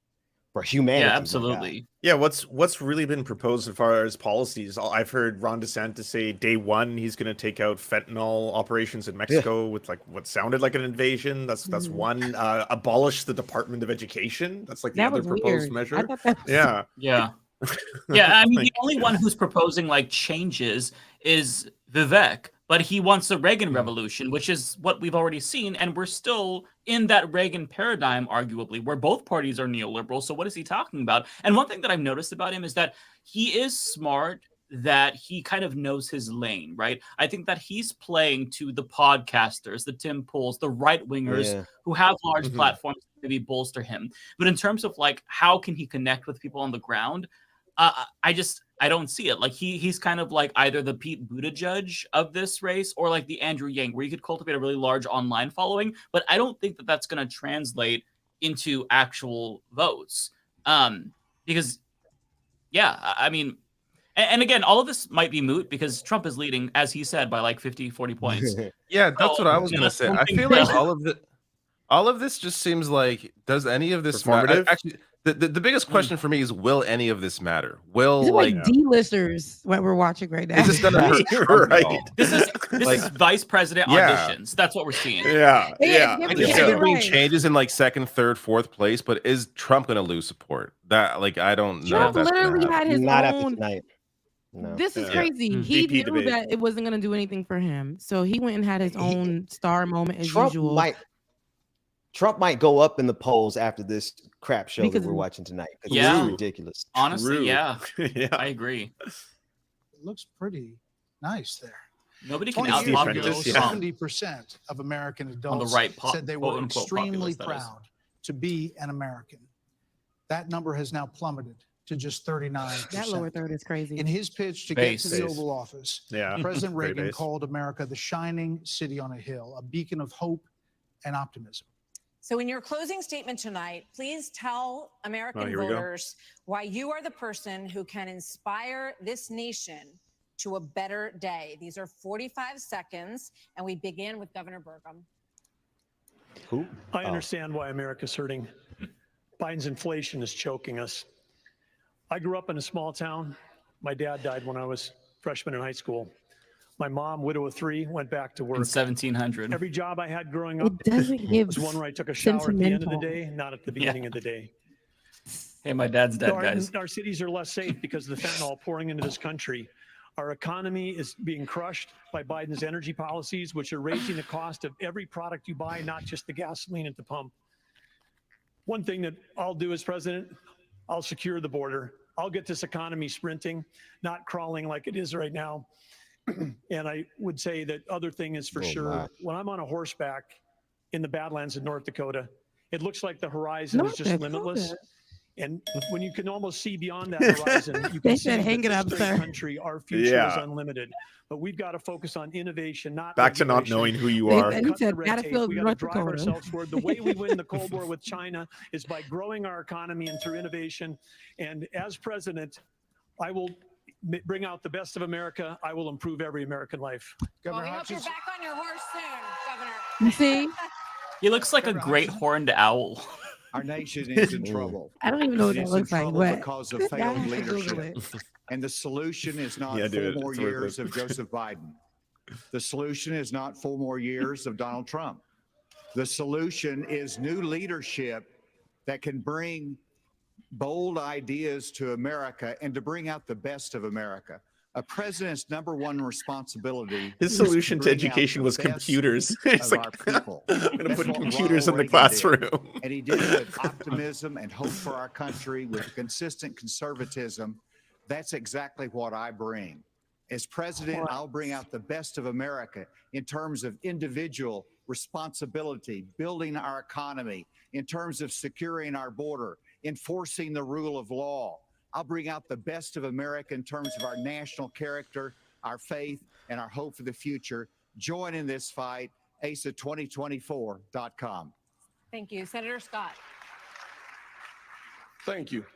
for humanity. Yeah, absolutely. Yeah, what's really been proposed as far as policies? I've heard Ron DeSantis say day one he's going to take out fentanyl operations in Mexico with like what sounded like an invasion. That's one. Abolish the Department of Education. That's like the other proposed measure. I thought that was Yeah. Yeah, I mean, the only one who's proposing like changes is Vivek, but he wants a Reagan revolution, which is what we've already seen, and we're still in that Reagan paradigm, arguably, where both parties are neoliberal. So what is he talking about? And one thing that I've noticed about him is that he is smart, that he kind of knows his lane, right? I think that he's playing to the podcasters, the Tim Pools, the right-wingers who have large platforms to maybe bolster him. But in terms of like, how can he connect with people on the ground? I don't see it. Like he's kind of like either the Pete Buttigieg of this race or like the Andrew Yang, where you could cultivate a really large online following, but I don't think that that's going to translate into actual votes. Because I mean, and again, all of this might be moot because Trump is leading, as he said, by like 50, 40 points. Yeah, that's what I was going to say. I feel like all of this just seems like, does any of this matter? Actually, the biggest question for me is, will any of this matter? Will like D-listers what we're watching right now? Is this going to hurt Trump at all? This is vice president auditions. That's what we're seeing. Yeah. I can see there being changes in like second, third, fourth place, but is Trump going to lose support? That like I don't know. Trump literally had his Not own. after tonight. No. This is crazy. He knew that it wasn't going to do anything for him, so he went and had his own star moment as usual. Trump might go up in the polls after this crap show that we're watching tonight. It's ridiculous. Honestly, yeah, I agree. It looks pretty Nice there. Nobody can 20 years ago, outpopulate Trump. 70% of American adults right said they were extremely proud to be an American. That number has now plummeted to just 39%. That lower third is crazy. In his pitch to get to the Oval Office, President Very Reagan base. called America the shining city on a hill, a beacon of hope and optimism. So in your closing statement tonight, please tell American here we go. voters why you are the person who can inspire this nation to a better day. These are 45 seconds, and we begin with Governor Burgum. Who? I understand why America's hurting. Biden's inflation is choking us. I grew up in a small town. My dad died when I was freshman in high school. My mom, widow of three, went back to work. In 1700. Every job I had growing up It doesn't give was one where I took a shower at the end of the sentimental. day, not at the beginning of the day. Hey, my dad's dead, guys. Our cities are less safe because of the fentanyl pouring into this country. Our economy is being crushed by Biden's energy policies, which are raising the cost of every product you buy, not just the gasoline at the pump. One thing that I'll do as president, I'll secure the border. I'll get this economy sprinting, not crawling like it is right now. And I would say that other thing is for sure, when I'm on a horseback in the Badlands of North Dakota, it looks like the horizon is just limitless. And when you can almost see beyond that horizon, you can see that this great country, our future is unlimited. But we've got to focus on innovation, not Back to not knowing who you are. We got to drive ourselves forward. The way we win the Cold War with China is by growing our economy and through innovation. And as president, I will bring out the best of America. I will improve every American life. Well, we hope you're back on your horse soon, Governor. You see? He looks like a great horned owl. Our nation is in trouble. I don't even know what It that is in looks like, trouble but because of good failed guy. leadership. And the solution is not Yeah, dude, 4 more it's worth years it. of Joseph Biden. The solution is not 4 more years of Donald Trump. The solution is new leadership that can bring bold ideas to America and to bring out the best of America. A president's number one responsibility. His is solution to bring out education the was best computers. It's of like, our people. I'm going to That's put what computers in Ronald the Reagan classroom. did. And he did it with optimism and hope for our country, with consistent conservatism. That's exactly what I bring. As president, I'll bring out the best of America in terms of individual responsibility, building our economy, in terms of securing our border, enforcing the rule of law. I'll bring out the best of America in terms of our national character, our faith, and our hope for the future. Join in this fight, ASA2024.com. Thank you. Senator Scott. Thank you.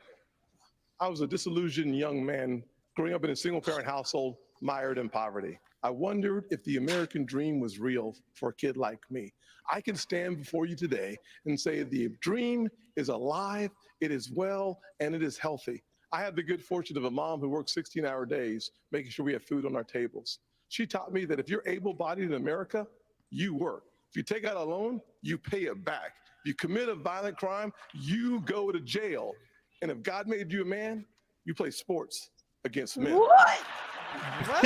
I was a disillusioned young man growing up in a single-parent household, mired in poverty. I wondered if the American dream was real for a kid like me. I can stand before you today and say the dream is alive, it is well, and it is healthy. I had the good fortune of a mom who worked 16-hour days, making sure we had food on our tables. She taught me that if you're able-bodied in America, you work. If you take out a loan, you pay it back. If you commit a violent crime, you go to jail. And if God made you a man, you play sports against men. What? What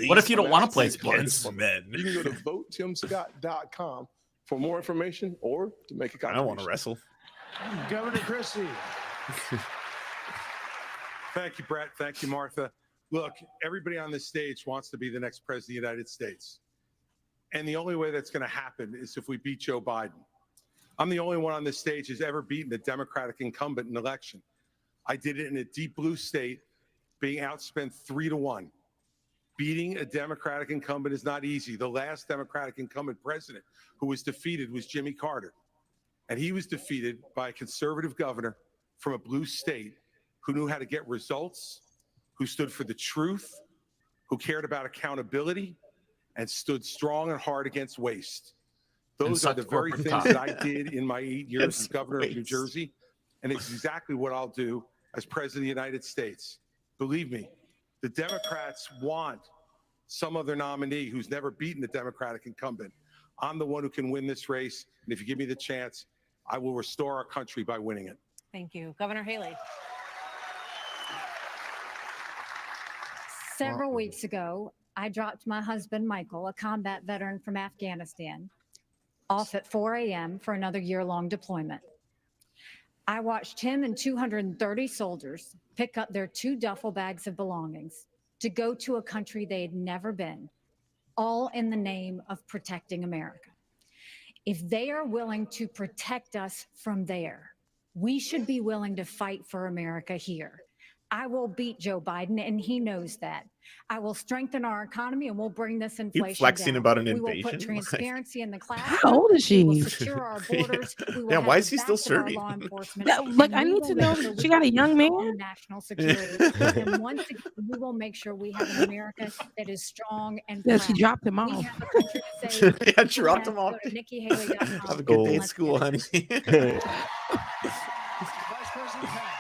What if you don't want to play sports? You can go to votetimscott.com for more information or to make a contribution. I don't want to wrestle. Governor Christie. Thank you, Brett. Thank you, Martha. Look, everybody on this stage wants to be the next president of the United States. And the only way that's going to happen is if we beat Joe Biden. I'm the only one on this stage who's ever beaten a Democratic incumbent in an election. I did it in a deep blue state, being outspent 3-1. Beating a Democratic incumbent is not easy. The last Democratic incumbent president who was defeated was Jimmy Carter. And he was defeated by a conservative governor from a blue state who knew how to get results, who stood for the truth, who cared about accountability, and stood strong and hard against waste. Those are the very things that I did in my 8 years as governor of New Jersey. And it's exactly what I'll do as president of the United States. Believe me, the Democrats want some other nominee who's never beaten a Democratic incumbent. I'm the one who can win this race. And if you give me the chance, I will restore our country by winning it. Thank you. Governor Haley. Several weeks ago, I dropped my husband, Michael, a combat veteran from Afghanistan, off at 4 a.m. for another year-long deployment. I watched him and 230 soldiers pick up their 2 duffel bags of belongings to go to a country they had never been, all in the name of protecting America. If they are willing to protect us from there, we should be willing to fight for America here. I will beat Joe Biden, and he knows that. I will strengthen our economy, and we'll bring this inflation flexing down. about an We will invasion? put transparency in the classroom. How old is she? We will secure our borders. We will have why the is he still backs of our serving? law enforcement. Yeah, look, and I we need will to make know sure she we got a have young man? strong national security. And once again, we will make sure we have an America that is strong and Yeah, proud. she dropped him We off. have a country to save. Yeah, dropped him off. Go to NikkiHaley.com. Have a good day at Let's school, get it. honey. Vice President Pence.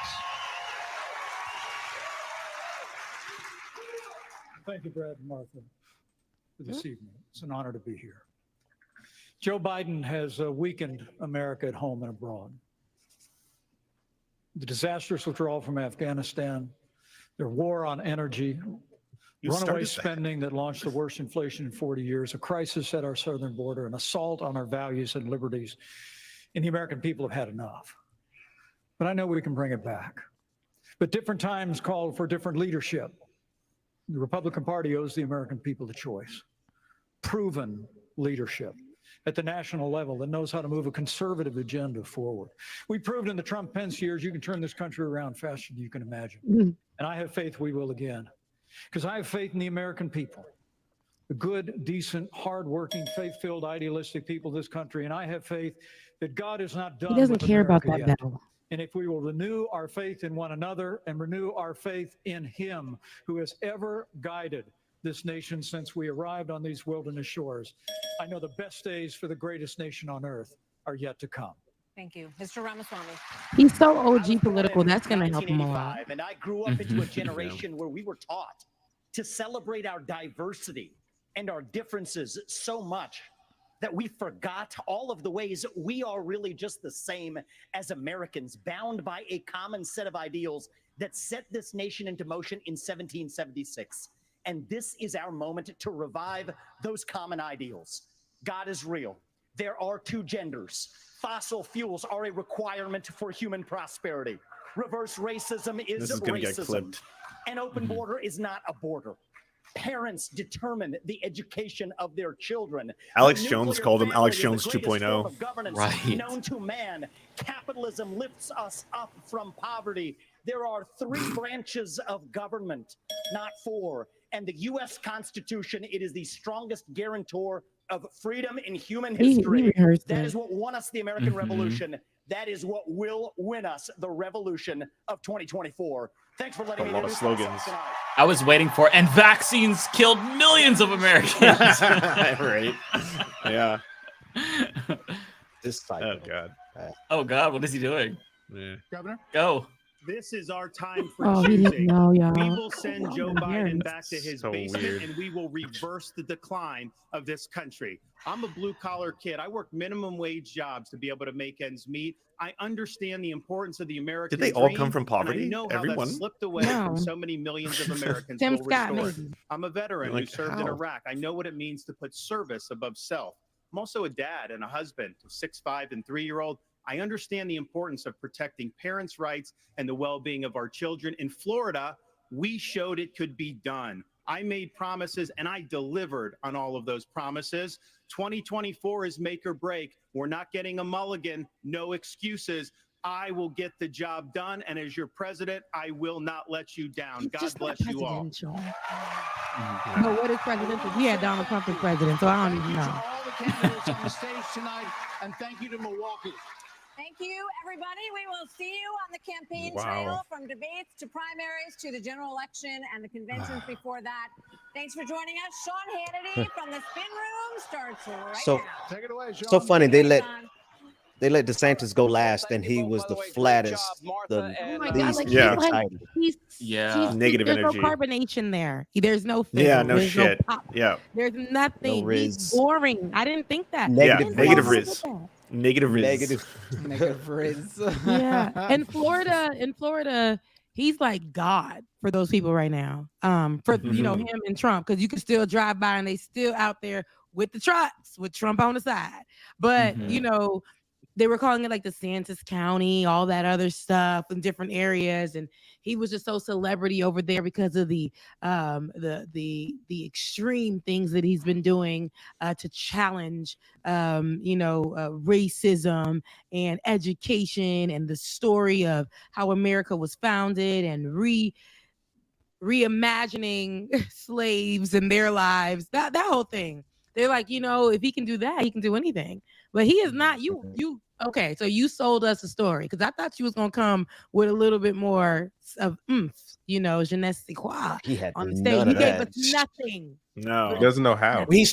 Thank you, Brad and Martha, for this evening. It's an honor to be here. Joe Biden has weakened America at home and abroad. The disastrous withdrawal from Afghanistan, their war on energy, runaway spending that launched the worst inflation in 40 years, a crisis at our southern border, an assault on our values and liberties, and the American people have had enough. But I know we can bring it back. But different times call for different leadership. The Republican Party owes the American people a choice. Proven leadership at the national level that knows how to move a conservative agenda forward. We proved in the Trump-Pence years you can turn this country around faster than you can imagine. And I have faith we will again. Because I have faith in the American people, the good, decent, hardworking, faith-filled, idealistic people of this country. And I have faith that God is not done He doesn't with care about America that yet. battle. And if we will renew our faith in one another and renew our faith in him who has ever guided this nation since we arrived on these wilderness shores, I know the best days for the greatest nation on earth are yet to come. Thank you. Mr. Ramaswamy. He's so OG political. That's going to help him a lot. 1985, and I grew up into a generation where we were taught to celebrate our diversity and our differences so much that we forgot all of the ways we are really just the same as Americans, bound by a common set of ideals that set this nation into motion in 1776. And this is our moment to revive those common ideals. God is real. There are 2 genders. Fossil fuels are a requirement for human prosperity. Reverse racism is This is gonna get racism. clipped. An open border is not a border. Parents determine the education of their children. Alex The Jones nuclear called him family Alex is the Jones greatest 2.0. form of governance Right. known to man. Capitalism lifts us up from poverty. There are 3 branches of government, not 4. And the U.S. Constitution, it is the strongest guarantor of freedom in human He history. rehearsed That it. is what won us the American Revolution. That is what will win us the revolution of 2024. Thanks for letting me A lot of introduce myself slogans. tonight. I was waiting for, and vaccines killed millions of Americans. Right. Yeah. This Oh God. Oh God, what is he doing? Yeah. Governor? Go. This is our time for Oh, he choosing. didn't know, y'all. We will send Joe Biden Yes. back to his So basement weird. and we will reverse the decline of this country. I'm a blue collar kid. I work minimum wage jobs to be able to make ends meet. I understand the importance of the American Did they all dream, come from and poverty? I know how Everyone? that slipped away No. from so many millions of Americans. Tim will Scott, restore it. maybe. I'm a veteran Like, who served in how? Iraq. I know what it means to put service above self. I'm also a dad and a husband to 6'5" and 3-year-old. I understand the importance of protecting parents' rights and the well-being of our children. In Florida, we showed it could be done. I made promises and I delivered on all of those promises. 2024 is make or break. We're not getting a mulligan, no excuses. I will get the job done. And as your president, I will not let you down. He's God just not bless you all. presidential. But what is presidential? We had Donald Trump as president, so I don't even know. All the candidates on the stage tonight, and thank you to Milwaukee. Thank you, everybody. We will see you on the campaign Wow. trail from debates to primaries to the general election and the conventions before that. Thanks for joining us. Sean Hannity from the Spin Room starts right So- now. Take it away, Sean. So funny they let Sean. DeSantis go last, and he was the flattest, the Oh my God, least like, Yeah. he's like, excited. Yeah. Negative there's energy. no carbonation there. There's no fizzle. Yeah, no there's shit. No pop. Yeah. There's nothing. No He's Riz. boring. I didn't think that. Negative I didn't Riz. think that. Negative riz. Negative. Negative Riz. Yeah. In Florida, he's like God for those people right now. For you know him and Trump, because you can still drive by and they still out there with the trucks with Trump on the side. But you know, they were calling it like the DeSantis County, all that other stuff in different areas, and he was just so celebrity over there because of the extreme things that he's been doing to challenge racism and education and the story of how America was founded and reimagining slaves and their lives. That whole thing. They're like, if he can do that, he can do anything. But he is not. You okay? So you sold us a story because I thought you was gonna come with a little bit more of je ne sais quoi He had on the none stage. of He gave that. us nothing. No, he doesn't know how. He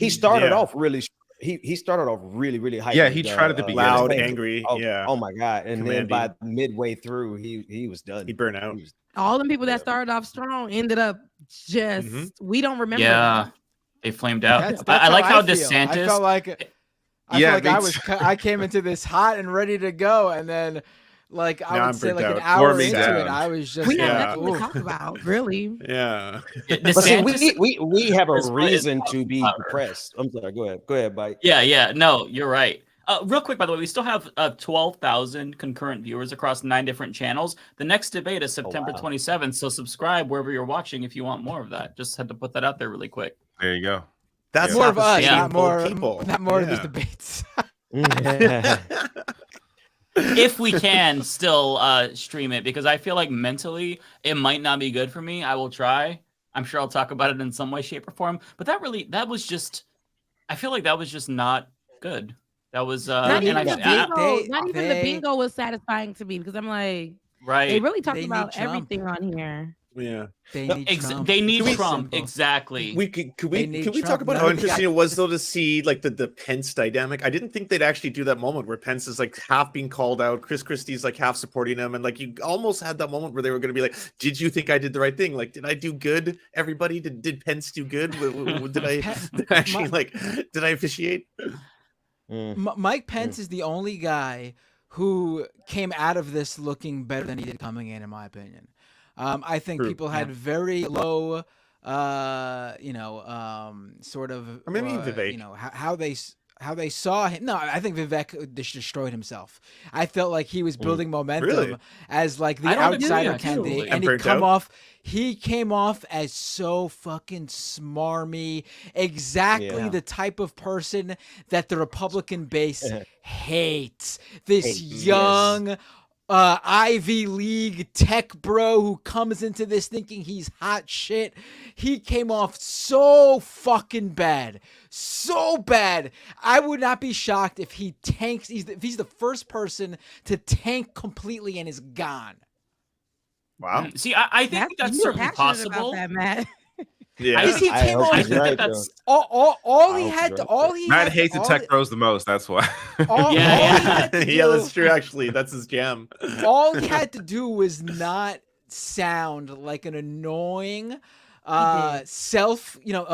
started off really. He started off really hyped. Yeah, he tried at the beginning. Loud, angry. Oh my god! And Commanding. then by midway through, he was done. He burned out. All them people that started off strong ended up just we don't remember. Yeah, them. they flamed out. That's I like how feel. DeSantis. I felt like I came into this hot and ready to go, and then I would say an hour into it, I was just we have nothing to talk about, really. Yeah. But see, we have a reason to be depressed. I'm sorry. Go ahead, Mike. Yeah. No, you're right. Real quick, by the way, we still have 12,000 concurrent viewers across 9 different channels. The next debate is September 27th, so subscribe wherever you're watching if you want more of that. Just had to put that out there really quick. There you go. That's more of us, not more people. Not more of these debates. If we can still stream it, because I feel like mentally it might not be good for me. I will try. I'm sure I'll talk about it in some way, shape, or form. But I feel like that was just not good. That was not even the bingo was satisfying to me because I'm like, right. They really talked about everything on here. Yeah, they need Trump. Exactly. Could we talk about how interesting it was though to see the Pence dynamic? I didn't think they'd actually do that moment where Pence is half being called out, Chris Christie's half supporting him, and you almost had that moment where they were going to be like, "Did you think I did the right thing? Did I do good? Everybody, did Pence do good? Did I officiate?" Mike Pence is the only guy who came out of this looking better than he did coming in my opinion. I think people had very low, sort of, or maybe Vivek, how they saw him. No, I think Vivek destroyed himself. I felt like he was building momentum as the outsider candidate, and he came off as so fucking smarmy, exactly the type of person that the Republican base hates. This young Ivy League tech bro who comes into this thinking he's hot shit. He came off so fucking bad. So bad. I would not be shocked if he tanks. If he's the first person to tank completely and is gone. Wow. See, I think that's certainly possible. About that, Matt. Yeah, I think that's all he had to. Matt hates the tech bros the most. That's why. Yeah, that's true. Actually, that's his jam. All he had to do was not sound like an annoying, a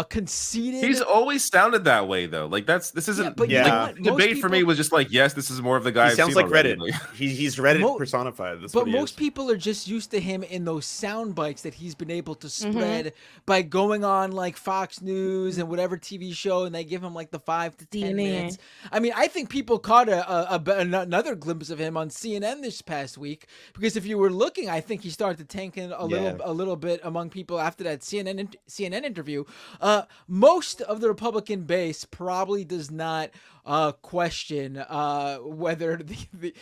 conceited. He's always sounded that way though. This isn't. Debate for me was just yes, this is more of the guy. He sounds like Reddit. He's Reddit personified. That's most people are just used to him in those sound bites that he's been able to spread by going on Fox News and whatever TV show, and they give him the 5 to 10 minutes. I mean, I think people caught another glimpse of him on CNN this past week because if you were looking, I think he started to tank in a little bit among people after that CNN interview. Most of the Republican base probably does not question whether the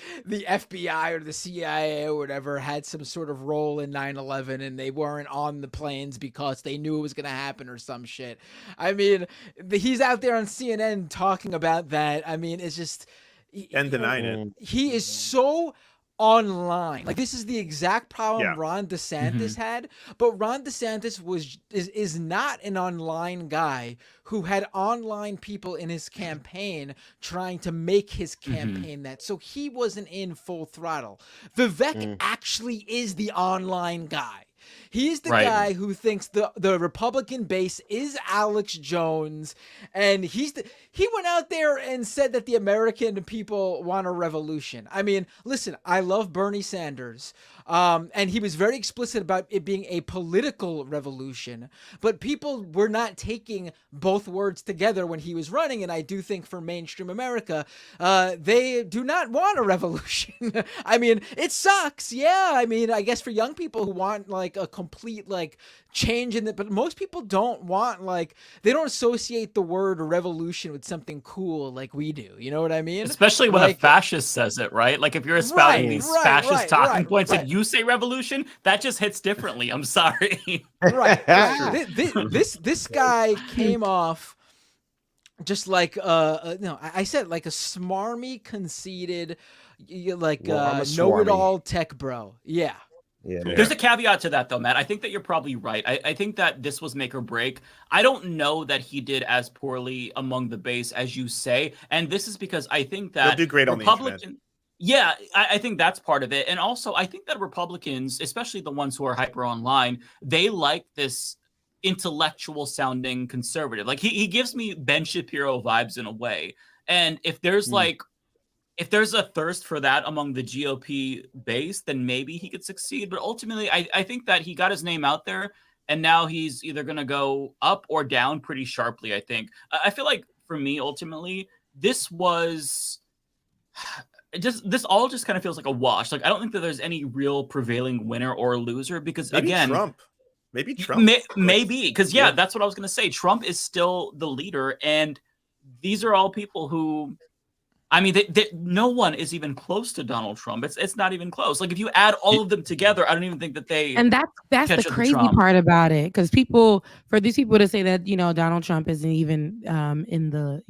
FBI or the CIA or whatever had some sort of role in 9/11 and they weren't on the planes because they knew it was going to happen or some shit. I mean, he's out there on CNN talking about that. I mean, it's just and denying it. He is so online. This is the exact problem Ron DeSantis had, but Ron DeSantis is not an online guy who had online people in his campaign trying to make his campaign that. So he wasn't in full throttle. Vivek actually is the online guy. He's the guy who thinks the Republican base is Alex Jones, and he went out there and said that the American people want a revolution. I mean, listen, I love Bernie Sanders, and he was very explicit about it being a political revolution, but people were not taking both words together when he was running, and I do think for mainstream America, they do not want a revolution. I mean, it sucks. Yeah, I mean, I guess for young people who want like a complete like change in it, but most people don't want they don't associate the word revolution with something cool like we do. You know what I mean? Especially when a fascist says it, right? Like if you're spouting these fascist talking points and you say revolution, that just hits differently. I'm sorry. Right. This guy came off just like I said, like a smarmy, conceited, know-it-all tech bro. Yeah. There's a caveat to that though, Matt. I think that you're probably right. I think that this was make or break. I don't know that he did as poorly among the base as you say, and this is because I think that he'll do great on the internet. Yeah, I think that's part of it. And also, I think that Republicans, especially the ones who are hyper online, they like this intellectual sounding conservative. Like he gives me Ben Shapiro vibes in a way. And if there's if there's a thirst for that among the GOP base, then maybe he could succeed. But ultimately, I think that he got his name out there, and now he's either going to go up or down pretty sharply, I think. I feel like for me, ultimately, this was this all just kind of feels like a wash. Like, I don't think that there's any real prevailing winner or loser because, maybe again... Maybe Trump. Maybe, because, yeah, that's what I was going to say. Trump is still the leader, and these are all people who... I mean, no one is even close to Donald Trump. It's not even close. Like if you add all of them together, I don't even think that they. And that's the crazy part about it, because for these people to say that Donald Trump isn't even in the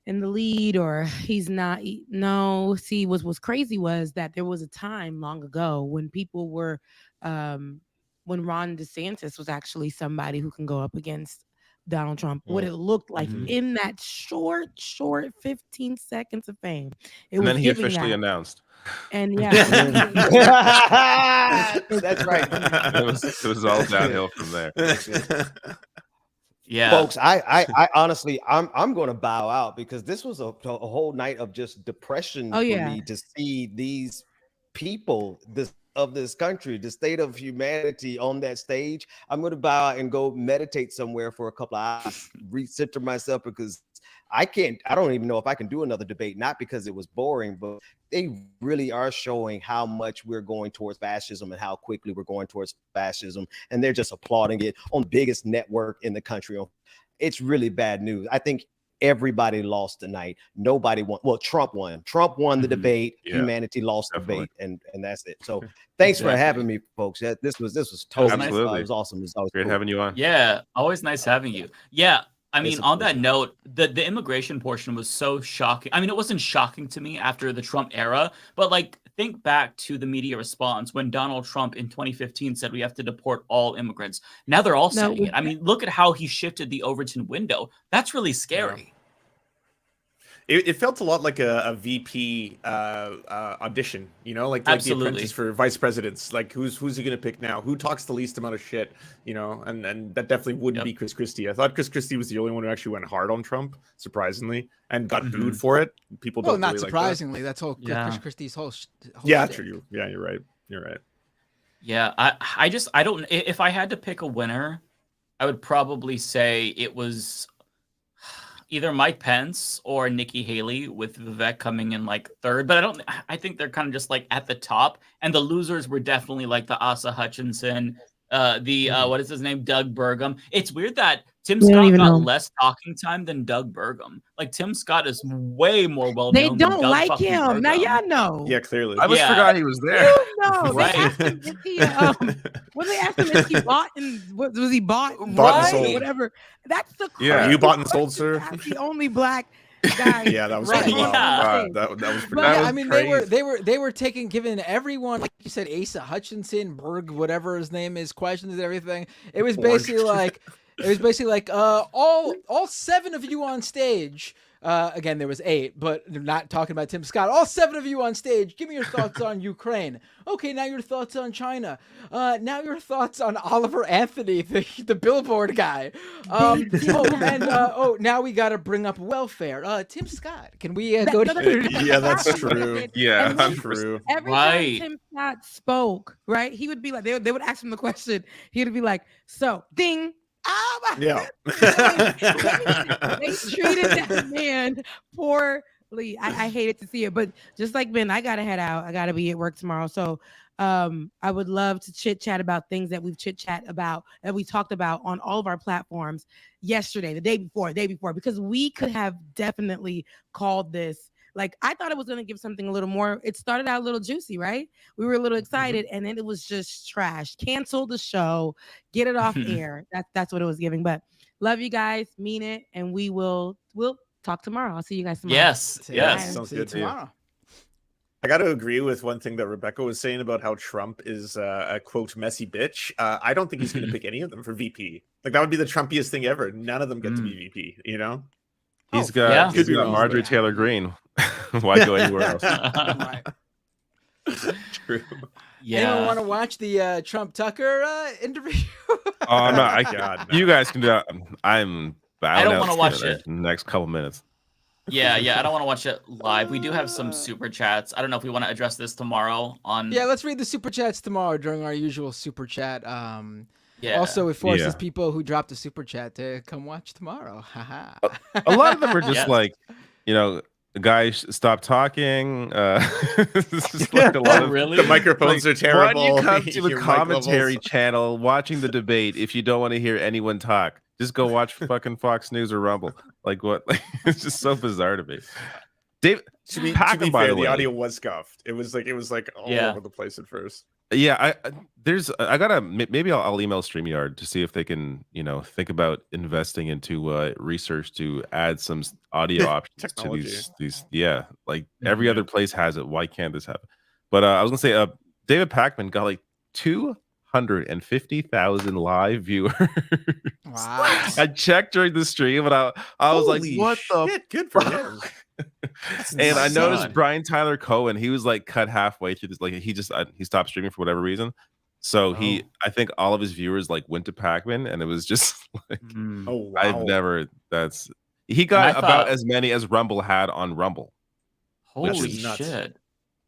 in the lead or he's not. No, see, what's crazy was that there was a time long ago when people were when Ron DeSantis was actually somebody who can go up against Donald Trump, what it looked like in that short 15 seconds of fame. And then he officially announced. And that's right. It was all downhill from there. Yeah, folks, I honestly, I'm going to bow out because this was a whole night of just depression for me to see these people, of this country, the state of humanity on that stage. I'm going to bow out and go meditate somewhere for a couple of hours, recenter myself, because I don't even know if I can do another debate, not because it was boring, but they really are showing how much we're going towards fascism and how quickly we're going towards fascism. And they're just applauding it on the biggest network in the country. It's really bad news. I think everybody lost tonight. Nobody won. Well, Trump won. Trump won the debate. Humanity lost the debate, and that's it. So thanks for having me, folks. This was totally it was awesome. It was always great having you on. Yeah, always nice having you. Yeah. I mean, on that note, the immigration portion was so shocking. I mean, it wasn't shocking to me after the Trump era, but think back to the media response when Donald Trump in 2015 said we have to deport all immigrants. Now they're all saying it. I mean, look at how he shifted the Overton window. That's really scary. It felt a lot like a VP audition, like the Apprentice for vice presidents. Like who's he gonna pick now? Who talks the least amount of shit, And that definitely wouldn't be Chris Christie. I thought Chris Christie was the only one who actually went hard on Trump, surprisingly, and got booed for it. People don't. Not really surprisingly. Like that. That's Chris Christie's whole. Yeah, shtick. true. Yeah, you're right. You're right. Yeah, I don't. If I had to pick a winner, I would probably say it was either Mike Pence or Nikki Haley, with Vivek coming in third. But I think they're kind of just at the top. And the losers were definitely the Asa Hutchinson, what is his name? Doug Burgum. It's weird that Tim Scott got less talking time than Doug Burgum. Tim Scott is way more well known. They don't like him. Burgum. Now y'all know. Yeah, clearly. I just forgot he was there. Right. They asked him if he, when they asked him if he bought and was he bought and sold. Whatever. That's the you bought and sold, sir. That's the only black guy. Yeah, that was right. That was pretty. But I mean, they were giving everyone, like you said, Asa Hutchinson, Berg, whatever his name is, questions and everything. It was basically all 7 of you on stage Again, there was 8, but they're not talking about Tim Scott. All 7 of you on stage, give me your thoughts on Ukraine. Okay, now your thoughts on China. Now your thoughts on Oliver Anthony, the Billboard guy. Now we got to bring up welfare. Tim Scott, can we go to? Yeah, that's true. Yeah, that's true. Every time Tim Scott spoke, right, he would be like, they would ask him the question. He would be like, so, ding. Oh my Yeah. They treated that man poorly. I hated to see it, but just like Ben, I gotta head out. I gotta be at work tomorrow. So I would love to chit chat about things that we've chit chat about, that we talked about on all of our platforms yesterday, the day before, because we could have definitely called this. Like, I thought it was going to give something a little more. It started out a little juicy, right? We were a little excited, and then it was just trash. Cancel the show, get it off air. That's what it was giving. But love you guys, mean it, and we'll talk tomorrow. I'll see you guys tomorrow. Yes. Sounds good tomorrow. I got to agree with one thing that Rebecca was saying about how Trump is a quote messy bitch. I don't think he's going to pick any of them for VP. Like, that would be the Trumpiest thing ever. None of them get to be VP. You know, he's got Marjorie Taylor Greene. Why go anywhere else? True. Yeah. Anyone want to watch the Trump Tucker interview? Oh no, God, no. You guys can do that. I don't want to watch it. Next couple minutes. Yeah, I don't want to watch it live. We do have some super chats. I don't know if we want to address this tomorrow on. Yeah, let's read the super chats tomorrow during our usual super chat. Yeah. Also, it forces people who dropped a super chat to come watch tomorrow. A lot of them are just like, guys, stop talking. This is like a lot of the microphones are terrible. Why do you come to the commentary channel watching the debate if you don't want to hear anyone talk? Just go watch fucking Fox News or Rumble. Like what? Like, it's just so bizarre to me. Dave, to be fair, the audio was scuffed. It was like all over the place at first. Yeah, I gotta maybe I'll email StreamYard to see if they can think about investing into research to add some audio options to these. Yeah, like every other place has it. Why can't this happen? But I was gonna say, David Pakman got like 250,000 live viewers. Wow! I checked during the stream, and I was like, "What the good for him." And I noticed Brian Tyler Cohen, he was like cut halfway through this. Like he stopped streaming for whatever reason. So I think all of his viewers like went to Pakman, and it was just like, he got about as many as Rumble had on Rumble. Holy shit.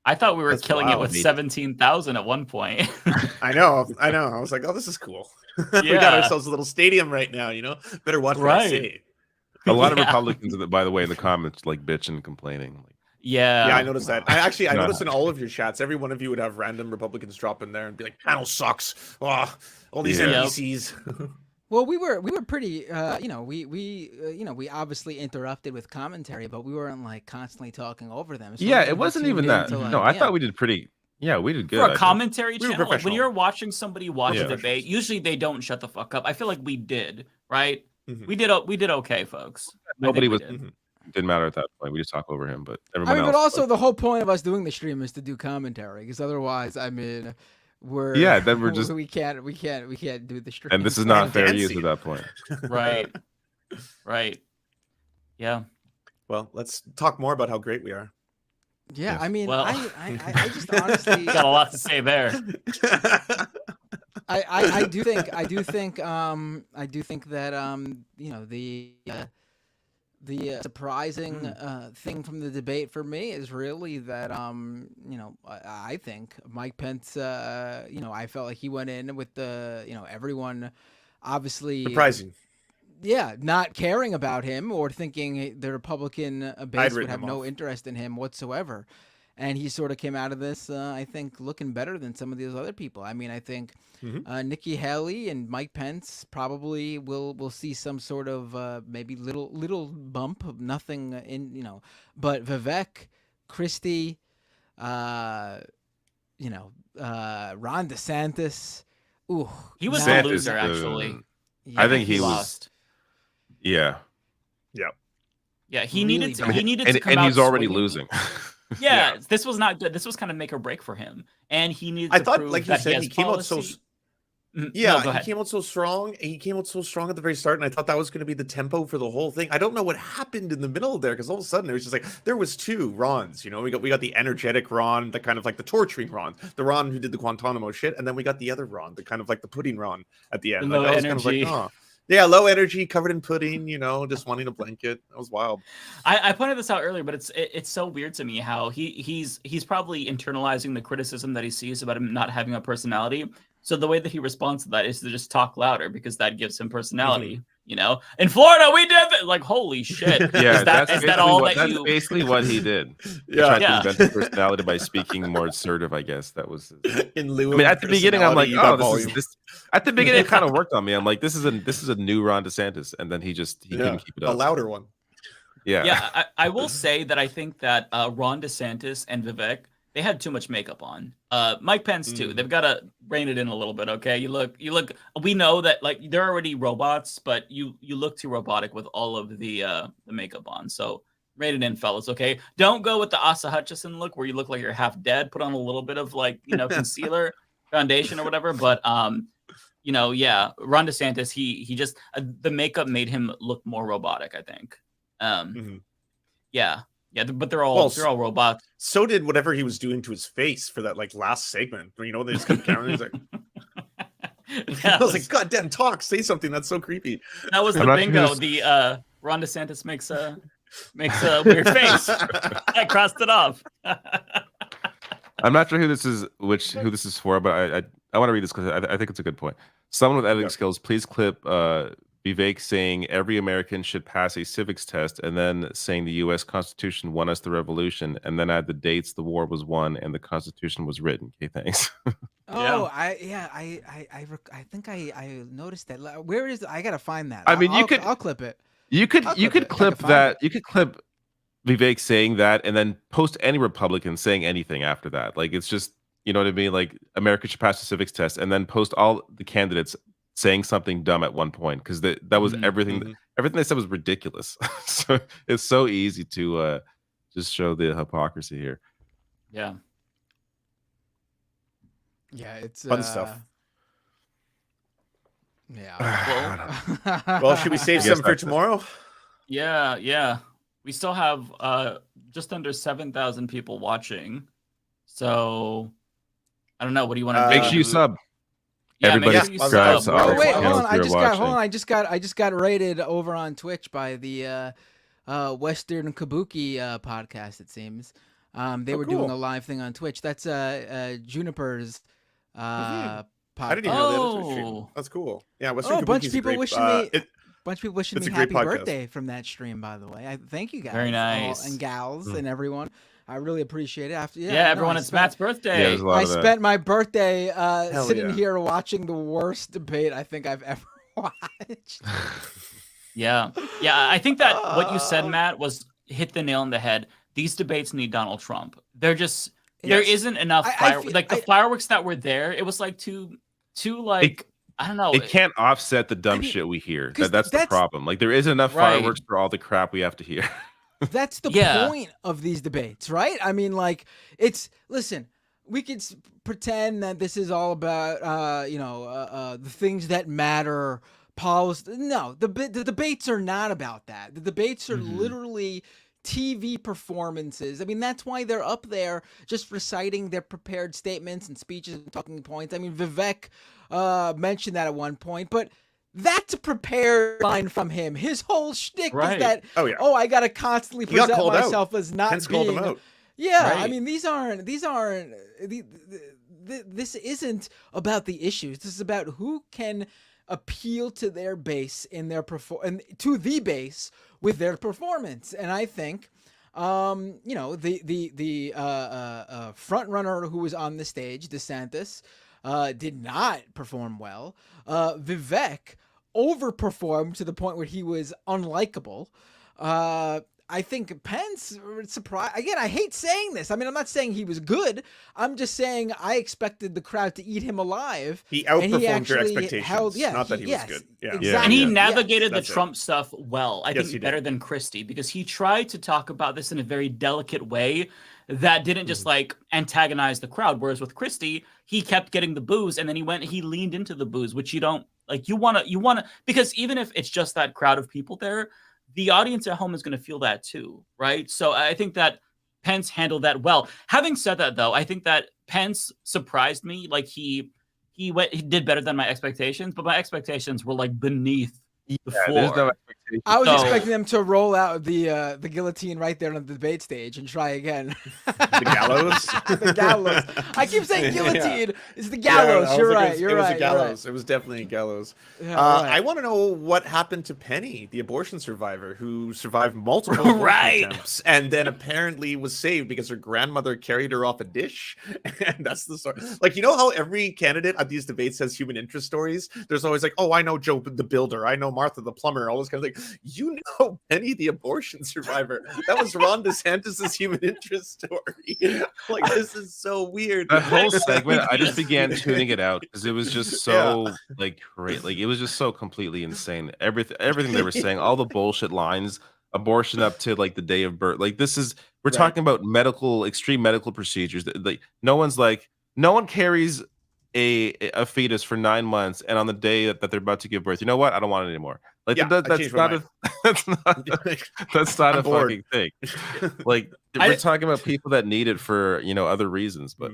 I thought we were killing it with 17,000 at one point. I know. I was like, oh, this is cool. We got ourselves a little stadium right now, Better watch what I say. A lot of Republicans, by the way, in the comments, like bitching and complaining. Like, yeah, I noticed that. I noticed in all of your chats, every one of you would have random Republicans drop in there and be like, "Panel sucks. Oh, all these NPCs." Well, we were pretty, we obviously interrupted with commentary, but we weren't like constantly talking over them. So it wasn't even that. I thought we did pretty. Yeah, we did good. For a commentary channel, like when you're watching somebody watch a debate, usually they don't shut the fuck up. I feel like we did, right? Mm-hmm. We did okay, folks. Nobody was. Didn't matter at that point. We just talk over him, but everyone else. But also the whole point of us doing the stream is to do commentary, because otherwise, then we're just we can't do the stream. And this is not fair use at that point. Right. Yeah. Well, let's talk more about how great we are. Yeah, I mean, I just honestly got a lot to say there. I do think that the surprising thing from the debate for me is really that I think Mike Pence I felt like he went in with everyone obviously surprising. Yeah, not caring about him or thinking the Republican base would have no interest in him whatsoever. And he sort of came out of this, I think, looking better than some of these other people. I mean, I think Nikki Haley and Mike Pence probably will see some sort of maybe little bump of nothing in, but Vivek, Christie, Ron DeSantis. Ooh, he was a loser, actually. I think he lost. Yeah. He needed to come and out he's already swinging. losing. Yeah, this was not good. This was kind of make or break for him, and he needed. I thought, like you said, he came out so. Yeah, No, go he ahead. came out so strong. He came out so strong at the very start, and I thought that was going to be the tempo for the whole thing. I don't know what happened in the middle there, because all of a sudden it was just like there was two Rons. You know, we got the energetic Ron, the kind of like the torturing Ron, the Ron who did the Guantanamo shit, and then we got the other Ron, the kind of like the pudding Ron at the end. The Like, low I was kind of energy. like, oh. Yeah, low energy, covered in pudding. You know, just wanting a blanket. That was wild. I pointed this out earlier, but it's so weird to me how he's probably internalizing the criticism that he sees about him not having a personality. So the way that he responds to that is to just talk louder because that gives him personality. You know, in Florida we did that. Like, holy shit! Yeah, is that all that that's you? basically what he did. Yeah. He tried to invent his personality by speaking more assertive. I guess that was. In lieu I mean, of at the beginning, I'm like, personality, oh, that volume. this. At the beginning, it kind of worked on me. I'm like, this is a new Ron DeSantis, and then he couldn't keep it up. A louder one. Yeah. Yeah, I will say that I think that Ron DeSantis and Vivek, they had too much makeup on. Mike Pence too. They've got to rein it in a little bit. Okay, you look. We know that like they're already robots, but you look too robotic with all of the makeup on. So rein it in, fellas. Okay, don't go with the Asa Hutchinson look where you look like you're half dead. Put on a little bit of like concealer, foundation or whatever. But yeah, Ron DeSantis, he just the makeup made him look more robotic, I think. Yeah, but they're all robots. So did whatever he was doing to his face for that like last segment. You know, they just cut the camera and he's like, I was like, God damn, talk, say something. That's so creepy. That was the bingo. The Ron DeSantis makes a weird face. I crossed it off. I'm not sure who this is for, but I want to read this because I think it's a good point. Someone with editing skills, please clip Vivek saying every American should pass a civics test, and then saying the U.S. Constitution won us the revolution, and then add the dates the war was won and the Constitution was written. Okay, thanks. Oh, I think I noticed that. Where is it? I gotta find that. I mean, I'll clip it. You could clip that. You could clip Vivek saying that, and then post any Republican saying anything after that. Like, it's just, you know what I mean? Like, America should pass the civics test, and then post all the candidates saying something dumb at one point, because that was everything. Everything they said was ridiculous. So it's so easy to just show the hypocrisy here. Yeah. Yeah, it's fun stuff. Yeah. Well, should we save some for tomorrow? Yeah. We still have just under 7,000 people watching. So I don't know. What do you want to do? Make sure you sub. Yeah, everybody subscribes. Oh wait, hold on. I just got rated over on Twitch by the Western Kabuki podcast. It seems they were doing a live thing on Twitch. That's Juniper's podcast. I didn't even know that was stream. That's cool. Yeah, Western a bunch Kabuki's of people great, wishing me. Bunch of people wishing it's me a great happy podcast. birthday from that stream, by the way. I thank you guys. Very nice. all, and gals and everyone. I really appreciate it. Everyone, it's Matt's birthday. Yeah, I spent my birthday sitting yeah. here watching the worst debate I think I've ever watched. Yeah. I think that what you said, Matt, was hit the nail on the head. These debates need Donald Trump. They're just there isn't enough fireworks that were there. It was like too like. I don't know. It can't offset the dumb shit we hear. That's the problem. Like, there isn't enough fireworks for all the crap we have to hear. That's the point of these debates, right? I mean, like, listen, we could pretend that this is all about, the things that matter, policy. No, the debates are not about that. The debates are literally TV performances. I mean, that's why they're up there just reciting their prepared statements and speeches and talking points. I mean, Vivek mentioned that at one point, but that's a prepared line from him. His whole shtick is that, I got to constantly present myself as not Pence being. called him out. Yeah, I mean, these aren't. This isn't about the issues. This is about who can appeal to their base in their to the base with their performance. And I think, the front runner who was on the stage, DeSantis, did not perform well. Vivek overperformed to the point where he was unlikable. I think Pence surprised. Again, I hate saying this. I mean, I'm not saying he was good. I'm just saying I expected the crowd to eat him alive. He outperformed your actually expectations. Not that he was good. Yeah. Exactly. And he navigated the That's it. Trump stuff well. I think better than Christie, because he tried to talk about this in a very delicate way that didn't just like antagonize the crowd. Whereas with Christie, he kept getting the boos, and then he leaned into the boos, which you don't like. You want to, because even if it's just that crowd of people there, the audience at home is going to feel that too, right? So I think that Pence handled that well. Having said that, though, I think that Pence surprised me. Like he did better than my expectations, but my expectations were like beneath the floor. There's no expectation. I was expecting them to roll out the guillotine right there on the debate stage and try again. The gallows? The gallows. I keep saying guillotine. Yeah. It's the gallows. Yeah, You're right. It was a gallows. It was definitely a gallows. Yeah, right. I want to know what happened to Penny, the abortion survivor, who survived multiple abortion attempts and then apparently was saved because her grandmother carried her off a dish. And that's the story. Like, you know how every candidate at these debates has human interest stories? There's always like, oh, I know Joe the builder. I know Martha the plumber. All this kind of thing. You know Penny, the abortion survivor. That was Ron DeSantis' human interest story. Like, this is so weird. That whole segment, I just began tuning it out because it was just so like great. Like, it was just so completely insane. Everything they were saying, all the bullshit lines, abortion up to like the day of birth. Like, we're talking about extreme medical procedures. Like, no one carries a fetus for 9 months, and on the day that they're about to give birth, you know what? I don't want it anymore. Like, that's not a fucking thing. Like, we're talking about people that need it for other reasons, but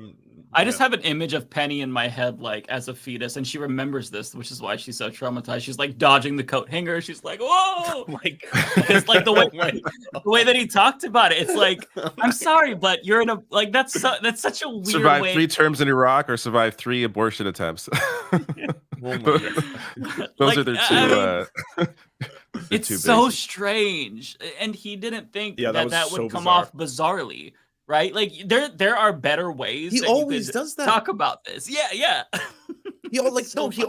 I just have an image of Penny in my head, like as a fetus, and she remembers this, which is why she's so traumatized. She's like dodging the coat hanger. She's like, "Whoa!" Oh my God. It's like the way that he talked about it. It's like, I'm sorry, but you're in a like that's such a weird survive way. 3 terms in Iraq or survive 3 abortion attempts. Those are their two. It's so strange, and he didn't think that would come off bizarrely. Right, like there are better ways. He always does that. Talk about this, yeah. He always goes to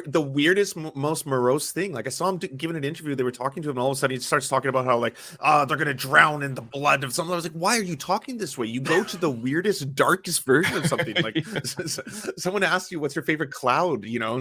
the weirdest, most morose thing. Like, I saw him giving an interview. They were talking to him, and all of a sudden he starts talking about how like they're gonna drown in the blood of something. I was like, why are you talking this way? You go to the weirdest, darkest version of something. Like, someone asked you what's your favorite cloud. He's the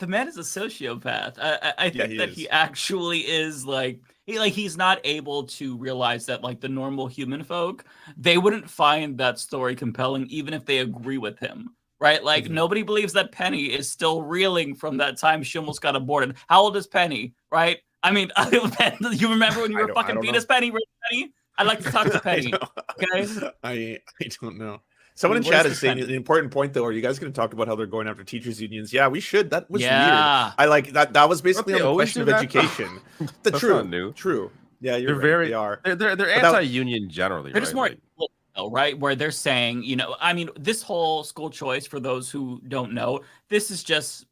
man is a sociopath. I think that he actually is like. He's not able to realize that like the normal human folk, they wouldn't find that story compelling even if they agree with him, right? Like nobody believes that Penny is still reeling from that time she almost got aborted. How old is Penny, right? I mean, you remember when you were fucking fetus Penny? I'd like to talk to Penny. Okay, I don't know. Someone in chat is saying an important point, though. Are you guys going to talk about how they're going after teachers' unions? Yeah, we should. That was weird. I like that. That was basically on the question of education. That's not new. True. Yeah, they are. They're anti-union generally. They're just more right, where they're saying, I mean, this whole school choice, for those who don't know, this is just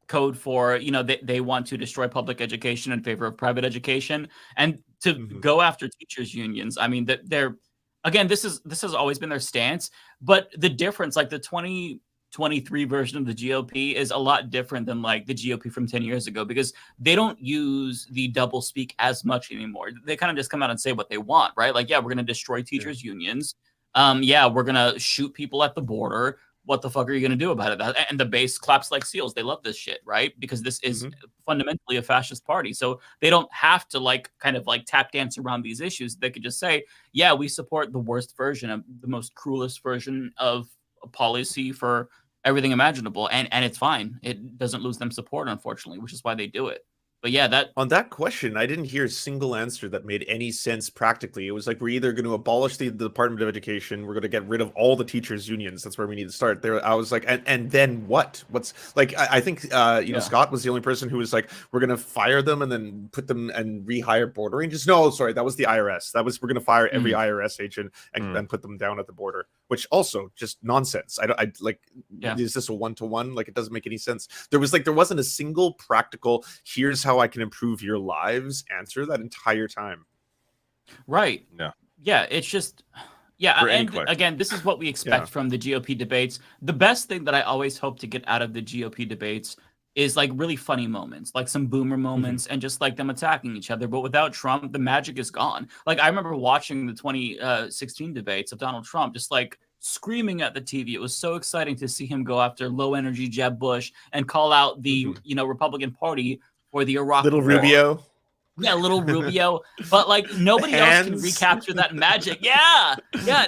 code for they want to destroy public education in favor of private education and to go after teachers' unions. I mean, they're. Again, this has always been their stance, but the difference, like the 2023 version of the GOP, is a lot different than like the GOP from 10 years ago because they don't use the double speak as much anymore. They kind of just come out and say what they want, right? Like, yeah, we're going to destroy teachers' unions. Yeah, we're going to shoot people at the border. What the fuck are you going to do about it? And the base claps like seals. They love this shit, right? Because this is fundamentally a fascist party. So they don't have to like kind of like tap dance around these issues. They could just say, yeah, we support the worst version of the most cruelest version of a policy for everything imaginable. And it's fine. It doesn't lose them support, unfortunately, which is why they do it. But yeah, on that question, I didn't hear a single answer that made any sense practically. It was like, we're either going to abolish the Department of Education, we're going to get rid of all the teachers' unions. That's where we need to start. There, I was like, and then what? What's like? I think Scott was the only person who was like, we're going to fire them and then put them and rehire border rangers. No, sorry, that was the IRS. We're going to fire every IRS agent and put them down at the border, which also just nonsense. Is this a one-to-one? Like, it doesn't make any sense. There wasn't a single practical, here's how I can improve your lives answer that entire time. Right. Yeah. It's just, and again, this is what we expect from the GOP debates. The best thing that I always hope to get out of the GOP debates is like really funny moments, like some boomer moments, and just like them attacking each other. But without Trump, the magic is gone. Like I remember watching the 2016 debates of Donald Trump, just like screaming at the TV. It was so exciting to see him go after low energy Jeb Bush and call out the Republican Party for the Iraq Little War. Rubio. Yeah, little Rubio, but like nobody else can recapture that magic. Yeah,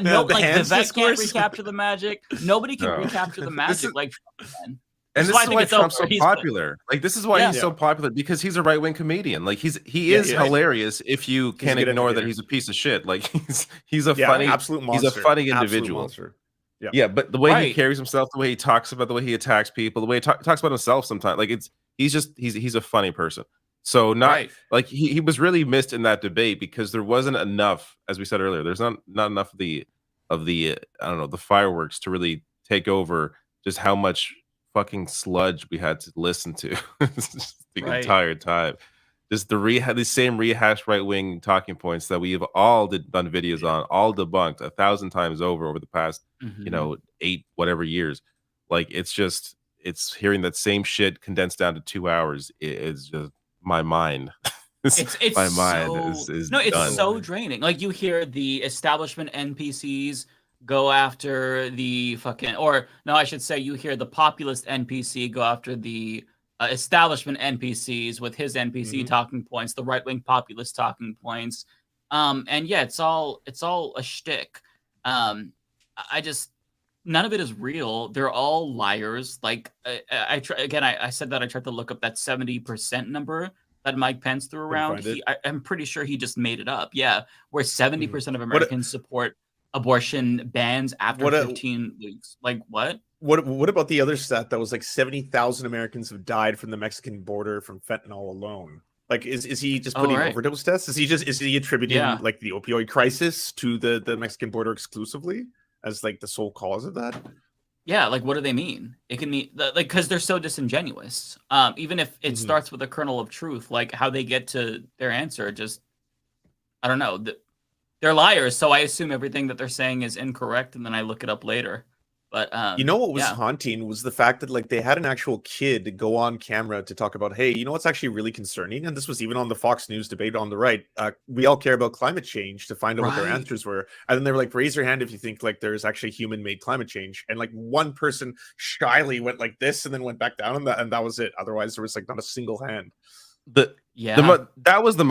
no, like Vivek can't recapture the magic. Nobody can recapture the magic like Trump can. And this is why Trump's so popular. Like this is why he's so popular, because he's a right-wing comedian. Like he is hilarious if you can't ignore that he's a piece of shit. Like he's a funny, absolute monster. He's a funny individual. Yeah, but the way he carries himself, the way he talks about, the way he attacks people, the way he talks about himself sometimes, like he's a funny person. So like he was really missed in that debate because there wasn't enough, as we said earlier, there's not enough of the I don't know, the fireworks to really take over just how much fucking sludge we had to listen to the entire time. Just the same rehashed right-wing talking points that we've all done videos on, all debunked 1,000 times over the past 8 whatever years. Like it's hearing that same shit condensed down to 2 hours is just my mind. It's my mind is no, it's done. so draining. Like you hear the establishment NPCs go after the fucking, or no, I should say you hear the populist NPC go after the establishment NPCs with his NPC talking points, the right-wing populist talking points. And yeah, it's all a shtick. I just, none of it is real. They're all liars. Like I said that I tried to look up that 70% number that Mike Pence threw around. I'm pretty sure he just made it up. Yeah, where 70% of Americans support abortion bans after 15 weeks. Like what? What about the other stat that was like 70,000 Americans have died from the Mexican border from fentanyl alone? Like, is he just putting overdose deaths? Is he attributing like the opioid crisis to the Mexican border exclusively as like the sole cause of that? Yeah, like what do they mean? It can mean like because they're so disingenuous. Even if it starts with a kernel of truth, like how they get to their answer, just I don't know. They're liars, so I assume everything that they're saying is incorrect, and then I look it up later. But you know what was haunting was the fact that like they had an actual kid go on camera to talk about, hey, you know what's actually really concerning, and this was even on the Fox News debate on the right. We all care about climate change, to find out what their answers were, and then they were like, raise your hand if you think like there's actually human-made climate change, and like one person shyly went like this and then went back down, and that was it. Otherwise, there was like not a single hand. That was the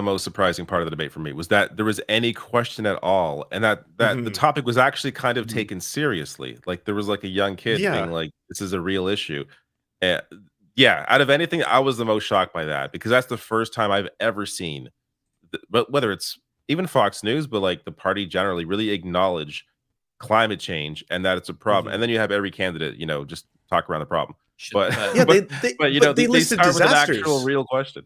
most surprising part of the debate for me, was that there was any question at all, and that the topic was actually kind of taken seriously. Like there was like a young kid being like, this is a real issue. Out of anything, I was the most shocked by that, because that's the first time I've ever seen but whether it's even Fox News, but like the party generally really acknowledge climate change and that it's a problem. And then you have every candidate, just talk around the problem. But they listed start with an disasters. actual real question.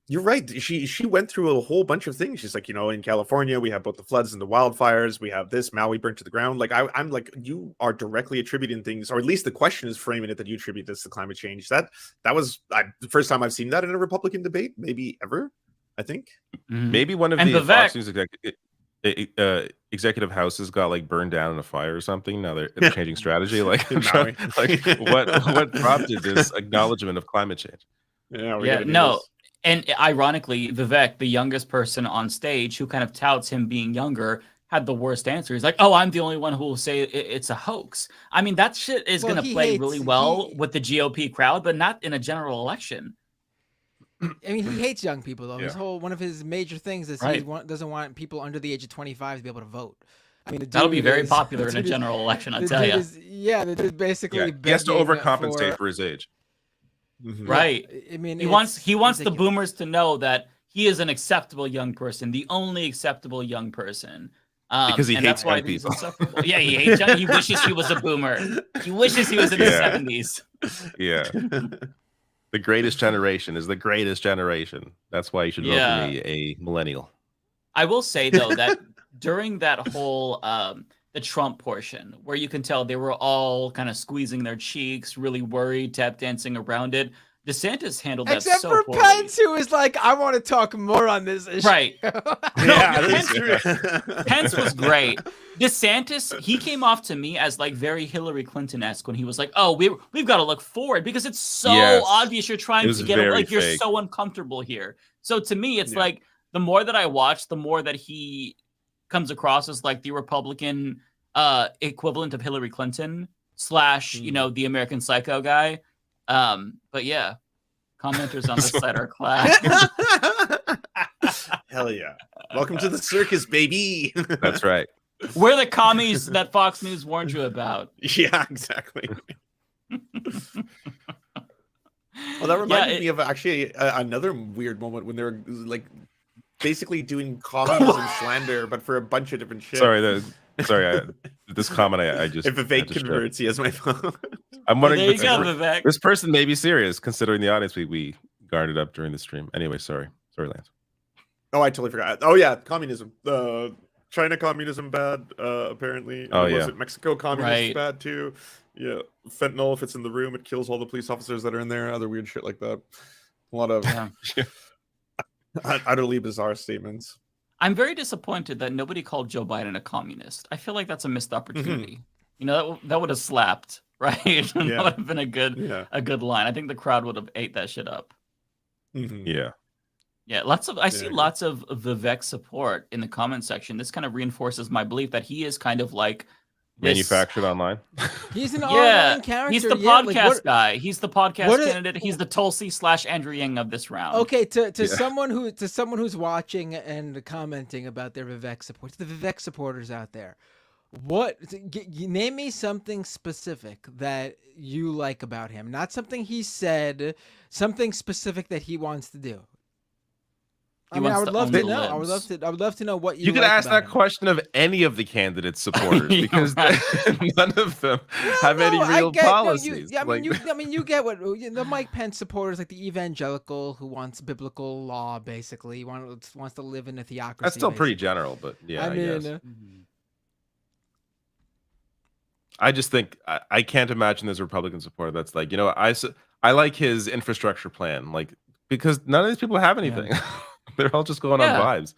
You're right. She went through a whole bunch of things. She's like, in California, we have both the floods and the wildfires. We have this Maui burnt to the ground. Like I'm like, you are directly attributing things, or at least the question is framing it that you attribute this to climate change. That was the first time I've seen that in a Republican debate, maybe ever. I think maybe one of the Fox News executive houses got like burned down in a fire or something. Now they're changing strategy. Like what prompted this acknowledgement of climate change? And ironically, Vivek, the youngest person on stage, who kind of touts him being younger, had the worst answer. He's like, "Oh, I'm the only one who will say it's a house." I mean, that shit is going to play really well with the GOP crowd, but not in a general election. I mean, he hates young people, though. One of his major things is he doesn't want people under the age of 25 to be able to vote. I mean, that'll be very popular in a general election, I tell you. The dude basically he has to overcompensate for his age. Right. I mean, he wants the boomers to know that he is an acceptable young person, the only acceptable young person. Because he hates young people. Yeah, he hates young. He wishes he was a boomer. He wishes he was in the 70s. Yeah. The greatest generation is the greatest generation. That's why you should vote for me, a millennial. I will say though that during that whole the Trump portion, where you can tell they were all kind of squeezing their cheeks, really worried, tap dancing around it. DeSantis handled that Except so for poorly. Pence, who is like, I want to talk more on this issue. Right. Yeah, that's true. Pence was great. DeSantis, he came off to me as like very Hillary Clinton-esque when he was like, "Oh, we've got to look forward because it's so obvious you're trying to get like you're so uncomfortable here." So to me, it's like the more that I watch, the more that he comes across as like the Republican equivalent of Hillary Clinton / you know, the American Psycho guy. But yeah, commenters on this site are class. Hell yeah. Welcome to the circus, baby. That's right. We're the commies that Fox News warned you about. Yeah, exactly. Well, that reminded me of actually another weird moment when they were like basically doing communism slander, but for a bunch of different shit. Sorry, this comment I just if Vivek converts, he has my phone. I'm wondering There you go, Vivek. this person may be serious considering the audience we garnered up during the stream. Anyway, sorry, Lance. Oh, I totally forgot. Oh yeah, communism. China communism bad. Apparently. Oh Was yeah. it Mexico communism Right. bad too? Yeah. Fentanyl, if it's in the room, it kills all the police officers that are in there. Other weird shit like that. A lot of utterly bizarre statements. I'm very disappointed that nobody called Joe Biden a communist. I feel like that's a missed opportunity. You know, that would have slapped, right? That would have been a good line. I think the crowd would have ate that shit up. Yeah. Yeah, I see lots of Vivek support in the comment section. This kind of reinforces my belief that he is kind of like Manufactured online. He's an online character. He's the podcast guy. He's the podcast candidate. He's the Tulsi / Andrew Yang of this round. Okay, to someone who's watching and commenting about their Vivek supporters, the Vivek supporters out there, name me something specific that you like about him. Not something he said, something specific that he wants to do. I would love to know. I would love to know what you could like ask about that question of any of the candidates' supporters because none of them have any real policies. I mean, you get what the Mike Pence supporters, like the evangelical who wants biblical law, basically. He wants to live in a theocracy. That's still pretty general, but yeah, I guess. I just think I can't imagine there's a Republican supporter that's like, you know, I like his infrastructure plan, like because none of these people have anything. Yeah. They're all just going on vibes.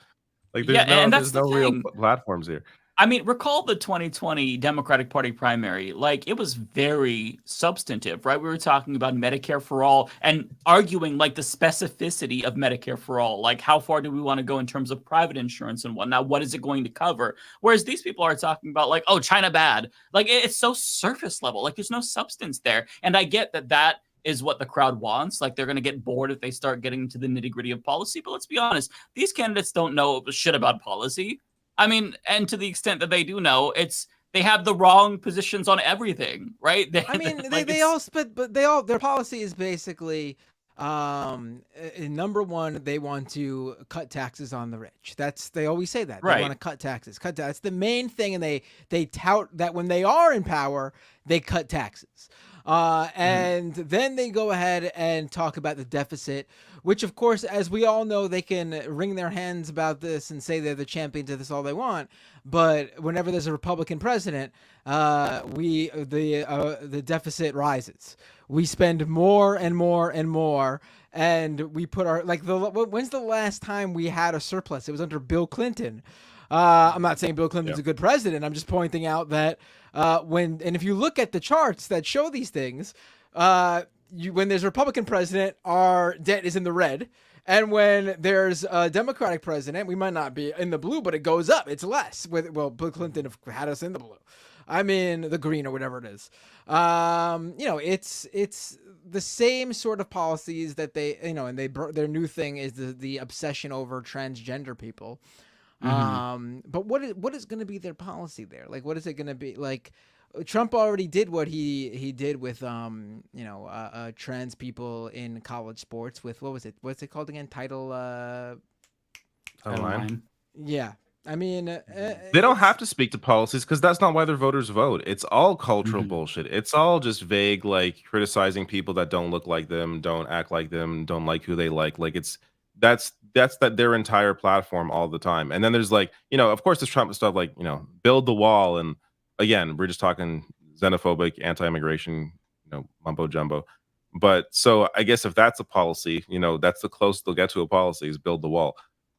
Like there's no real platforms here. I mean, recall the 2020 Democratic Party primary. Like, it was very substantive, right? We were talking about Medicare for all and arguing like the specificity of Medicare for all. Like, how far do we want to go in terms of private insurance and whatnot? What is it going to cover? Whereas these people are talking about like, oh, China bad. Like, it's so surface level. Like, there's no substance there. And I get that is what the crowd wants. Like, they're going to get bored if they start getting into the nitty-gritty of policy. But let's be honest, these candidates don't know shit about policy. I mean, and to the extent that they do know, they have the wrong positions on everything, right? I mean, their policy is basically number one, they want to cut taxes on the rich. They always say that. They want to cut taxes. That's the main thing, and they tout that when they are in power, they cut taxes. And then they go ahead and talk about the deficit, which, of course, as we all know, they can wring their hands about this and say they're the champions of this all they want. But whenever there's a Republican president, the deficit rises. We spend more and more and more, and we put when's the last time we had a surplus? It was under Bill Clinton. I'm not saying Bill Clinton's a good president. I'm just pointing out that if you look at the charts that show these things, when there's a Republican president, our debt is in the red. And when there's a Democratic president, we might not be in the blue, but it goes up. It's less. Bill Clinton had us in the blue. I mean, the green or whatever it is. It's the same sort of policies that they, and their new thing is the obsession over transgender people. But what is going to be their policy there? Like, what is it going to be? Like, Trump already did what he did with trans people in college sports with what's it called again? Title IX. Yeah. I mean, they don't have to speak to policies because that's not why their voters vote. It's all cultural bullshit. It's all just vague, like criticizing people that don't look like them, don't act like them, don't like who they like. Like that's their entire platform all the time. And then there's like, of course, there's Trump stuff like, build the wall. And again, we're just talking xenophobic, anti-immigration, mumbo jumbo. But so I guess if that's a policy, that's the closest they'll get to a policy is build the wall.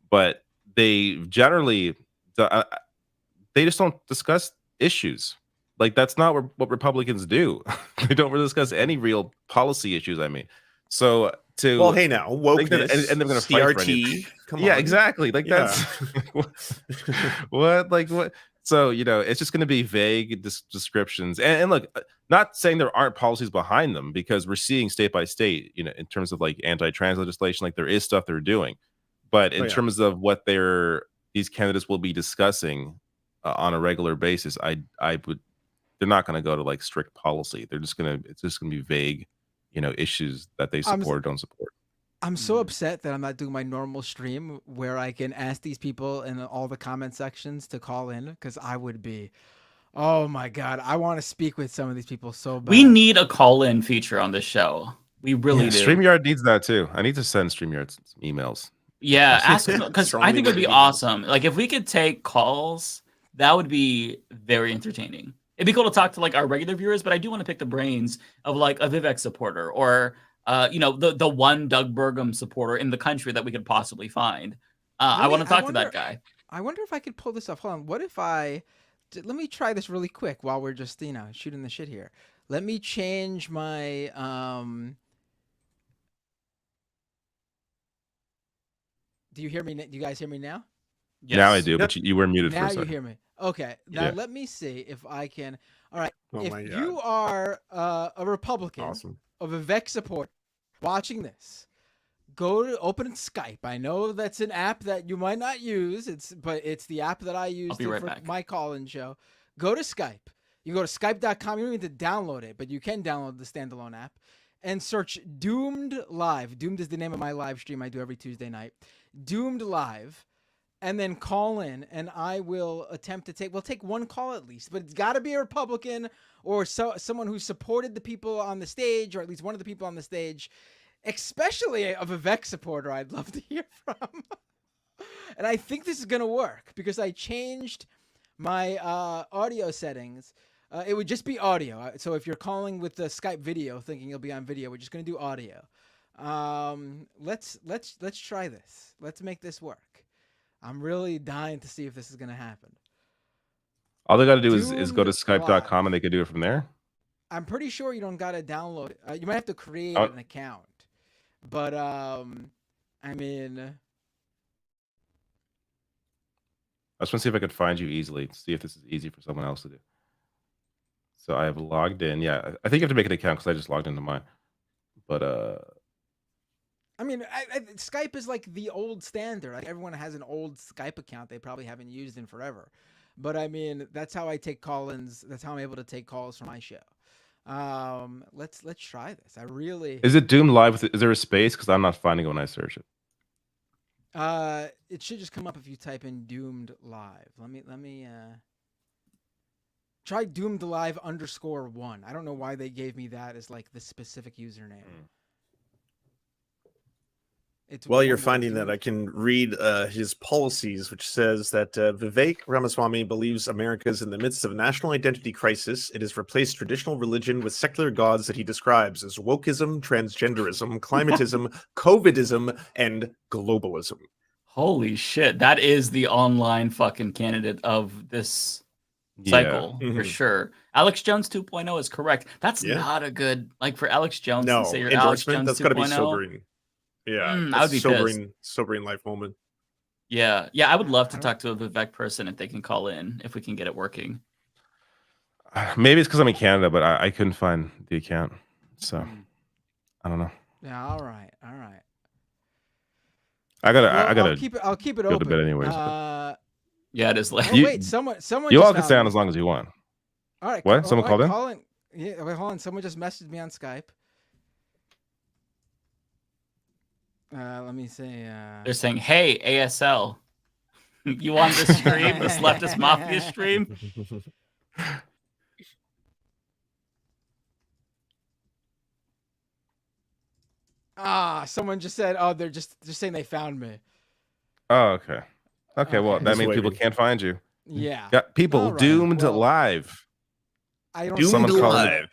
But they generally, they just don't discuss issues. Like that's not what Republicans do. They don't really discuss any real policy issues. I mean, so well, hey now, wokeness, and they're going to fight for anything. Yeah, exactly. Like that's what, like what. So it's just going to be vague descriptions. And look, not saying there aren't policies behind them, because we're seeing state by state, in terms of like anti-trans legislation, like there is stuff they're doing. But in terms of what these candidates will be discussing on a regular basis, I would. They're not going to go to like strict policy. It's just going to be vague, issues that they support or don't support. I'm so upset that I'm not doing my normal stream where I can ask these people in all the comment sections to call in, because I would be, oh my God, I want to speak with some of these people so bad. We need a call-in feature on this show. We really do. StreamYard needs that too. I need to send StreamYard some emails. Yeah, ask them, because I think it would be awesome. Like if we could take calls, that would be very entertaining. It'd be cool to talk to like our regular viewers, but I do want to pick the brains of like a Vivek supporter or the one Doug Burgum supporter in the country that we could possibly find. I want to talk to that guy. I wonder if I could pull this off. Hold on. What if let me try this really quick while we're just shooting the shit here. Let me change my Do you hear me? Do you guys hear me now? Yes. Now I do, but you were muted for a second. Now you hear me. Okay, now let me see if I can. All right, if you are a Republican of a Vivek support watching this, go to open Skype. I know that's an app that you might not use. But it's the app that I use for my call-in show. Go to Skype. You go to skype.com. You don't need to download it, but you can download the standalone app and search Doomed Live. Doomed is the name of my live stream I do every Tuesday night. Doomed Live. And then call in, and I will attempt to we'll take one call at least, but it's got to be a Republican or someone who supported the people on the stage, or at least one of the people on the stage, especially a Vivek supporter I'd love to hear from. And I think this is going to work because I changed my audio settings. It would just be audio. So if you're calling with the Skype video thinking you'll be on video, we're just going to do audio. Let's try this. Let's make this work. I'm really dying to see if this is going to happen. All they got to do is go to skype.com and they can do it from there. I'm pretty sure you don't got to download it. You might have to create an account. But, I mean... I just want to see if I could find you easily. See if this is easy for someone else to do. So I have logged in. Yeah, I think you have to make an account because I just logged into mine. But, I mean, Skype is like the old standard. Like everyone has an old Skype account they probably haven't used in forever. But I mean, that's how I take call-ins. That's how I'm able to take calls from my show. Let's try this. I really. Is it Doomed Live? Is there a space? Because I'm not finding it when I search it. It should just come up if you type in Doomed Live. Let me try Doomed Live _1. I don't know why they gave me that as like the specific username. While you're finding that, I can read his policies, which says that Vivek Ramaswamy believes America is in the midst of a national identity crisis. It has replaced traditional religion with secular gods that he describes as wokeism, transgenderism, climatism, COVIDism, and globalism. Holy shit. That is the online fucking candidate of this cycle, for sure. Alex Jones 2.0 is correct. That's not a good, like for Alex Jones to say you're Alex Jones 2.0. That's got to be sobering. Yeah, I would be sobering life moment. Yeah, I would love to talk to a Vivek person if they can call in, if we can get it working. Maybe it's because I'm in Canada, but I couldn't find the account, so I don't know. Yeah, all right. I gotta. I'll keep it go open. to bed anyways. Yeah, it is late. Oh, wait, someone. You all can stay on as long as you want. All right. What? Someone called in? Yeah. Wait, hold on. Someone just messaged me on Skype. Let me say. They're saying, "Hey, ASL, you on this stream? This Leftist Mafia stream?" Someone just said, "Oh, they're just saying they found me." Oh, okay. Okay, well, that means people can't find you. Yeah. Got people doomed live. I don't. Doomed live.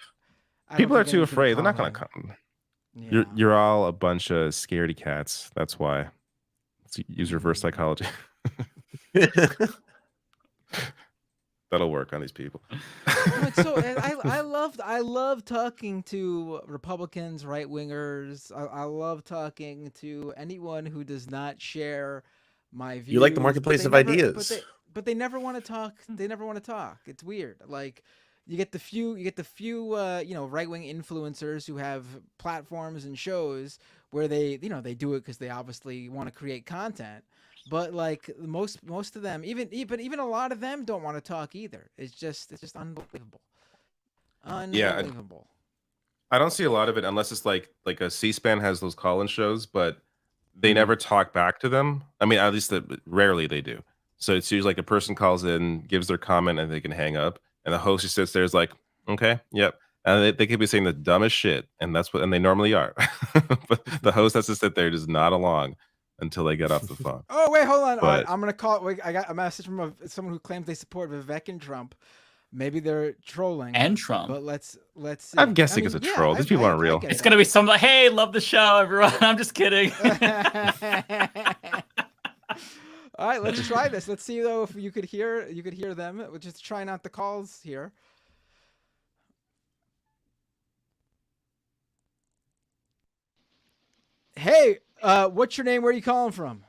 People are too afraid. They're not gonna come. You're all a bunch of scaredy cats. That's why. Let's use reverse psychology. That'll work on these people. No, it's so I love talking to Republicans, right wingers. I love talking to anyone who does not share my views. You like the marketplace of ideas. But they never want to talk. They never want to talk. It's weird. Like you get the few right wing influencers who have platforms and shows where they do it because they obviously want to create content. But like most of them, even a lot of them don't want to talk either. It's just unbelievable. Unbelievable. I don't see a lot of it unless it's like a C-SPAN has those call-in shows, but they never talk back to them. I mean, at least rarely they do. So it's usually like a person calls in, gives their comment, and they can hang up, and the host just sits there is like, okay, yep. And they could be saying the dumbest shit, and they normally are. But the host has to sit there just nod along until they get off the phone. Oh wait, hold on. I'm gonna call. I got a message from someone who claims they support Vivek and Trump. Maybe they're trolling. And Trump. But let's see. I'm guessing it's a troll. These people aren't real. It's gonna be something like, "Hey, love the show, everyone." I'm just kidding. All right, let's try this. Let's see though if you could hear them. We're just trying out the calls here. Hey, what's your name? Where are you calling from?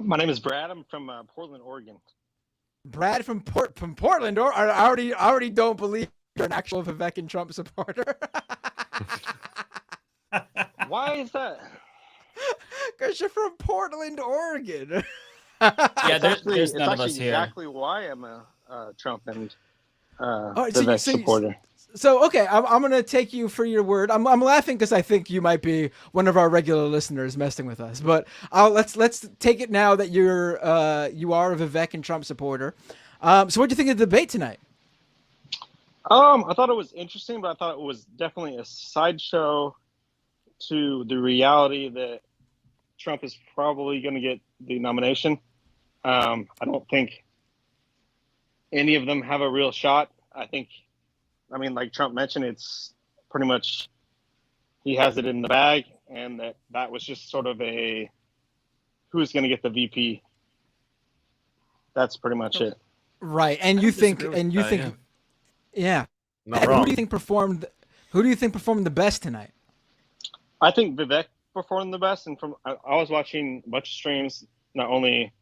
My name is Brad. I'm from Portland, Oregon. Brad from Portland. Or I already don't believe you're an actual Vivek and Trump supporter. Why is that? Because you're from Portland, Oregon. Yeah, there's none of us here. Exactly why I'm a Trump and right, Vivek supporter. So okay, I'm gonna take you for your word. I'm laughing because I think you might be one of our regular listeners messing with us. But let's take it now that you are a Vivek and Trump supporter. So what do you think of the debate tonight? I thought it was interesting, but I thought it was definitely a sideshow to the reality that Trump is probably going to get the nomination. I don't think any of them have a real shot. I mean, like Trump mentioned, it's pretty much he has it in the bag, and that was just sort of a who's going to get the VP. That's pretty much it. Right, and you think, yeah. Not wrong. Who do you think performed the best tonight? I think Vivek performed the best, and I was watching a bunch of streams, not only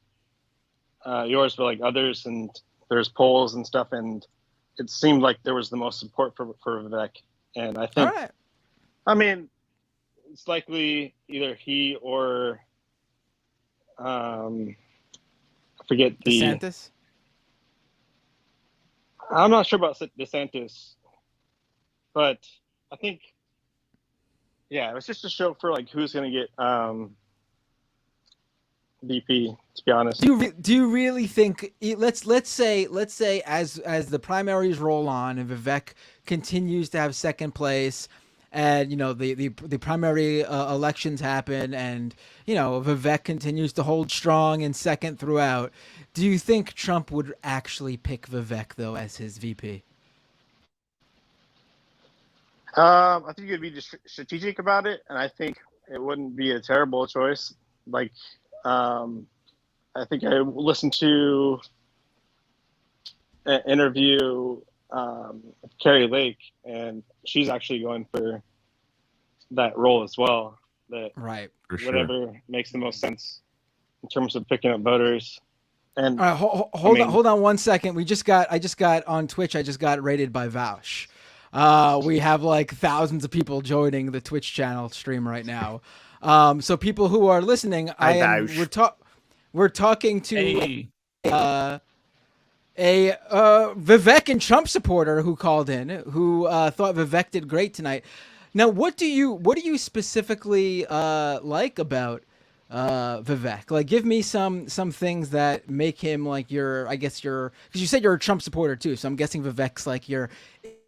yours but like others, and there's polls and stuff, and it seemed like there was the most support for Vivek. And I think, I mean, it's likely either he or I forget the DeSantis. I'm not sure about DeSantis, but I think, yeah, it was just a show for like who's going to get VP. To be honest, do you really think? Let's say as the primaries roll on and Vivek continues to have second place, and the primary elections happen, and Vivek continues to hold strong in second throughout. Do you think Trump would actually pick Vivek though as his VP? I think you'd be strategic about it, and I think it wouldn't be a terrible choice. Like, I think I listened to an interview with Carrie Lake, and she's actually going for that role as well. That right, whatever makes the most sense in terms of picking up voters. And hold on 1 second. I just got on Twitch. I just got rated by Vouch. We have like thousands of people joining the Twitch channel stream right now. So people who are listening, we're talking to a Vivek and Trump supporter who called in, who thought Vivek did great tonight. Now, what do you specifically like about Vivek? Like, give me some things that make him like because you said you're a Trump supporter too, so I'm guessing Vivek's like your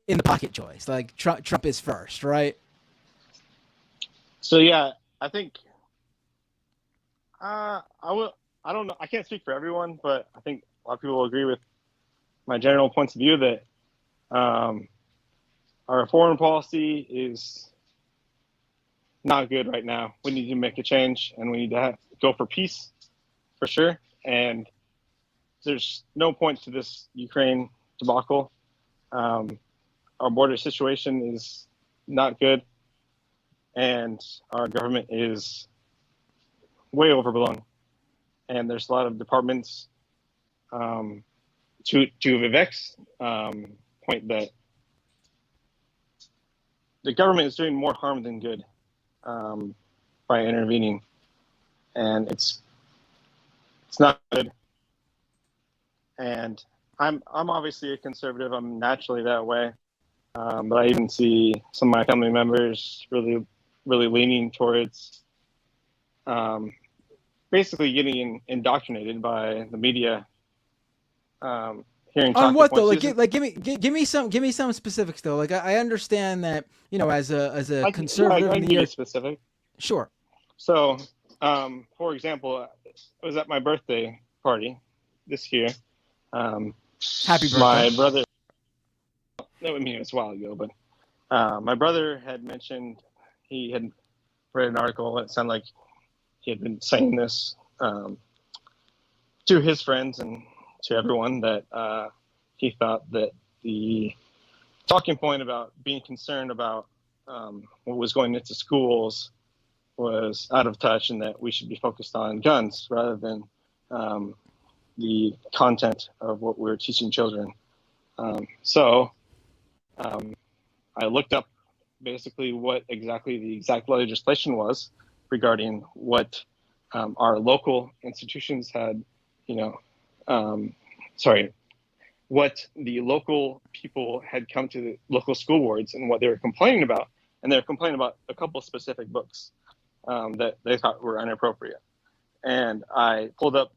in the pocket choice. Like Trump is first, right? So yeah, I think I don't know. I can't speak for everyone, but I think a lot of people will agree with my general points of view that our foreign policy is not good right now. We need to make a change, and we need to go for peace, for sure. And there's no point to this Ukraine debacle. Our border situation is not good, and our government is way overblown. And there's a lot of departments. To Vivek's point, that the government is doing more harm than good by intervening, and it's not good. And I'm obviously a conservative. I'm naturally that way, but I even see some of my family members really leaning towards basically getting indoctrinated by the media. Hearing on what though? points. Give me some specifics though. Like I understand that, you know, as a conservative. I can be specific. Sure. So, for example, I was at my birthday party this year. Happy birthday. My brother. I mean, it was a while ago, but my brother had mentioned he had read an article that sounded like he had been saying this to his friends and to everyone, that he thought that the talking point about being concerned about what was going into schools was out of touch, and that we should be focused on guns rather than the content of what we're teaching children. So I looked up basically what exactly the exact legislation was regarding what our local institutions had, what the local people had come to the local school boards and what they were complaining about. And they were complaining about a couple of specific books that they thought were inappropriate. And I pulled up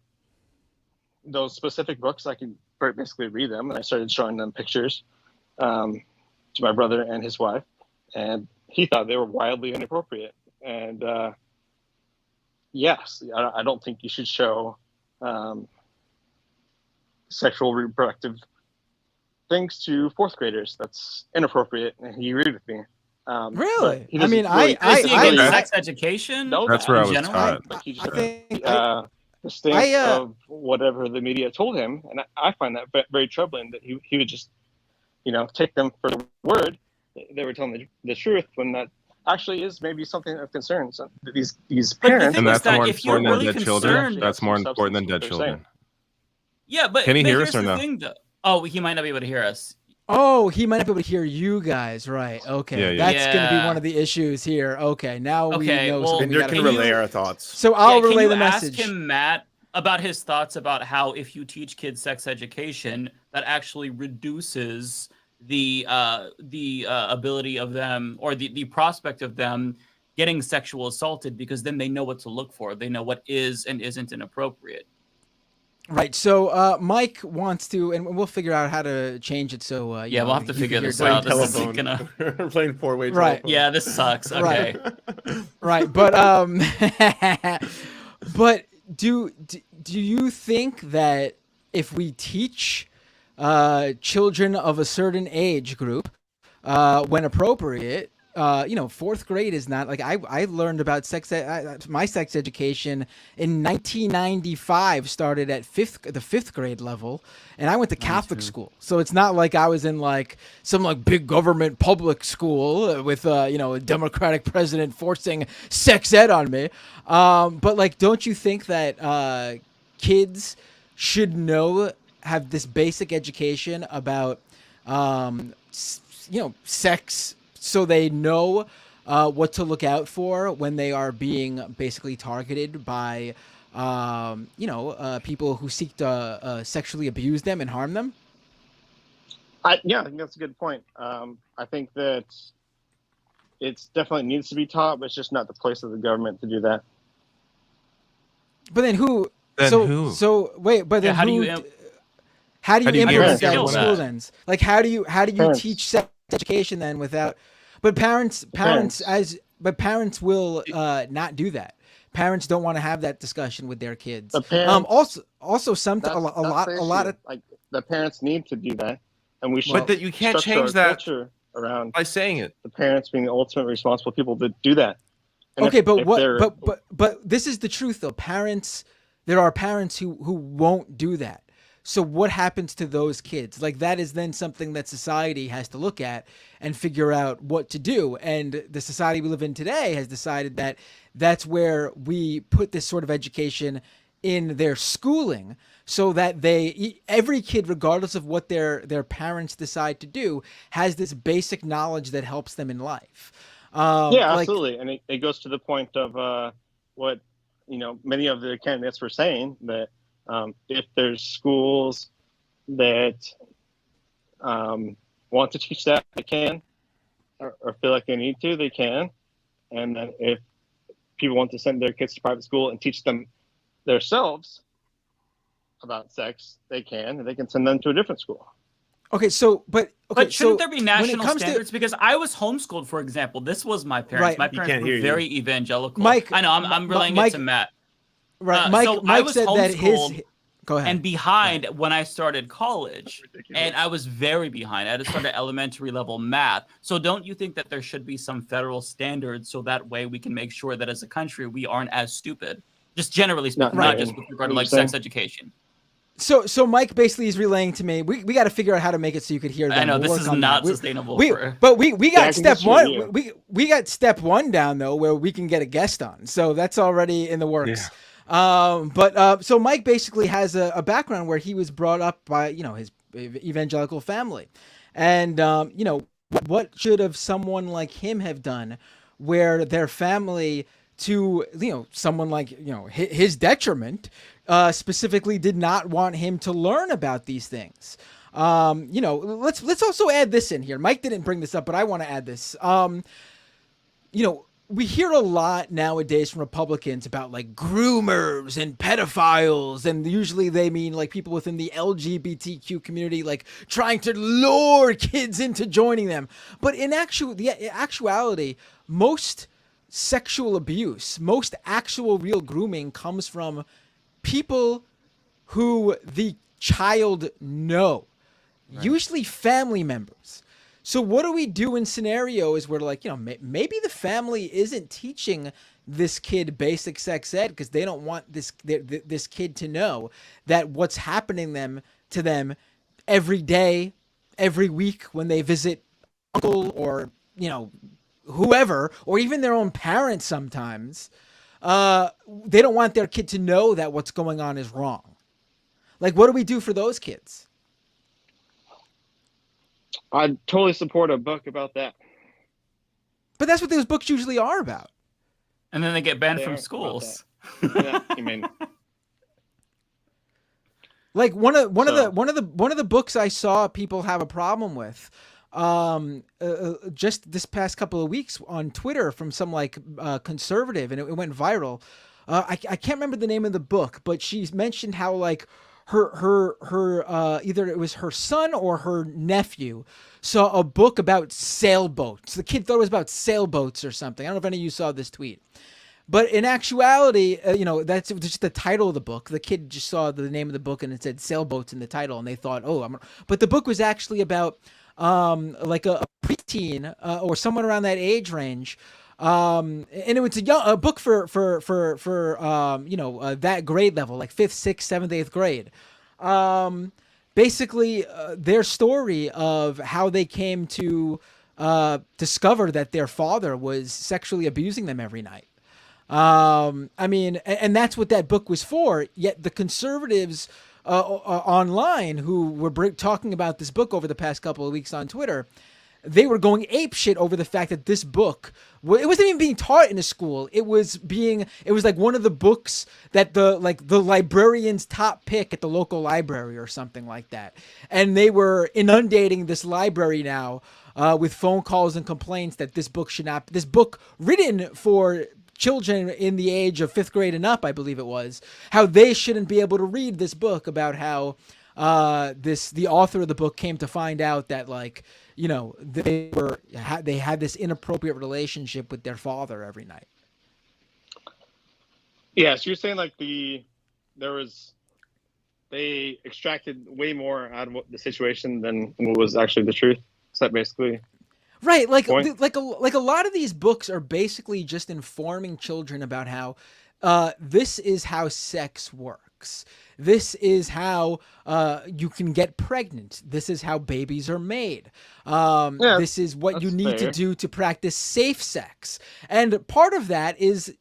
those specific books. I could basically read them, and I started showing them pictures to my brother and his wife, and he thought they were wildly inappropriate. And yes, I don't think you should show sexual reproductive things to fourth graders. That's inappropriate, and he agreed with me. Really? He I mean, really, I sex education. No, that's where I was general, taught. The stance of whatever the media told him, and I find that very troubling. That he would just, take them for the word. They were telling the truth when that actually is maybe something of concern. So these parents, and that's more if you're important than really dead children. concerned- That's more important than dead children. Yeah, but Can he hear here's us or the no? thing, though. Oh, he might not be able to hear us. Oh, he might not be able to hear you guys, right? Okay, Yeah. that's going to be one of the issues here. Okay, now we know. well, something we Bender gotta can do. relay our thoughts. So I'll can relay you the message. Ask him, Matt, about his thoughts about how if you teach kids sex education, that actually reduces the ability of them, or the prospect of them getting sexual assaulted, because then they know what to look for. They know what is and isn't inappropriate. Right. So Mike wants to, and we'll figure out how to change it. So Yeah, we'll have to you figure can this hear out. Doug. This isn't gonna. We're playing four-way Right. telephone. Yeah, this sucks. Okay. Right. But but do you think that if we teach children of a certain age group when appropriate, fourth grade is not like I learned about my sex education in 1995, started at the fifth grade level, and I went to Catholic school, so it's not like I was in like some like big government public school with a Democratic president forcing sex ed on me. But like, don't you think that kids should have this basic education about sex, so they know what to look out for when they are being basically targeted by, people who seek to sexually abuse them and harm them? I think that's a good point. I think that it definitely needs to be taught, but it's just not the place of the government to do that. But then who? So wait, but then how do who? you how do you implement that in instill school that? then? Like, how do you Parents. teach sex education then without? But parents will not do that. Parents don't want to have that discussion with their kids. The parents, Also, a lot of like the parents need to do that, and we should. But that you can't structure change our that culture around by saying it. the parents being the ultimate responsible people to do that. And okay, if but this is the truth though. There are parents who won't do that. So what happens to those kids? Like that is then something that society has to look at and figure out what to do. And the society we live in today has decided that that's where we put this sort of education in their schooling, so that every kid, regardless of what their parents decide to do, has this basic knowledge that helps them in life. Yeah, absolutely. And it goes to the point of what, many of the candidates were saying, that if there's schools that want to teach that, they can, or feel like they need to, they can. And then if people want to send their kids to private school and teach them themselves about sex, they can, and they can send them to a different school. Okay, so but shouldn't there be national standards? Because I was homeschooled, for example. This was my parents. Right. My parents were very evangelical. Mike, I know. I'm relaying it to Matt. Right. Mike said that go ahead. And behind when I started college, and I was very behind. I had to start at elementary level math. So don't you think that there should be some federal standards so that way we can make sure that as a country we aren't as stupid? Just generally speaking, not just with regard to like sex education. So Mike basically is relaying to me. We got to figure out how to make it so you could hear them. I know this is not sustainable. But we got step one. We got step one down though, where we can get a guest on. So that's already in the works. Yeah. So Mike basically has a background where he was brought up by his evangelical family, and what should have someone like him have done, where their family, to someone like his detriment, specifically did not want him to learn about these things. Let's also add this in here. Mike didn't bring this up, but I want to add this. We hear a lot nowadays from Republicans about like groomers and pedophiles, and usually they mean like people within the LGBTQ community, like trying to lure kids into joining them. But in actuality, most sexual abuse, most actual real grooming comes from people who the child know, usually family members. So what do we do in scenarios where like, maybe the family isn't teaching this kid basic sex ed because they don't want this kid to know that what's happening to them every day, every week when they visit uncle or, whoever, or even their own parents sometimes, they don't want their kid to know that what's going on is wrong. Like, what do we do for those kids? I'd totally support a book about that. But that's what those books usually are about. And then they get banned from schools. Yeah, you mean. Like one of the books I saw people have a problem with, just this past couple of weeks on Twitter from some like conservative, and it went viral. I can't remember the name of the book, but she's mentioned how like her either it was her son or her nephew saw a book about sailboats. The kid thought it was about sailboats or something. I don't know if any of you saw this tweet. But in actuality, that's just the title of the book. The kid just saw the name of the book and it said sailboats in the title, and they thought, but the book was actually about like a preteen or someone around that age range. And it was a book for that grade level, like 5th, 6th, 7th, 8th grade. Basically, their story of how they came to discover that their father was sexually abusing them every night. And that's what that book was for. Yet the conservatives online who were talking about this book over the past couple of weeks on Twitter, they were going apeshit over the fact that this book, it wasn't even being taught in a school. It was like one of the books that the librarian's top pick at the local library or something like that. And they were inundating this library now with phone calls and complaints that this book written for children in the age of 5th grade and up, I believe it was, how they shouldn't be able to read this book about how the author of the book came to find out that they had this inappropriate relationship with their father every night. Yeah, so you're saying like they extracted way more out of the situation than what was actually the truth. Is that basically? Right, like a lot of these books are basically just informing children about how this is how sex works. This is how you can get pregnant. This is how babies are made. This is what you need to do to practice safe sex. And part of that is,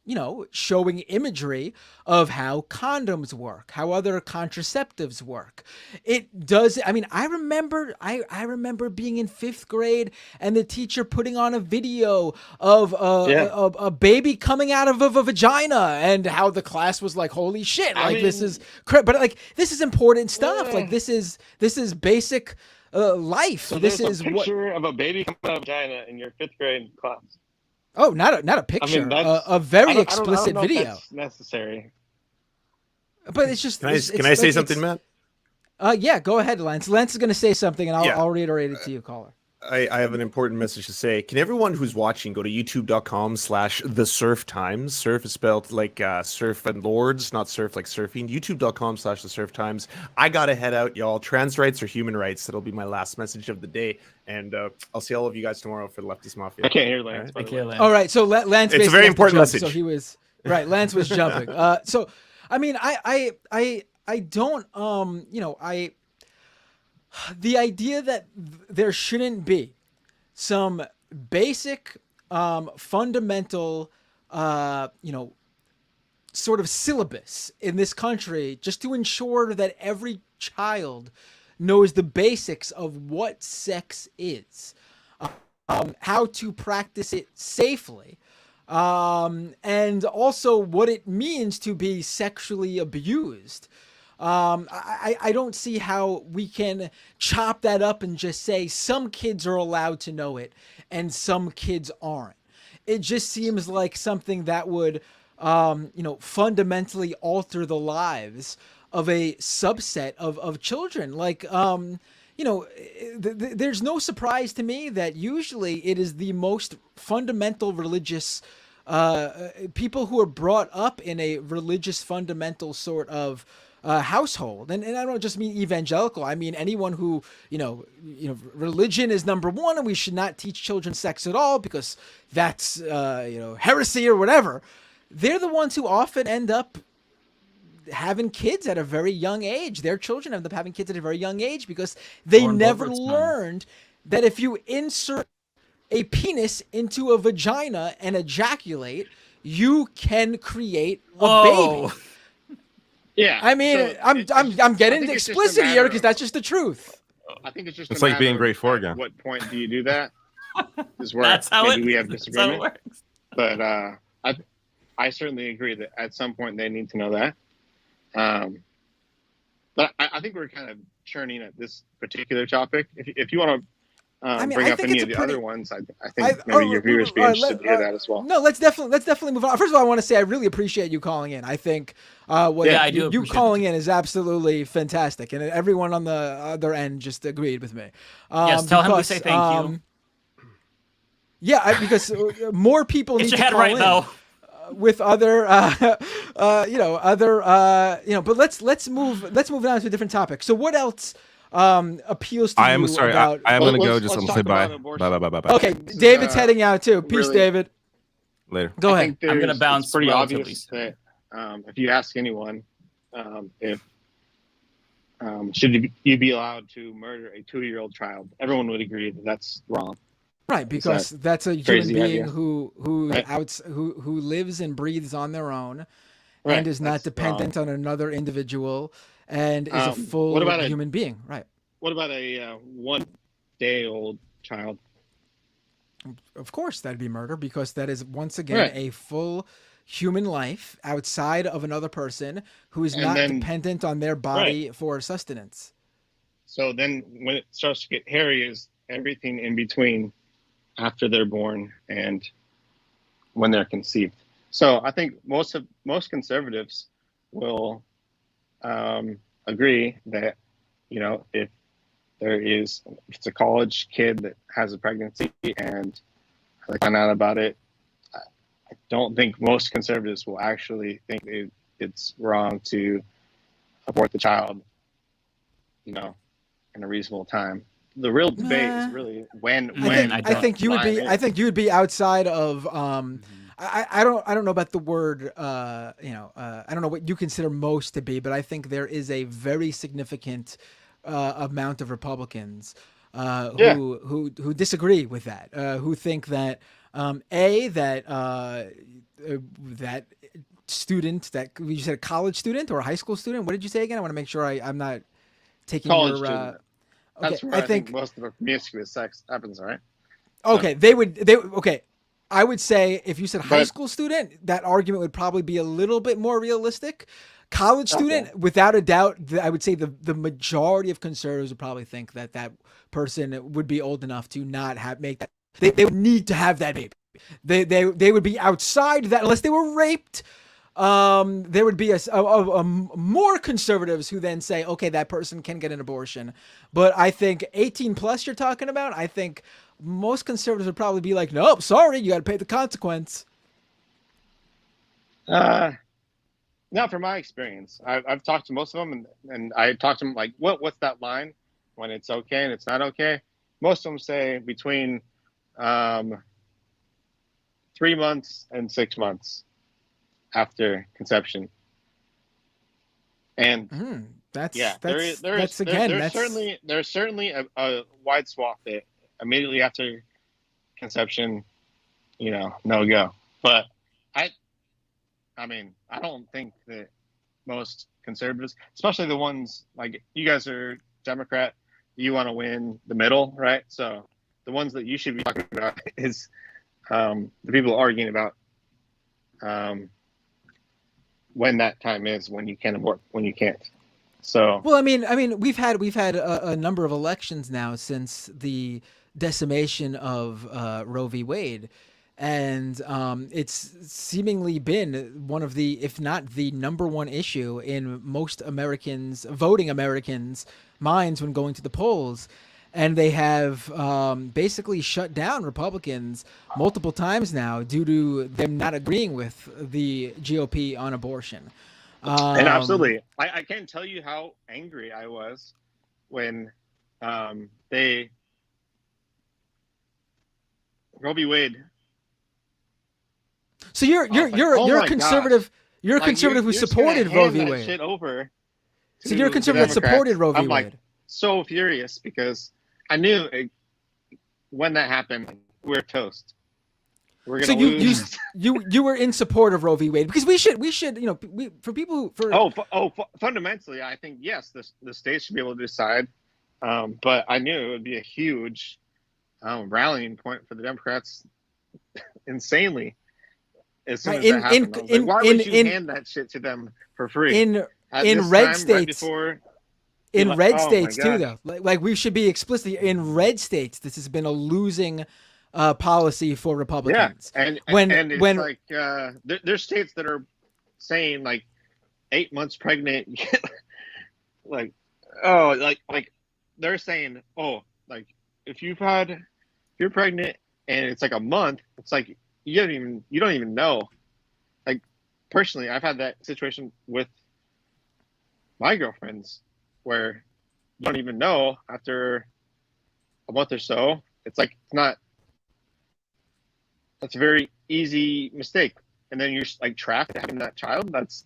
showing imagery of how condoms work, how other contraceptives work. It does. I mean, I remember being in 5th grade and the teacher putting on a video of a baby coming out of a vagina, and how the class was like, "Holy shit!" This is, but this is important stuff. Like this is basic life. So this there's is a picture of a baby coming out of vagina in your 5th grade class. Oh, not a picture. A very explicit I don't know if video. that's necessary. But it's just. Can I say something, Matt? Yeah, go ahead, Lance. Lance is going to say something, and I'll reiterate it to you, caller. I have an important message to say. Can everyone who's watching go to youtube.com/thesurftimes? Surf is spelled like surf and lords, not surf like surfing. youtube.com/thesurftimes. I gotta head out, y'all. Trans rights are human rights. That'll be my last message of the day. And I'll see all of you guys tomorrow for the Leftist Mafia. I can't hear Lance. All right, so Lance. It's a very important message. So he was right. Lance was jumping. So I mean, I don't the idea that there shouldn't be some basic, fundamental, sort of syllabus in this country just to ensure that every child knows the basics of what sex is, how to practice it safely, and also what it means to be sexually abused. I don't see how we can chop that up and just say some kids are allowed to know it and some kids aren't. It just seems like something that would, fundamentally alter the lives of a subset of children. Like, there's no surprise to me that usually it is the most fundamental religious people who are brought up in a religious fundamental sort of household, and I don't just mean evangelical. I mean anyone who religion is number one, and we should not teach children sex at all because that's heresy or whatever. They're the ones who often end up having kids at a very young age. Their children end up having kids at a very young age because they never learned that if you insert a penis into a vagina and ejaculate, you can create a baby. Yeah, I mean, I'm getting explicit here because that's just the truth. I think it's just. It's like being grade 4 again. At what point do you do that? Is where That's how maybe we have that's how disagreement. it works. But I certainly agree that at some point they need to know that. But I think we're kind of churning at this particular topic. If you want to. Bring up any of the other ones. I think maybe your viewers would be interested to hear that as well. No, let's definitely move on. First of all, I want to say I really appreciate you calling in. I think you calling in is absolutely fantastic, and everyone on the other end just agreed with me. Yes, tell him we say thank you. Yeah, because more people need to call right, in. though. With other, but let's move on to a different topic. So what else? Appeals to you. I am sorry. I am going to go. Just say bye. Bye. Okay, David's heading out too. Peace, really, David. Later. Go ahead. I'm going to bounce. It's pretty obvious that if you ask anyone, if should you be allowed to murder a 2-year-old child, everyone would agree that that's wrong. Right, because that's a human being idea? who Right. who lives and breathes on their own, Right, and is not that's dependent on another individual, and is a full what about human being. Right. What about a 1-day-old child? Of course, that'd be murder because that is once again a full human life outside of another person who is not dependent on their body for sustenance. So then when it starts to get hairy is everything in between after they're born and when they're conceived. So I think most conservatives will agree that, if it's a college kid that has a pregnancy and they find out about it, I don't think most conservatives will actually think it's wrong to abort the child, in a reasonable time. the real debate is really when. I think you would be. I think you would be outside of. I don't know about the word. I don't know what you consider most to be, but I think there is a very significant amount of Republicans who disagree with that. Who think that that student, that you said a college student or a high school student. What did you say again? I want to make sure I'm not taking College your. student. Okay, That's where I think most of the promiscuous sex happens, right? Okay, okay. I would say if you said high school student, that argument would probably be a little bit more realistic. College student, without a doubt, I would say the majority of conservatives would probably think that that person would be old enough to not make that. They would need to have that baby. They would be outside that unless they were raped. There would be a more conservatives who then say, okay, that person can get an abortion. But I think 18 plus you're talking about, I think most conservatives would probably be like, nope, sorry, you got to pay the consequence. Not from my experience. I've talked to most of them, and I talked to them like, what's that line when it's okay and it's not okay? Most of them say between 3 months and 6 months after conception. And there's certainly a wide swath that immediately after conception, no go. But I mean, I don't think that most conservatives, especially the ones like you guys are Democrat, you want to win the middle, right? So the ones that you should be talking about is the people arguing about when that time is, when you can abort, when you can't. So well, I mean, we've had a number of elections now since the decimation of Roe v. Wade, and it's seemingly been one of the, if not the number one issue in most voting Americans' minds when going to the polls. And they have basically shut down Republicans multiple times now due to them not agreeing with the GOP on abortion. And absolutely, I can't tell you how angry I was when Roe v. Wade. So you're a conservative. You're a conservative who supported Roe v. Wade. Shit over. So you're a conservative that supported Roe v. Wade. I'm like so furious because I knew when that happened, we're toast. We're gonna lose. you were in support of Roe v. Wade because we should for people who fundamentally I think yes, the states should be able to decide, but I knew it would be a huge rallying point for the Democrats, insanely. As soon as that happened, why would you hand that shit to them for free in red states? In red states too, though, like we should be explicit. In red states, this has been a losing policy for Republicans. Yeah, and it's like there's states that are saying like 8 months pregnant, like they're saying if you're pregnant and it's like a month, it's like you don't even know. Like personally, I've had that situation with my girlfriends where you don't even know after a month or so. It's like that's a very easy mistake, and then you're like trapped having that child. That's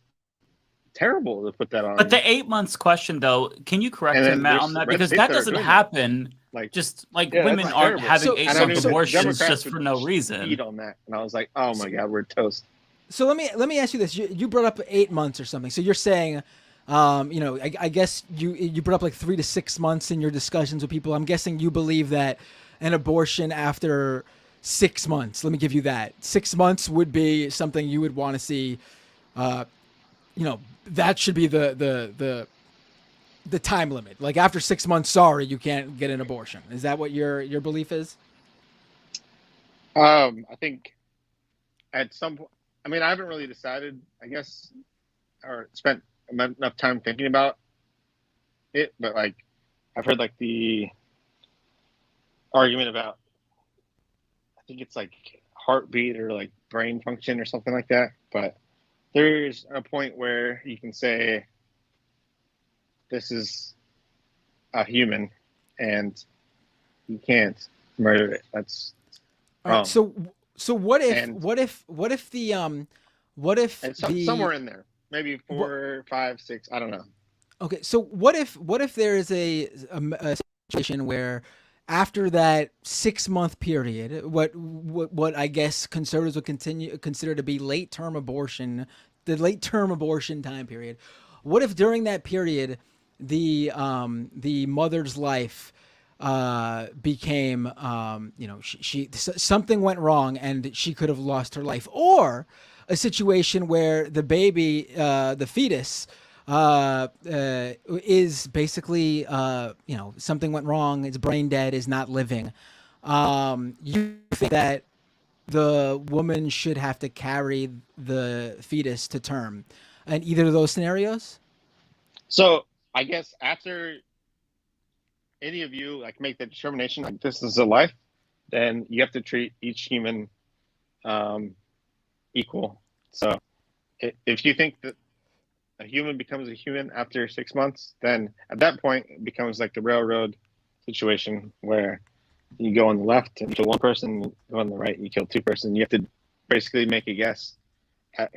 terrible to put that on. But the 8 months question, though, can you correct him, Matt, on that? Because that doesn't happen. Women aren't having 8 month abortions just for no reason. On that, and I was like, oh my god, we're toast. So let me ask you this: you brought up 8 months or something. So you're saying, I guess you brought up like 3 to 6 months in your discussions with people. I'm guessing you believe that an abortion after 6 months. Let me give you that. 6 months would be something you would want to see. That should be the time limit. Like after 6 months, sorry, you can't get an abortion. Is that what your belief is? I think at some point, I mean, I haven't really decided, I guess, or spent enough time thinking about it, but like I've heard like the argument about, I think it's like heartbeat or like brain function or something like that. But there's a point where you can say this is a human and you can't murder it. That's All right, so what if somewhere in there, maybe 4, 5, 6, I don't know. Okay, so what if there is a situation where after that 6-month period, what I guess conservatives would consider to be late term abortion time period. What if during that period the mother's life became she something went wrong and she could have lost her life, or a situation where the baby, the fetus, is basically something went wrong, it's brain dead, is not living. You think that the woman should have to carry the fetus to term in either of those scenarios? So I guess after any of you make the determination like this is a life, then you have to treat each human equal. So if you think that a human becomes a human after 6 months, then at that point it becomes like the railroad situation where you go on the left and kill one person, you go on the right and you kill 2 persons. You have to basically make a guess at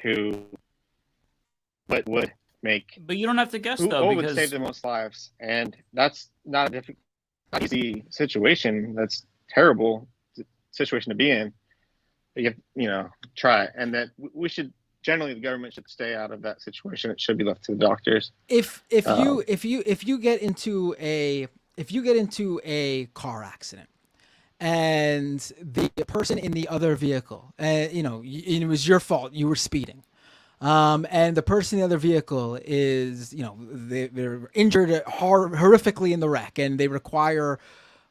what would make. But you don't have to guess who though, would because save the most lives, and that's not a easy situation. That's terrible situation to be in. But you have try it, and that we should. Generally, the government should stay out of that situation. It should be left to the doctors. If you get into a car accident and the person in the other vehicle, it was your fault, you were speeding, and the person in the other vehicle is, they're injured horrifically in the wreck and they require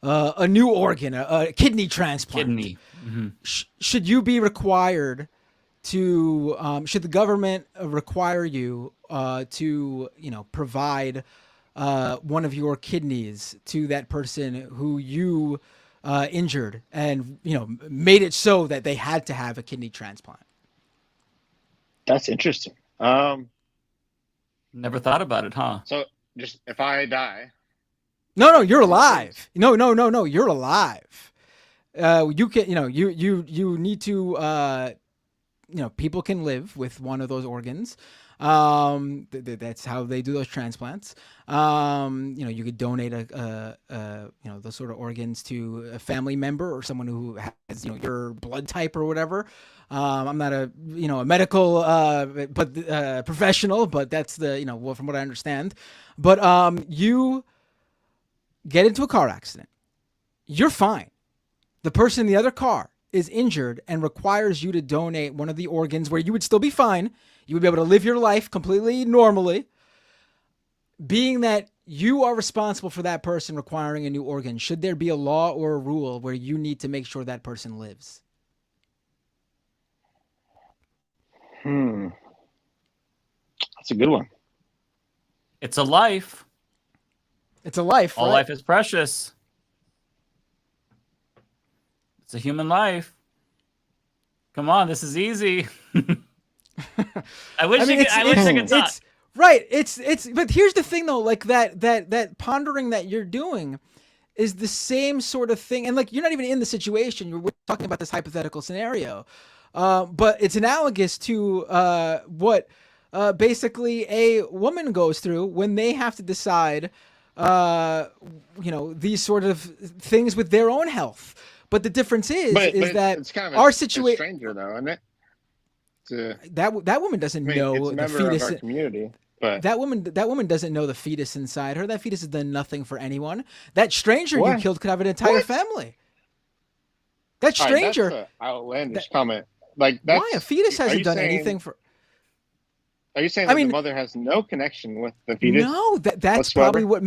a new organ, a kidney transplant. Mm-hmm. Should you be required to should the government require you to provide one of your kidneys to that person who you injured and made it so that they had to have a kidney transplant? That's interesting. Never thought about it, huh? So just if I die, no, you're alive. No, you're alive. You can you need to people can live with one of those organs. That's how they do those transplants. You could donate those sort of organs to a family member or someone who has your blood type or whatever. I'm not a medical professional, but that's the from what I understand. But you get into a car accident, you're fine. The person in the other car is injured and requires you to donate one of the organs where you would still be fine. You would be able to live your life completely normally. Being that you are responsible for that person requiring a new organ, should there be a law or a rule where you need to make sure that person lives? That's a good one. It's a life. It's a life. All right? life is precious. It's a human life. Come on, this is easy. I wish I could talk. Right. But here's the thing though, that pondering that you're doing is the same sort of thing. And you're not even in the situation. We're talking about this hypothetical scenario. But it's analogous to what basically a woman goes through when they have to decide these sort of things with their own health. But the difference is that it's kind of our a situation, stranger though, isn't it? That woman doesn't know the fetus of our community, but that woman doesn't know the fetus inside her. That fetus has done nothing for anyone. That stranger you killed could have an entire family. That stranger, right, that's an outlandish comment. Why a fetus hasn't done anything for? Are you saying that the mother has no connection with the fetus? No, that's whatsoever? probably what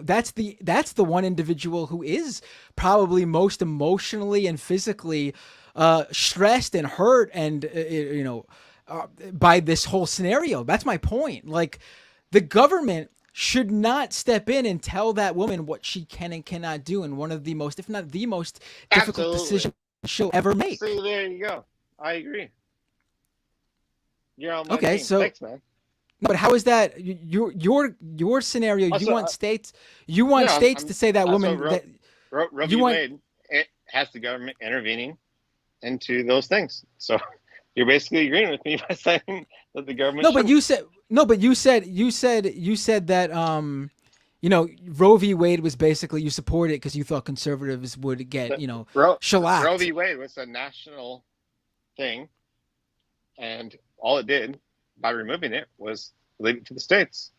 that's the one individual who is probably most emotionally and physically stressed and hurt and by this whole scenario. That's my point. The government should not step in and tell that woman what she can and cannot do in one of the most, if not the most difficult decisions she'll ever make. See, there you go. I agree. You're on my okay, team. so Thanks, man. But how is that your scenario? Also, you want states to say that woman that Roe v. Wade, it has the government intervening into those things. So you're basically agreeing with me by saying that the government. No, but you said that Roe v. Wade was basically you supported it because you thought conservatives would get shellacked. Roe v. Wade was a national thing, and all it did by removing it was leave it to the states.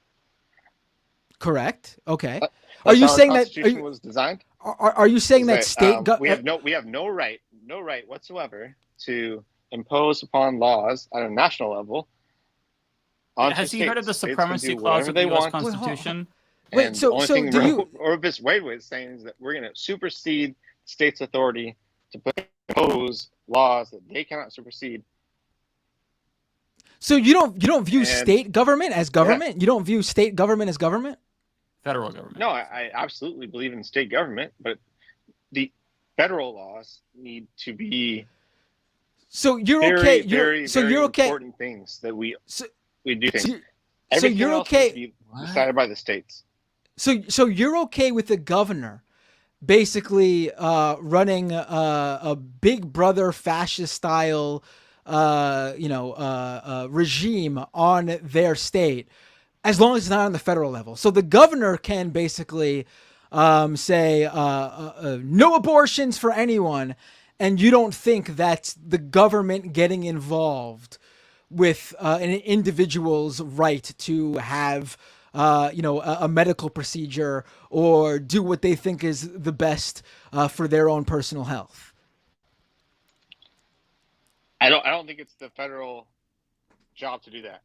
Correct. Okay. Are you saying that Constitution was designed? Are you saying that state? We have no right whatsoever to impose upon laws at a national level. Has he heard of the supremacy clause of the U.S. Constitution? Wait, so do you? Or if Wade was saying is that we're going to supersede states' authority to impose laws that they cannot supersede. So you don't view state government as government? Yeah. You don't view state government as government? Federal government. No, I absolutely believe in state government, but the federal laws need to be. So you're okay. You're okay. Important things that we do. So you're okay. Be decided by the states. So you're okay with the governor basically running a Big Brother fascist style regime on their state, as long as it's not on the federal level. So the governor can basically say no abortions for anyone, and you don't think that's the government getting involved with an individual's right to have a medical procedure or do what they think is the best for their own personal health. I don't think it's the federal job to do that,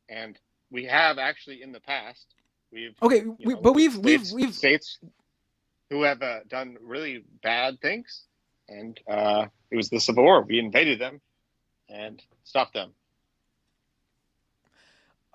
and we have actually in the past we've states who have done really bad things, and it was the Civil War. We invaded them and stopped them.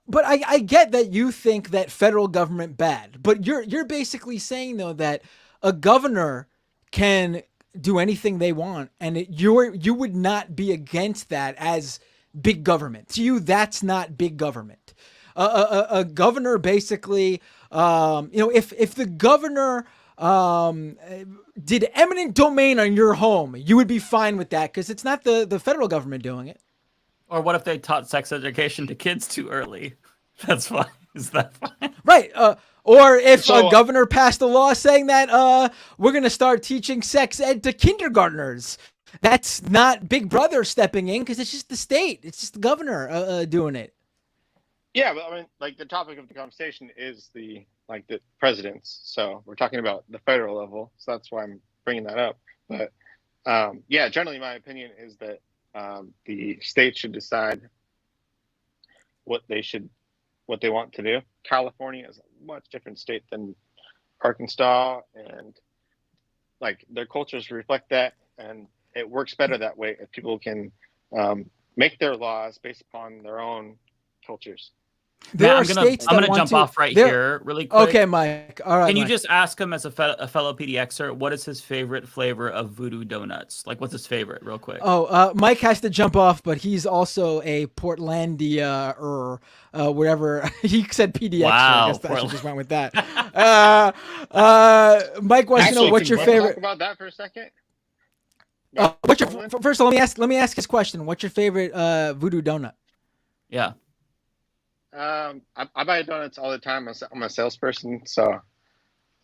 But I get that you think that federal government bad, but you're basically saying though that a governor can do anything they want, and you would not be against that as big government. To you, that's not big government. A governor basically, if the governor did eminent domain on your home, you would be fine with that because it's not the federal government doing it. Or what if they taught sex education to kids too early? That's fine. Is that fine? Right. Or if a governor passed a law saying that we're going to start teaching sex ed to kindergartners. That's not Big Brother stepping in because it's just the state. It's just the governor doing it. Yeah, but I mean, like the topic of the conversation is the presidents. So we're talking about the federal level. So that's why I'm bringing that up. But generally my opinion is that the state should decide what they want to do. California is a much different state than Arkansas, and their cultures reflect that, and it works better that way if people can make their laws based upon their own cultures. I'm gonna jump off right here really quick. Okay, Mike. All right. Can you just ask him as a fellow PDXer, what is his favorite flavor of Voodoo Donuts? Like, what's his favorite, real quick? Mike has to jump off, but he's also a Portlandia or wherever he said PDXer. Wow, I guess I just went with that. Mike wants to know what's your favorite. Talk about that for a second. First, let me ask his question. What's your favorite Voodoo Donut? Yeah. I buy donuts all the time. I'm a salesperson, so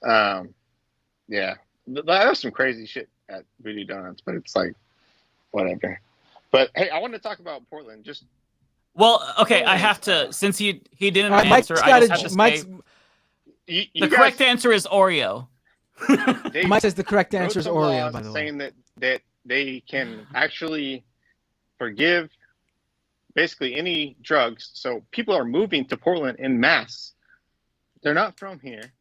there's some crazy shit at Voodoo Donuts, but it's like whatever. But hey, I want to talk about Portland. I have to, since he didn't answer. I just have to say the correct answer is Oreo. Mike says the correct answer is Oreo. By the way, saying that they can actually forgive basically any drugs. So people are moving to Portland en masse. They're not from here.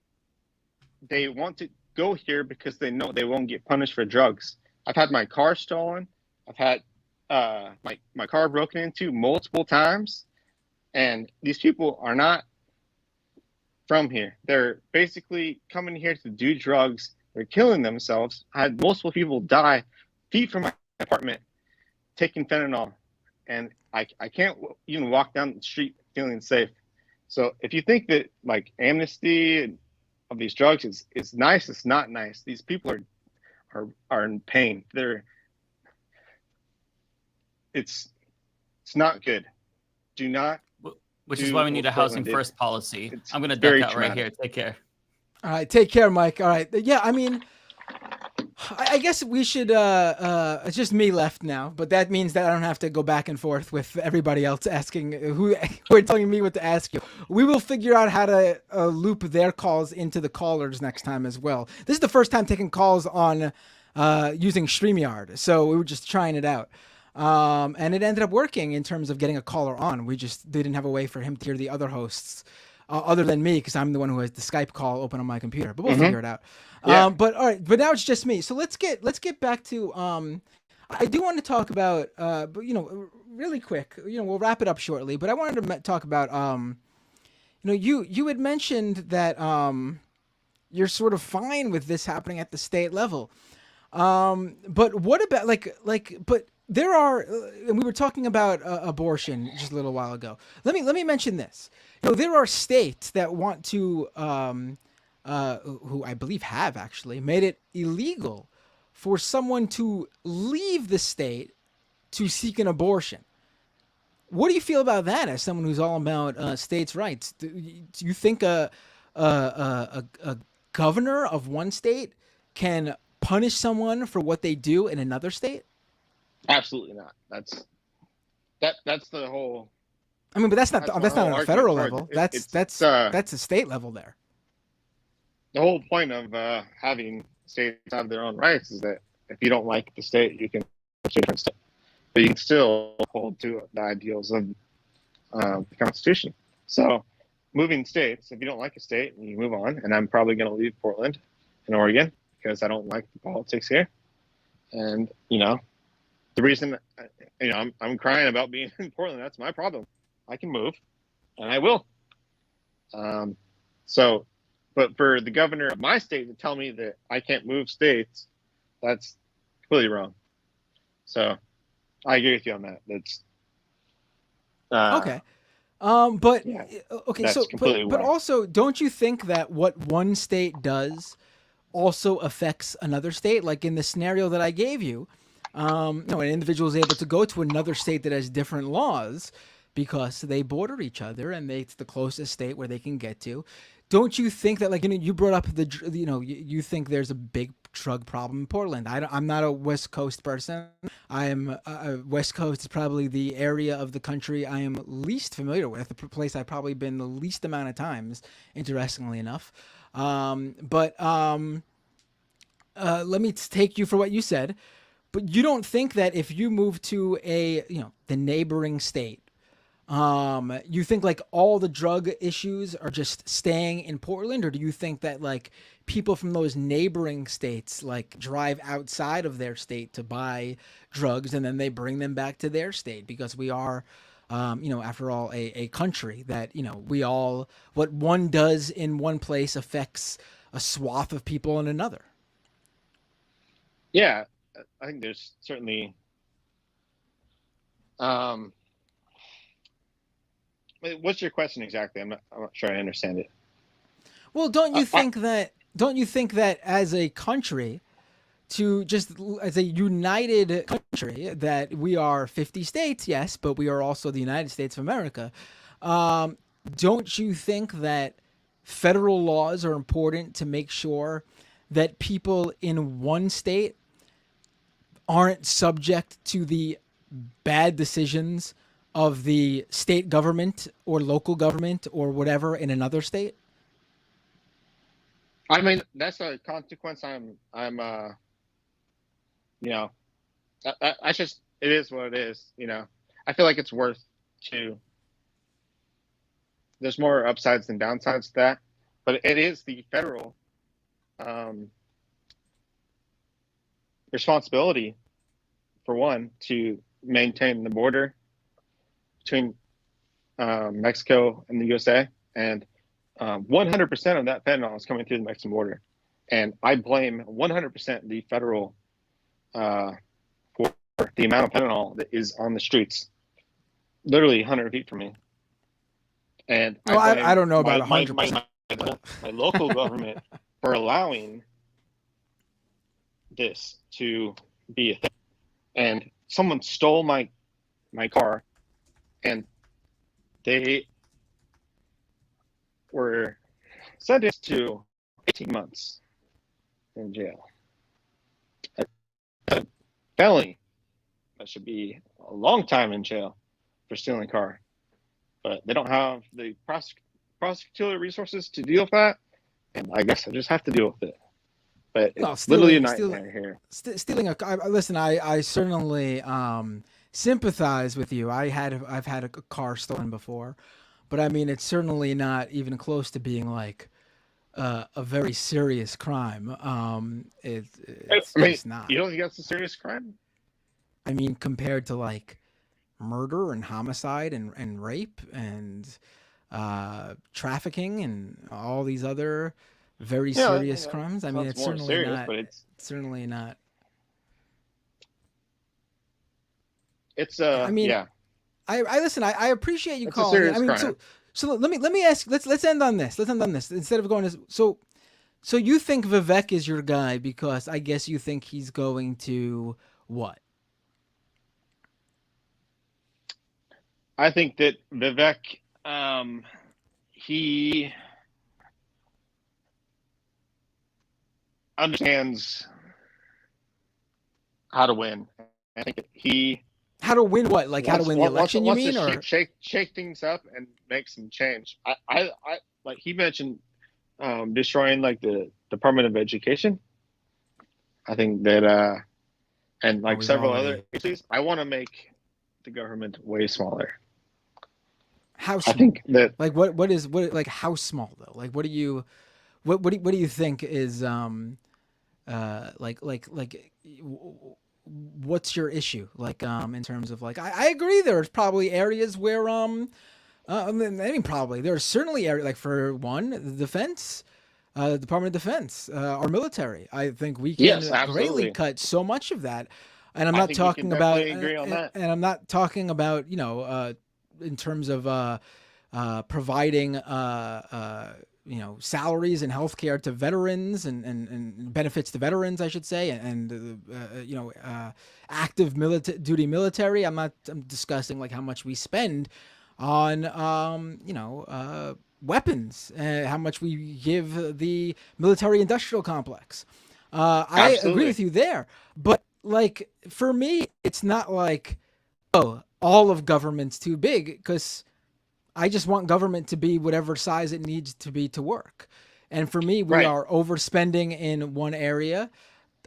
They want to go here because they know they won't get punished for drugs. I've had my car stolen. I've had my car broken into multiple times. And these people are not from here. They're basically coming here to do drugs. They're killing themselves. I had multiple people die feet from my apartment taking fentanyl. And I can't even walk down the street feeling safe. So if you think that amnesty of these drugs is nice, it's not nice. These people are are in pain. It's not good. Do not. Which is why we need a housing first policy. I'm going to duck out right here. Take care. All right, take care, Mike. All right, yeah. I mean, I guess we should. It's just me left now, but that means that I don't have to go back and forth with everybody else asking who are telling me what to ask you. We will figure out how to loop their calls into the callers next time as well. This is the first time taking calls on using StreamYard, so we were just trying it out. And it ended up working in terms of getting a caller on. We just didn't have a way for him to hear the other hosts other than me, because I'm the one who has the Skype call open on my computer. But we'll figure it out. Yeah. But all right, but now it's just me. So let's get back to I do want to talk about but really quick. We'll wrap it up shortly. But I wanted to talk about you had mentioned that you're sort of fine with this happening at the state level. But what about but there are, and we were talking about abortion just a little while ago. Let me mention this. There are states that want to, who I believe have actually made it illegal for someone to leave the state to seek an abortion. What do you feel about that as someone who's all about states' rights? Do you think a governor of one state can punish someone for what they do in another state? Absolutely not. That's the whole. I mean, but that's not on a federal level. That's a state level there. The whole point of having states have their own rights is that if you don't like the state, you can choose a different state, but you can still hold to the ideals of the Constitution. So, moving states, if you don't like a state, you move on. And I'm probably going to leave Portland and Oregon because I don't like the politics here. And the reason, I'm crying about being in Portland. That's my problem. I can move, and I will. But for the governor of my state to tell me that I can't move states, that's completely wrong. So I agree with you on that. That's okay. But yeah, okay, that's so completely but wrong. also, don't you think that what one state does also affects another state? Like in the scenario that I gave you, an individual is able to go to another state that has different laws because they border each other and it's the closest state where they can get to. Don't you think that, you brought up you think there's a big drug problem in Portland? I'm not a West Coast person. West Coast is probably the area of the country I am least familiar with, the place I've probably been the least amount of times, interestingly enough. Let me take you for what you said. But you don't think that if you move to the neighboring state, you think all the drug issues are just staying in Portland, or do you think that people from those neighboring states drive outside of their state to buy drugs and then they bring them back to their state? Because we are, after all, a country that, what one does in one place affects a swath of people in another. Yeah, I think there's certainly. What's your question exactly? I'm not sure I understand it. Well, don't you think that as a country, as a united country, that we are 50 states, yes, but we are also the United States of America. Don't you think that federal laws are important to make sure that people in one state aren't subject to the bad decisions of the state government or local government or whatever in another state? I mean, that's a consequence. That's just, it is what it is. I feel like it's worth there's more upsides than downsides to that, but it is the federal responsibility, for one, to maintain the border between Mexico and the USA, and 100% of that fentanyl is coming through the Mexican border, and I blame 100% the federal for the amount of fentanyl that is on the streets, literally 100 feet from me. And I don't know about 100%. My local government for allowing this to be a thing. And someone stole my car, and they were sentenced to 18 months in jail. A felony, that should be a long time in jail for stealing a car. But they don't have the prosecutorial resources to deal with that, and I guess I just have to deal with it. But it's literally a nightmare here. Stealing a car. Listen, I certainly sympathize with you. I've had a car stolen before, but I mean it's certainly not even close to being like a very serious crime. It's just not. You don't think that's a serious crime? I mean, compared to like murder and homicide and rape and trafficking and all these other very serious crimes. I mean, it's certainly serious, not. But it's certainly not. It's I mean, yeah. I listen. I appreciate you It's calling. a serious I mean, crime. so let me ask. Let's end on this. Let's end on this instead of going to so you think Vivek is your guy because I guess you think he's going to what? I think that Vivek, he understands how to win. I think that he how to win what? Like how to win the election? You mean, or shake things up and make some change? I like he mentioned destroying like the Department of Education. I think that and like several other issues. I want to make the government way smaller. How small? I think that like what like how small though? Like what do you think is what's your issue like in terms of like I agree there's probably areas where I mean probably there are certainly areas like for one the defense Department of Defense our military I think we can greatly cut so much of that and I'm not talking about and I'm not talking about in terms of providing salaries and healthcare to veterans and benefits to veterans, I should say, and active duty military. I'm discussing like how much we spend on weapons, how much we give the military industrial complex. I agree with you there, but like for me, it's not like all of government's too big because I just want government to be whatever size it needs to be to work. And for me, we are overspending in one area.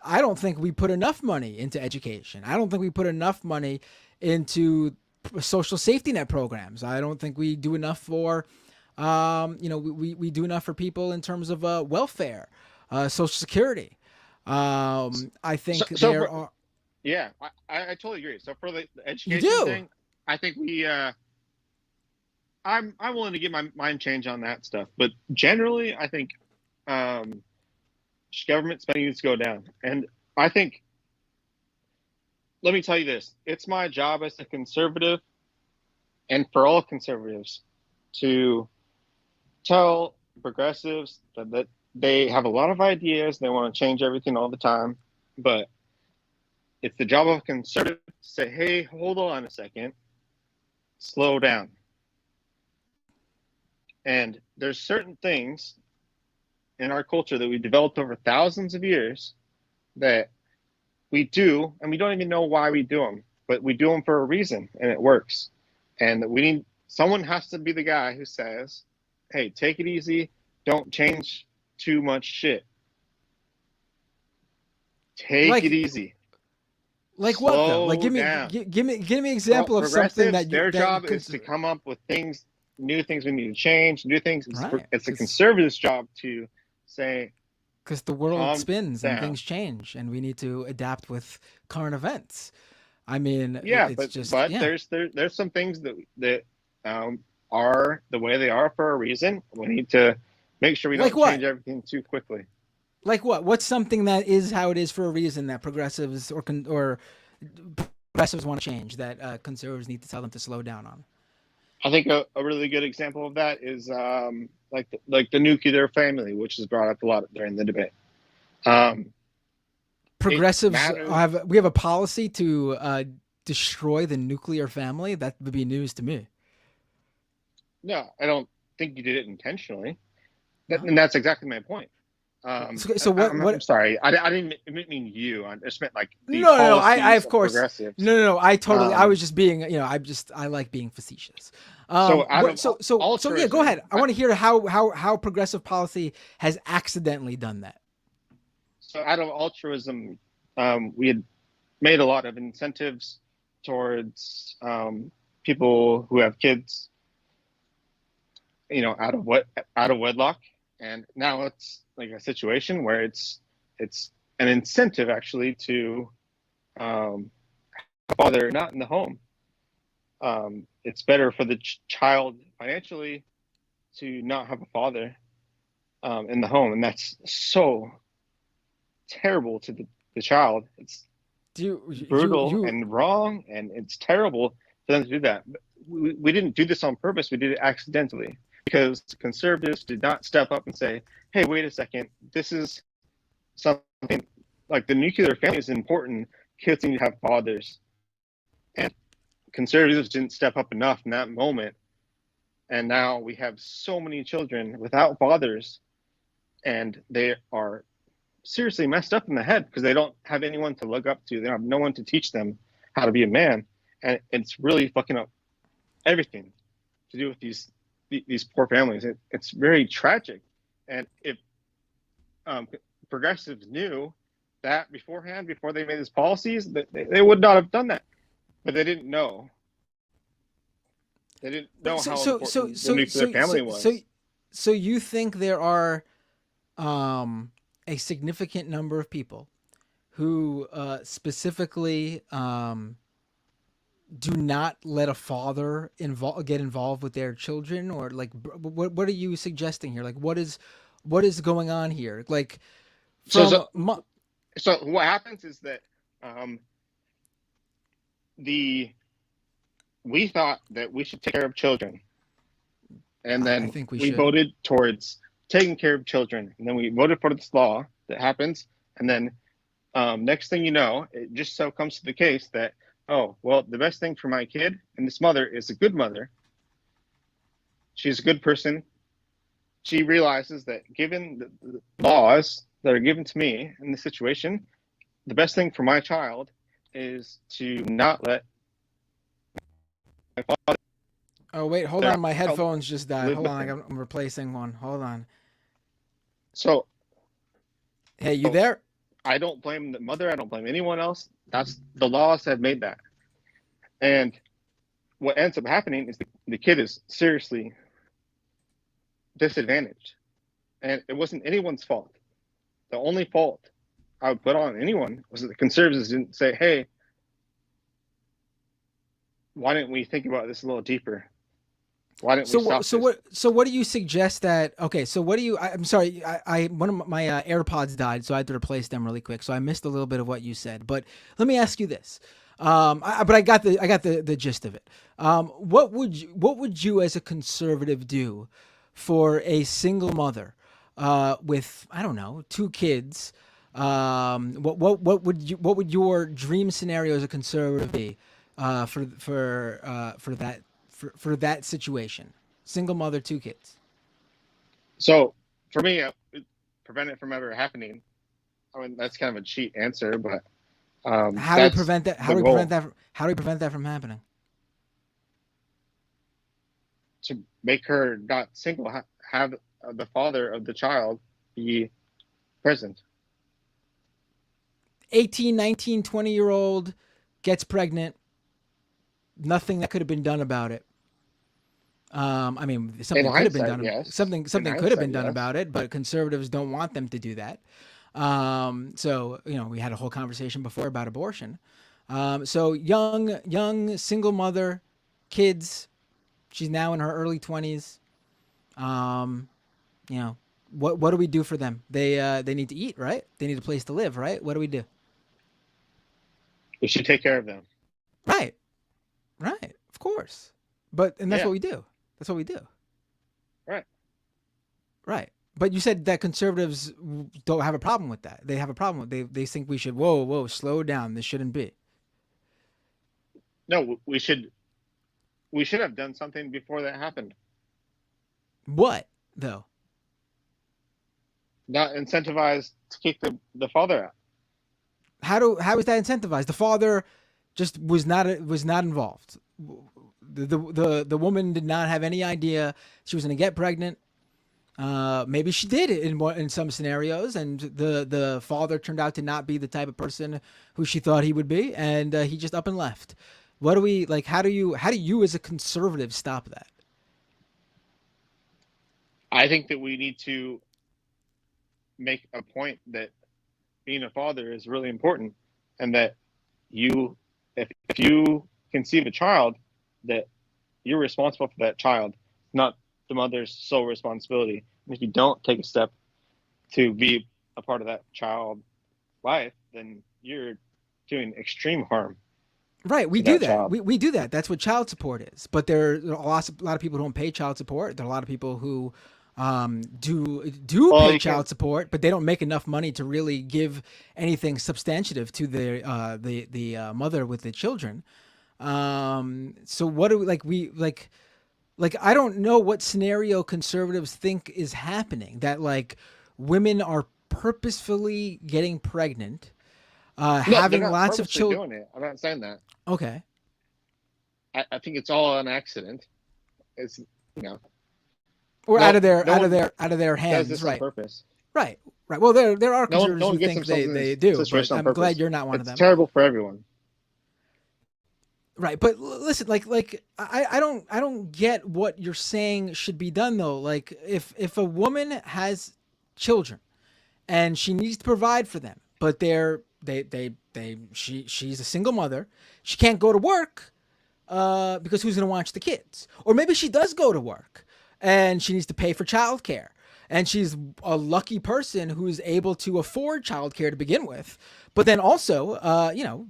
I don't think we put enough money into education. I don't think we put enough money into social safety net programs. I don't think we do enough for, we do enough for people in terms of welfare, Social Security. I think there are. Yeah, I totally agree. So for the education thing, I think we I'm willing to get my mind change on that stuff. But generally, I think government spending needs to go down. And I think, let me tell you this, it's my job as a conservative and for all conservatives to tell progressives that they have a lot of ideas, they want to change everything all the time, but it's the job of a conservative to say, hey, hold on a second, slow down. And there's certain things in our culture that we developed over thousands of years that we do, and we don't even know why we do them, but we do them for a reason, and it works. And someone has to be the guy who says, hey, take it easy, don't change too much shit. Take it easy. Like what though? Like give me an example of something that their job is to come up with things, new things we need to change, new things. It's a conservative's job to say, because the world spins and things change, and we need to adapt with current events. I mean, there's some things that are the way they are for a reason. We need to make sure we don't change everything too quickly. Like what? What's something that is how it is for a reason that progressives or progressives want to change that conservatives need to tell them to slow down on? I think a really good example of that is like the nuclear family, which is brought up a lot during the debate. progressives we have a policy to destroy the nuclear family? That would be news to me. No, I don't think you did it intentionally. And that's exactly my point. I'm sorry. I didn't mean you. I just meant like the no. I of course. Progressives. No. I totally. I was just being. I like being facetious. So yeah. Go ahead. I want to hear how progressive policy has accidentally done that. So out of altruism, we had made a lot of incentives towards people who have kids, out of wedlock, and now it's like a situation where it's an incentive actually to have a father not in the home. It's better for the child financially to not have a father in the home, and that's so terrible to the child. It's brutal and wrong, and it's terrible for them to do that. But we didn't do this on purpose. We did it accidentally because conservatives did not step up and say, hey, wait a second, this is something like the nuclear family is important. Kids need to have fathers. And conservatives didn't step up enough in that moment. And now we have so many children without fathers, and they are seriously messed up in the head because they don't have anyone to look up to. They have no one to teach them how to be a man. And it's really fucking up everything to do with these poor families. It's very tragic. And if progressives knew that beforehand, before they made these policies, they would not have done that. But they didn't know. They didn't know how important the nuclear family was. So you think there are a significant number of people who specifically do not let a father get involved with their children, or like what are you suggesting here? Like what is going on here? Like so what happens is that we thought that we should take care of children, and then I think we voted towards taking care of children, and then we voted for this law that happens, and then next thing you know, it just so comes to the case that, oh, well, the best thing for my kid and this mother is a good mother. She's a good person. She realizes that given the laws that are given to me in this situation, the best thing for my child is to not let my father. Oh, wait, hold on. My headphones just died. Hold on. I'm replacing one. Hold on. So, hey, you there? I don't blame the mother. I don't blame anyone else. That's the laws have made that. And what ends up happening is the kid is seriously disadvantaged. And it wasn't anyone's fault. The only fault I would put on anyone was that the conservatives didn't say, hey, why didn't we think about this a little deeper? Why didn't we stop this? So what do you suggest that? Okay, so what do you? I'm sorry, one of my AirPods died, so I had to replace them really quick. So I missed a little bit of what you said. But let me ask you this. But I got the gist of it. What would you as a conservative do for a single mother with, I don't know, 2 kids? What would your dream scenario as a conservative be for that situation? Single mother, 2 kids. So for me, prevent it from ever happening. I mean, that's kind of a cheat answer, but how do we prevent that? How do we prevent that from happening? To make her not single, have the father of the child be present. 18, 19, 20-year-old gets pregnant. Nothing that could have been done about it. I mean, something could have been done. Yes. Something could have been done about it, but conservatives don't want them to do that. So we had a whole conversation before about abortion. So young single mother, kids. She's now in her early 20s. What do we do for them? They need to eat, right? They need a place to live, right? What do we do? We should take care of them. Right, of course. And that's what we do. That's what we do. Right. But you said that conservatives don't have a problem with that. They have a problem with they think we should whoa slow down. This shouldn't be. No, we should have done something before that happened. What though? Not incentivized to kick the father out. How is that incentivized? The father just was not involved. The woman did not have any idea she was going to get pregnant. Maybe she did in some scenarios, and the father turned out to not be the type of person who she thought he would be, and he just up and left. What do we like? How do you as a conservative stop that? I think that we need to make a point that being a father is really important, and that if you conceive a child, that you're responsible for that child, not the mother's sole responsibility. And if you don't take a step to be a part of that child's life, then you're doing extreme harm. Right, we do that. We do that. That's what child support is. But there are a lot of people who don't pay child support. There are a lot of people who do pay child support, but they don't make enough money to really give anything substantive to the mother with the children. So what do we I don't know what scenario conservatives think is happening, that like women are purposefully getting pregnant, having lots of children. Doing it. I'm not saying that. Okay. I think it's all an accident. It's or out of their hands, does this right? On purpose. Right. Well, there are conservatives who think they do. But I'm glad you're not one of them. It's terrible for everyone. Right, but listen, I don't get what you're saying should be done though. Like if a woman has children and she needs to provide for them, but she's a single mother, she can't go to work because who's going to watch the kids? Or maybe she does go to work and she needs to pay for childcare, and she's a lucky person who's able to afford childcare to begin with. But then also,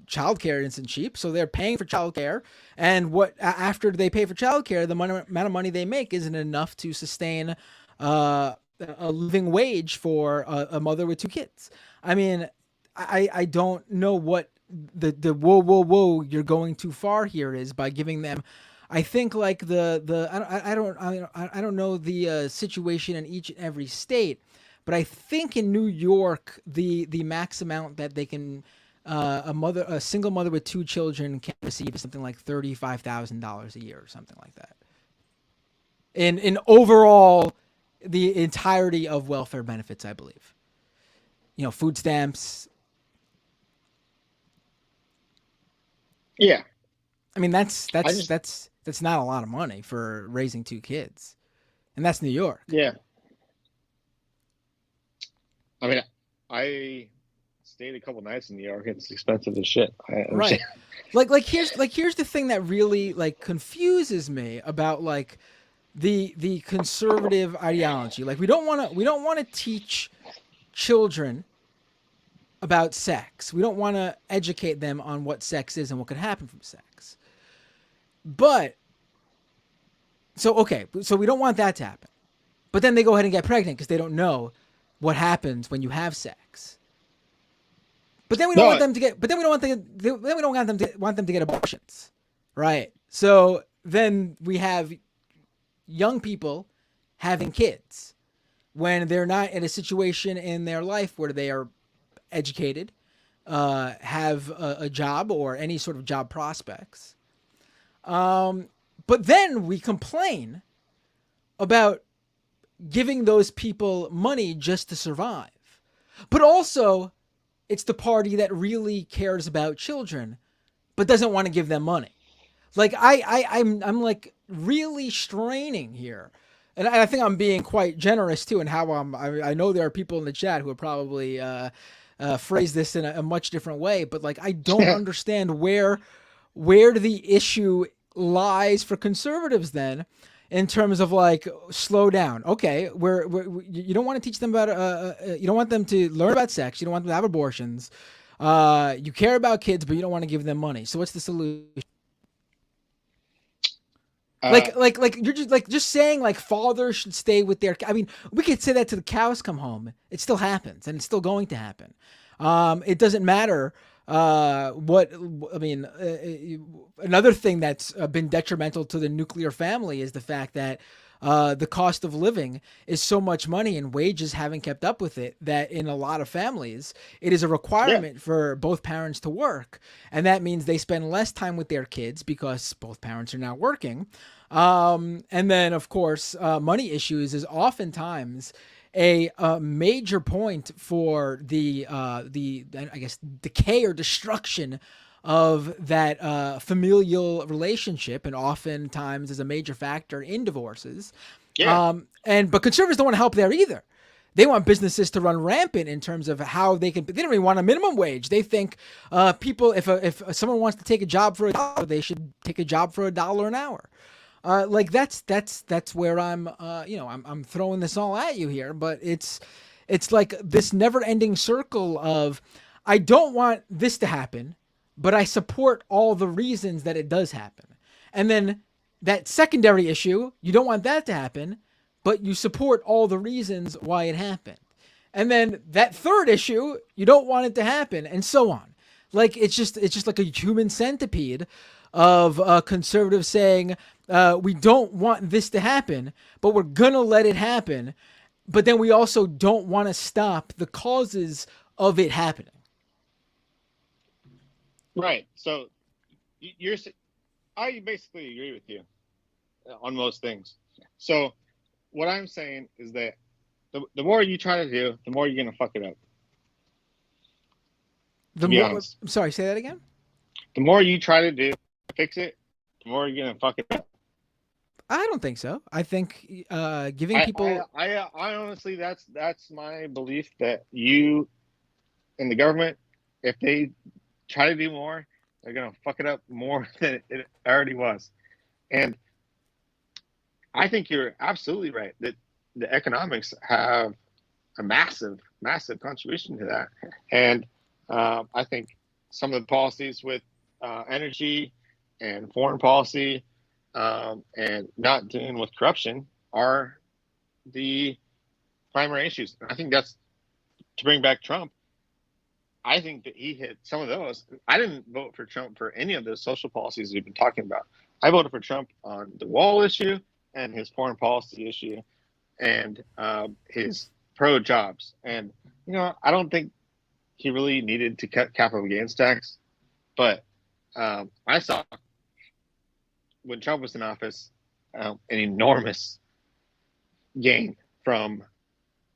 childcare isn't cheap, so they're paying for childcare. And after they pay for childcare, the amount of money they make isn't enough to sustain a living wage for a mother with two kids. I mean, I don't know what the whoa you're going too far here is by giving them. I think like I don't know the situation in each and every state. But I think in New York, the max amount that they can, a single mother with two children can receive is something like $35,000 a year or something like that. In overall, the entirety of welfare benefits, I believe. Food stamps. Yeah. I mean, that's not a lot of money for raising two kids, and that's New York. Yeah. I mean, I stayed a couple nights in New York. It's expensive as shit. Right. Here's the thing that really confuses me about the conservative ideology. Like we don't want to teach children about sex. We don't want to educate them on what sex is and what could happen from sex. But so we don't want that to happen. But then they go ahead and get pregnant because they don't know what happens when you have sex. But then we don't want them to get. But then we don't want them to get abortions, right? So then we have young people having kids when they're not in a situation in their life where they are educated, have a job or any sort of job prospects. But then we complain about giving those people money just to survive. But also, it's the party that really cares about children, but doesn't want to give them money. I'm really straining here. And I think I'm being quite generous too in how I know there are people in the chat who would probably phrase this in a much different way, but I don't understand where the issue lies for conservatives then. In terms of slow down. Okay, you don't want to teach them about you don't want them to learn about sex. You don't want them to have abortions. You care about kids, but you don't want to give them money. So what's the solution? Like you're just saying like fathers should stay with their. I mean, we could say that till the cows come home. It still happens, and it's still going to happen. It doesn't matter what I mean. Another thing that's been detrimental to the nuclear family is the fact that the cost of living is so much money and wages haven't kept up with it, that in a lot of families, it is a requirement for both parents to work. And that means they spend less time with their kids because both parents are now working. And then, of course, money issues is oftentimes a major point for the I guess decay or destruction of that familial relationship, and oftentimes is a major factor in divorces. But conservatives don't want to help there either. They want businesses to run rampant in terms of how they can. They don't even want a minimum wage. They think people, if someone wants to take a job for $1, they should take a job for $1 an hour. Like that's where I'm I'm throwing this all at you here, but it's like this never-ending circle of, I don't want this to happen, but I support all the reasons that it does happen. And then that secondary issue, you don't want that to happen, but you support all the reasons why it happened. And then that third issue, you don't want it to happen, and so on. Like it's just like a human centipede of conservatives saying, we don't want this to happen, but we're gonna let it happen. But then we also don't want to stop the causes of it happening. Right. So I basically agree with you on most things. So what I'm saying is that the more you try to do, the more you're going to fuck it up. I'm sorry, say that again? The more you try to do, fix it, the more you're going to fuck it up. I don't think so. I think giving people... I honestly, that's my belief, that you and the government, if they try to do more, they're going to fuck it up more than it already was. And I think you're absolutely right that the economics have a massive, massive contribution to that. And I think some of the policies with energy and foreign policy and not dealing with corruption are the primary issues. I think that's, to bring back Trump, I think that he hit some of those. I didn't vote for Trump for any of those social policies we've been talking about. I voted for Trump on the wall issue and his foreign policy issue and his pro-jobs. And, I don't think he really needed to cut capital gains tax. But I saw, when Trump was in office, an enormous gain from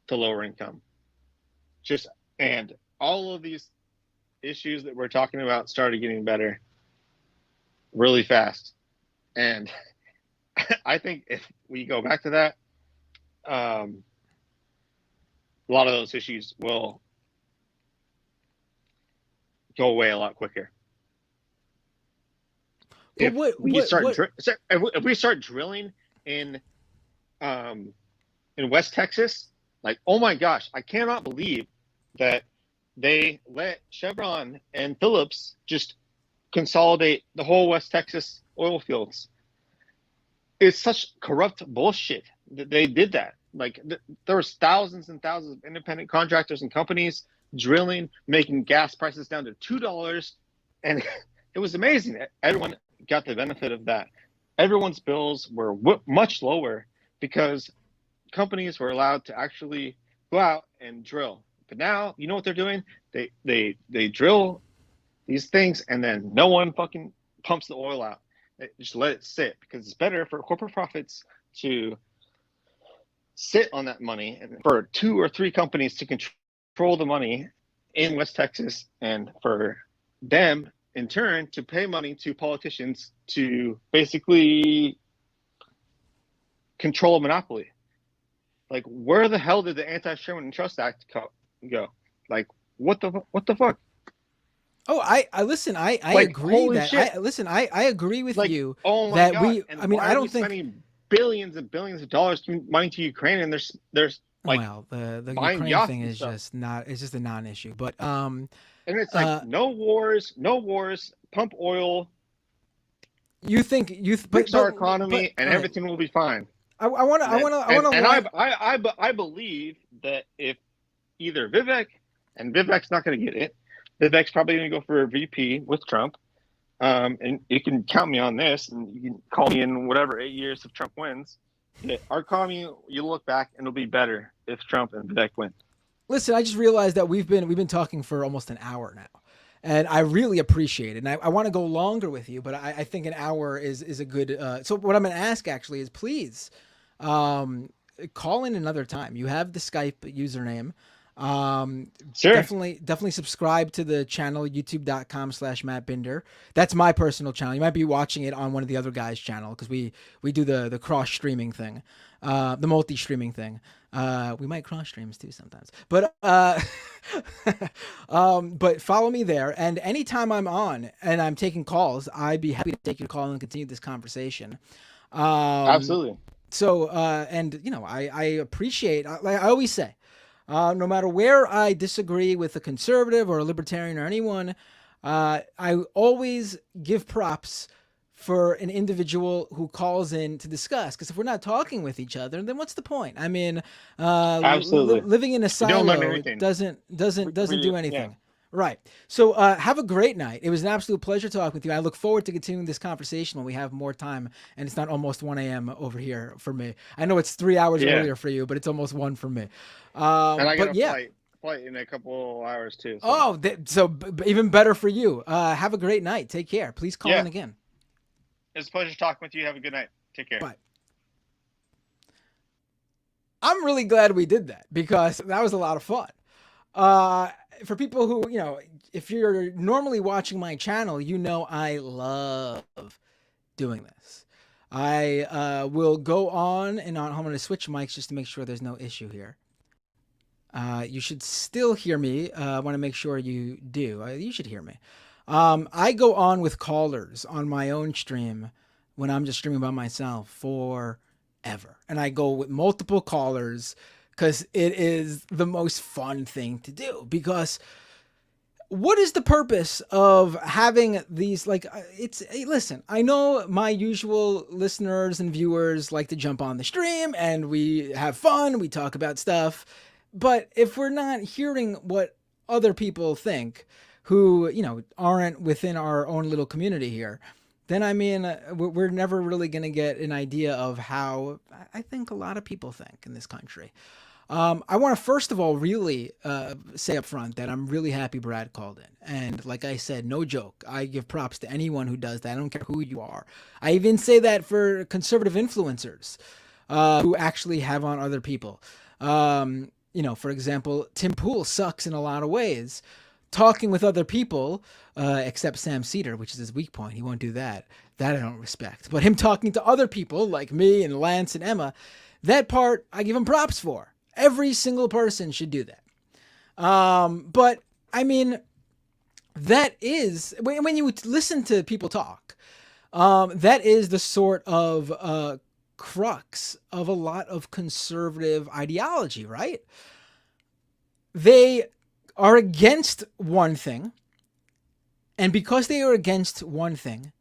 the lower income. And all of these issues that we're talking about started getting better really fast. And I think if we go back to that, a lot of those issues will go away a lot quicker. If we start drilling in West Texas, like, oh my gosh, I cannot believe that they let Chevron and Phillips just consolidate the whole West Texas oil fields. It's such corrupt bullshit that they did that. Like, there was thousands and thousands of independent contractors and companies drilling, making gas prices down to $2, and it was amazing. Everyone got the benefit of that. Everyone's bills were much lower because companies were allowed to actually go out and drill. But now, you know what they're doing? They drill these things, and then no one fucking pumps the oil out. They just let it sit, because it's better for corporate profits to sit on that money and for 2 or 3 companies to control the money in West Texas, and for them in turn to pay money to politicians to basically control a monopoly. Like, where the hell did the Anti-Sherman Trust Act go? Like, what the fuck? Oh, I listen. I agree that. I agree with you. Oh my that God. I don't think spending billions and billions of dollars money to Ukraine, and there's like, well, the Ukraine thing is just not. It's just a non-issue. But and it's like no wars, pump oil. You think fix our economy and everything will be fine. I want to. I believe that if either Vivek's not going to get it, Vivek's probably going to go for a VP with Trump. And you can count me on this, and you can call me in whatever 8 years if Trump wins. That our economy, you look back and it'll be better if Trump and Vivek win. Listen, I just realized that we've been talking for almost an hour now, and I really appreciate it. And I want to go longer with you, but I think an hour is a good. So what I'm going to ask actually is please call in another time. You have the Skype username. Sure. Definitely subscribe to the channel, youtube.com/Matt Binder. That's my personal channel. You might be watching it on one of the other guys' channel because we do the cross streaming thing, the multi streaming thing. We might cross streams too sometimes, but follow me there. And anytime I'm on and I'm taking calls, I'd be happy to take your call and continue this conversation. Absolutely. So, and you know, I appreciate, like I always say, no matter where I disagree with a conservative or a libertarian or anyone, I always give props for an individual who calls in to discuss. Because if we're not talking with each other, then what's the point? I mean, Absolutely. Living in a don't learn silo anything. doesn't do anything. Yeah. Right. So have a great night. It was an absolute pleasure talking with you. I look forward to continuing this conversation when we have more time and it's not almost 1 a.m. over here for me. I know it's 3 hours earlier for you, but it's almost 1 for me. And I got a flight in a couple hours too. So. Even better for you. Have a great night. Take care. Please call in again. It's a pleasure talking with you. Have a good night. Take care. Bye. I'm really glad we did that because that was a lot of fun. For people who, you know, if you're normally watching my channel, you know I love doing this. I will go on and on. I'm going to switch mics just to make sure there's no issue here. You should still hear me. I want to make sure you do. You should hear me. I go on with callers on my own stream when I'm just streaming by myself forever. And I go with multiple callers because it is the most fun thing to do. Because what is the purpose of having these, like, listen, I know my usual listeners and viewers like to jump on the stream and we have fun, we talk about stuff. But if we're not hearing what other people think who, you know, aren't within our own little community here, then I mean, we're never really going to get an idea of how I think a lot of people think in this country. I want to first of all really say up front that I'm really happy Brad called in. And like I said, no joke, I give props to anyone who does that. I don't care who you are. I even say that for conservative influencers who actually have on other people. You know, for example, Tim Pool sucks in a lot of ways. Talking with other people, except Sam Cedar, which is his weak point. He won't do that. That I don't respect. But him talking to other people like me and Lance and Emma, that part I give him props for. Every single person should do that. But I mean, that is, when you listen to people talk, that is the sort of crux of a lot of conservative ideology, right? They are against one thing, and because they are against one thing,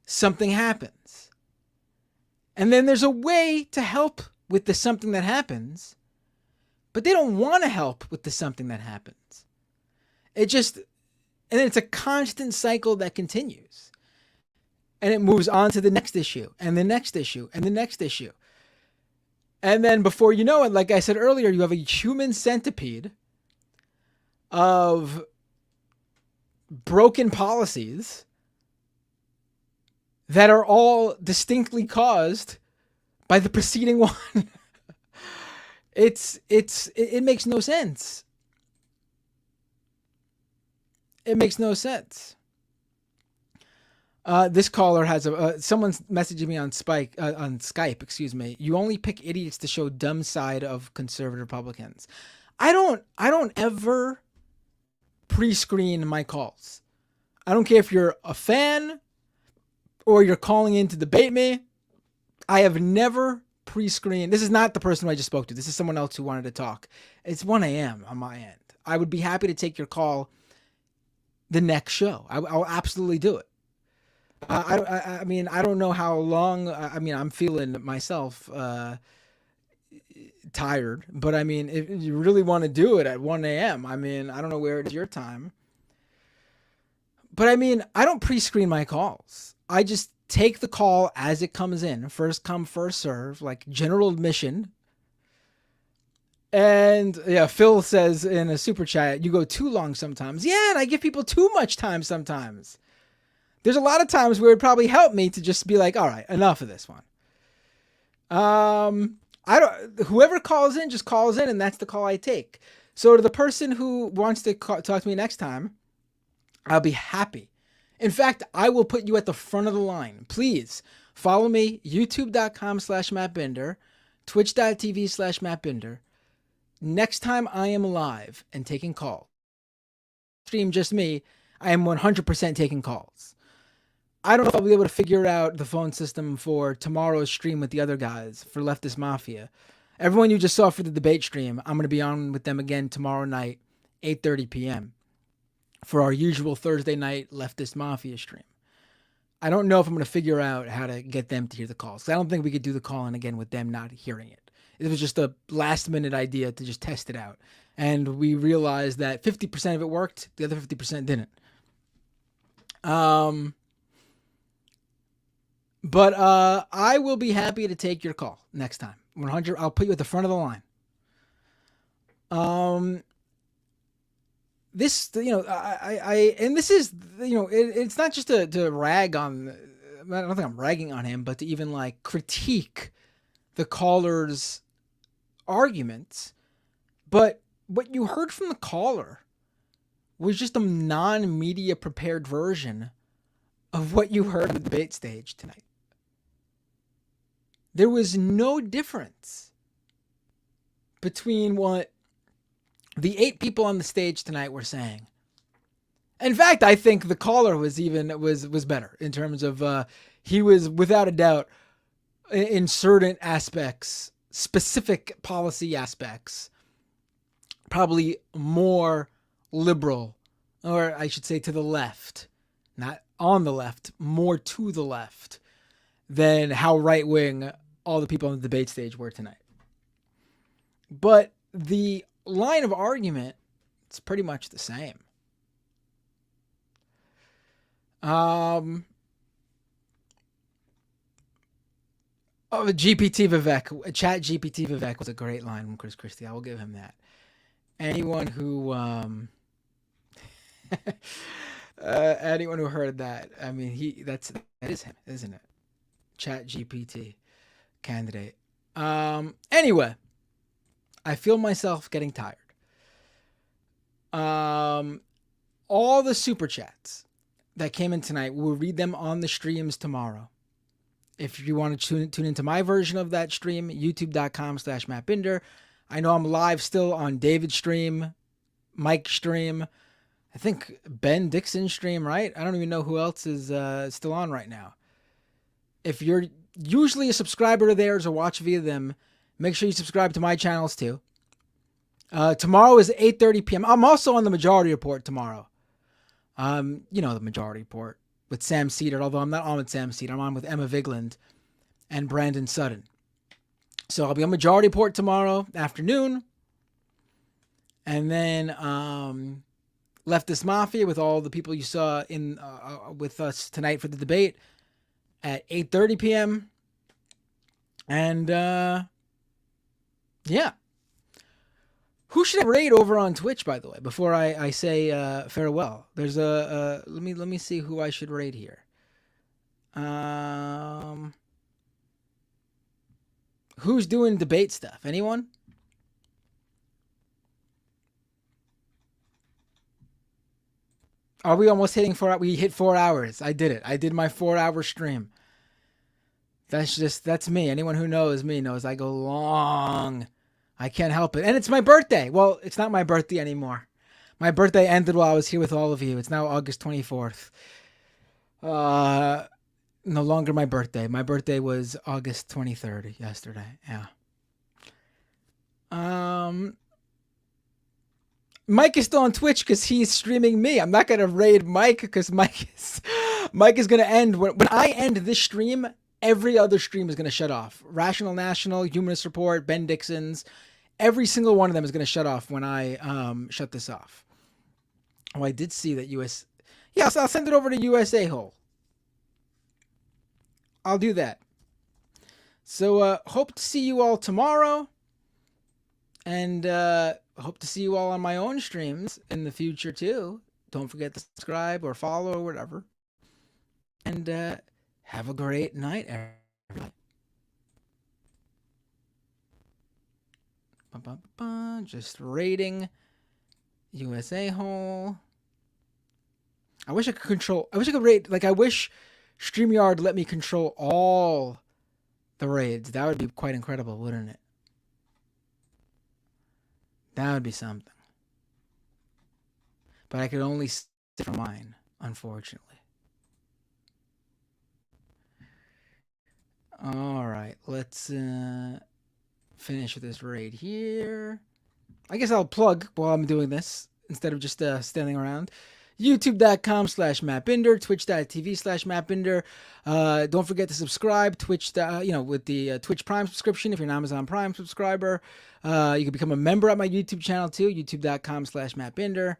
something happens. And then there's a way to help with the something that happens, but they don't want to help with the something that happens. And then it's a constant cycle that continues. And it moves on to the next issue, and the next issue, and the next issue. And then before you know it, like I said earlier, you have a human centipede of broken policies that are all distinctly caused by the preceding one. It makes no sense. It makes no sense. This caller has someone's messaging me on Skype, excuse me. You only pick idiots to show dumb side of conservative Republicans. I don't ever pre-screen my calls. I don't care if you're a fan or you're calling in to debate me. I have never pre-screened. This is not the person who I just spoke to. This is someone else who wanted to talk. It's 1 a.m. on my end. I would be happy to take your call the next show. I'll absolutely do it. I mean, I don't know how long. I mean, I'm feeling myself tired, but I mean, if you really want to do it at 1 a.m., I mean, I don't know where it's your time. But I mean, I don't pre-screen my calls. I just take the call as it comes in. First come, first serve, like general admission. And yeah, Phil says in a super chat, you go too long sometimes. Yeah, and I give people too much time sometimes. There's a lot of times where it'd probably help me to just be like, all right, enough of this one. Whoever calls in just calls in, and that's the call I take. So to the person who wants to talk to me next time, I'll be happy. In fact, I will put you at the front of the line. Please follow me, youtube.com/MattBinder, twitch.tv/MattBinder. Next time I am live and taking calls, stream just me, I am 100% taking calls. I don't know if I'll be able to figure out the phone system for tomorrow's stream with the other guys for Leftist Mafia. Everyone you just saw for the debate stream, I'm going to be on with them again tomorrow night, 8:30 p.m. for our usual Thursday night Leftist Mafia stream. I don't know if I'm going to figure out how to get them to hear the calls. I don't think we could do the call-in again with them not hearing it. It was just a last-minute idea to just test it out. And we realized that 50% of it worked, the other 50% didn't. But I will be happy to take your call next time. 100. I'll put you at the front of the line. This, and this is, it's not just to rag on. I don't think I'm ragging on him, but to even like critique the caller's arguments. But what you heard from the caller was just a non-media prepared version of what you heard on the debate stage tonight. There was no difference between what the 8 people on the stage tonight were saying. In fact, I think the caller was better in terms of he was without a doubt in certain aspects, specific policy aspects, probably more liberal, or I should say to the left, not on the left, more to the left than how right-wing all the people on the debate stage were tonight. But the line of argument, it's pretty much the same. GPT Vivek, Chat GPT Vivek was a great line from Chris Christie. I will give him that. Anyone who anyone who heard that, I mean, that is him, isn't it? Chat GPT candidate. Anyway, I feel myself getting tired. All the super chats that came in tonight, we'll read them on the streams tomorrow. If you want to tune into my version of that stream, youtube.com/MattBinder. I know I'm live still on David's stream, Mike's stream, I think Ben Dixon's stream, right? I don't even know who else is still on right now. If you're usually a subscriber to theirs or watch via them, make sure you subscribe to my channels too. Tomorrow is 8:30 p.m. I'm also on the Majority Report tomorrow. The Majority Report with Sam Cedar, although I'm not on with Sam Cedar. I'm on with Emma Vigland and Brandon Sutton. So I'll be on Majority Report tomorrow afternoon. And then Leftist Mafia with all the people you saw in with us tonight for the debate at 8:30 p.m. And yeah. Who should I raid over on Twitch, by the way, before I say farewell? There's let me see who I should raid here. Who's doing debate stuff? Anyone? Are we almost hitting 4 hours? We hit 4 hours. I did it. I did my 4-hour stream. That's me. Anyone who knows me knows I go long. I can't help it. And it's my birthday. Well, it's not my birthday anymore. My birthday ended while I was here with all of you. It's now August 24th. No longer my birthday. My birthday was August 23rd yesterday. Yeah. Mike is still on Twitch because he's streaming me. I'm not going to raid Mike because Mike is Mike is going to end. When I end this stream, every other stream is going to shut off. Rational National, Humanist Report, Ben Dixon's, every single one of them is going to shut off when I shut this off. Oh, I did see that US... Yeah, so I'll send it over to USA Hole. I'll do that. So hope to see you all tomorrow. And hope to see you all on my own streams in the future too. Don't forget to subscribe or follow or whatever. And have a great night, everybody. Just rating USA Hole. I wish I could rate, like, I wish StreamYard let me control all the raids. That would be quite incredible, wouldn't it? That would be something. But I could only sit for mine, unfortunately. All right, let's finish this raid here. I guess I'll plug while I'm doing this instead of just standing around. YouTube.com/MattBinder, Twitch.tv/MattBinder. Don't forget to subscribe. Twitch, with the Twitch Prime subscription. If you're an Amazon Prime subscriber, you can become a member at my YouTube channel too. YouTube.com/MattBinder.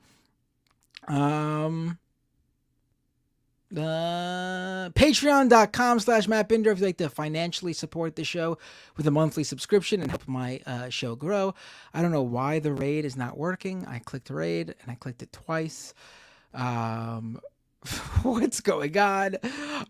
Patreon.com/MattBinder if you'd like to financially support the show with a monthly subscription and help my show grow. I don't know why the raid is not working. I clicked raid and I clicked it twice. What's going on?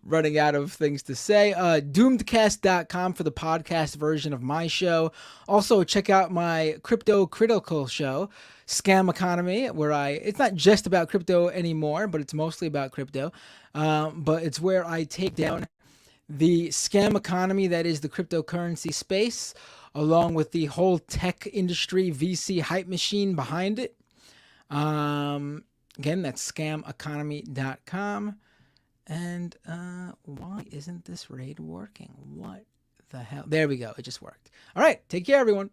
Running out of things to say. Doomedcast.com for the podcast version of my show. Also, check out my crypto critical show, Scam Economy, where it's not just about crypto anymore, but it's mostly about crypto. But it's where I take down the scam economy that is the cryptocurrency space, along with the whole tech industry VC hype machine behind it. Again, that's scameconomy.com. And why isn't this raid working? What the hell? There we go. It just worked. All right. Take care, everyone.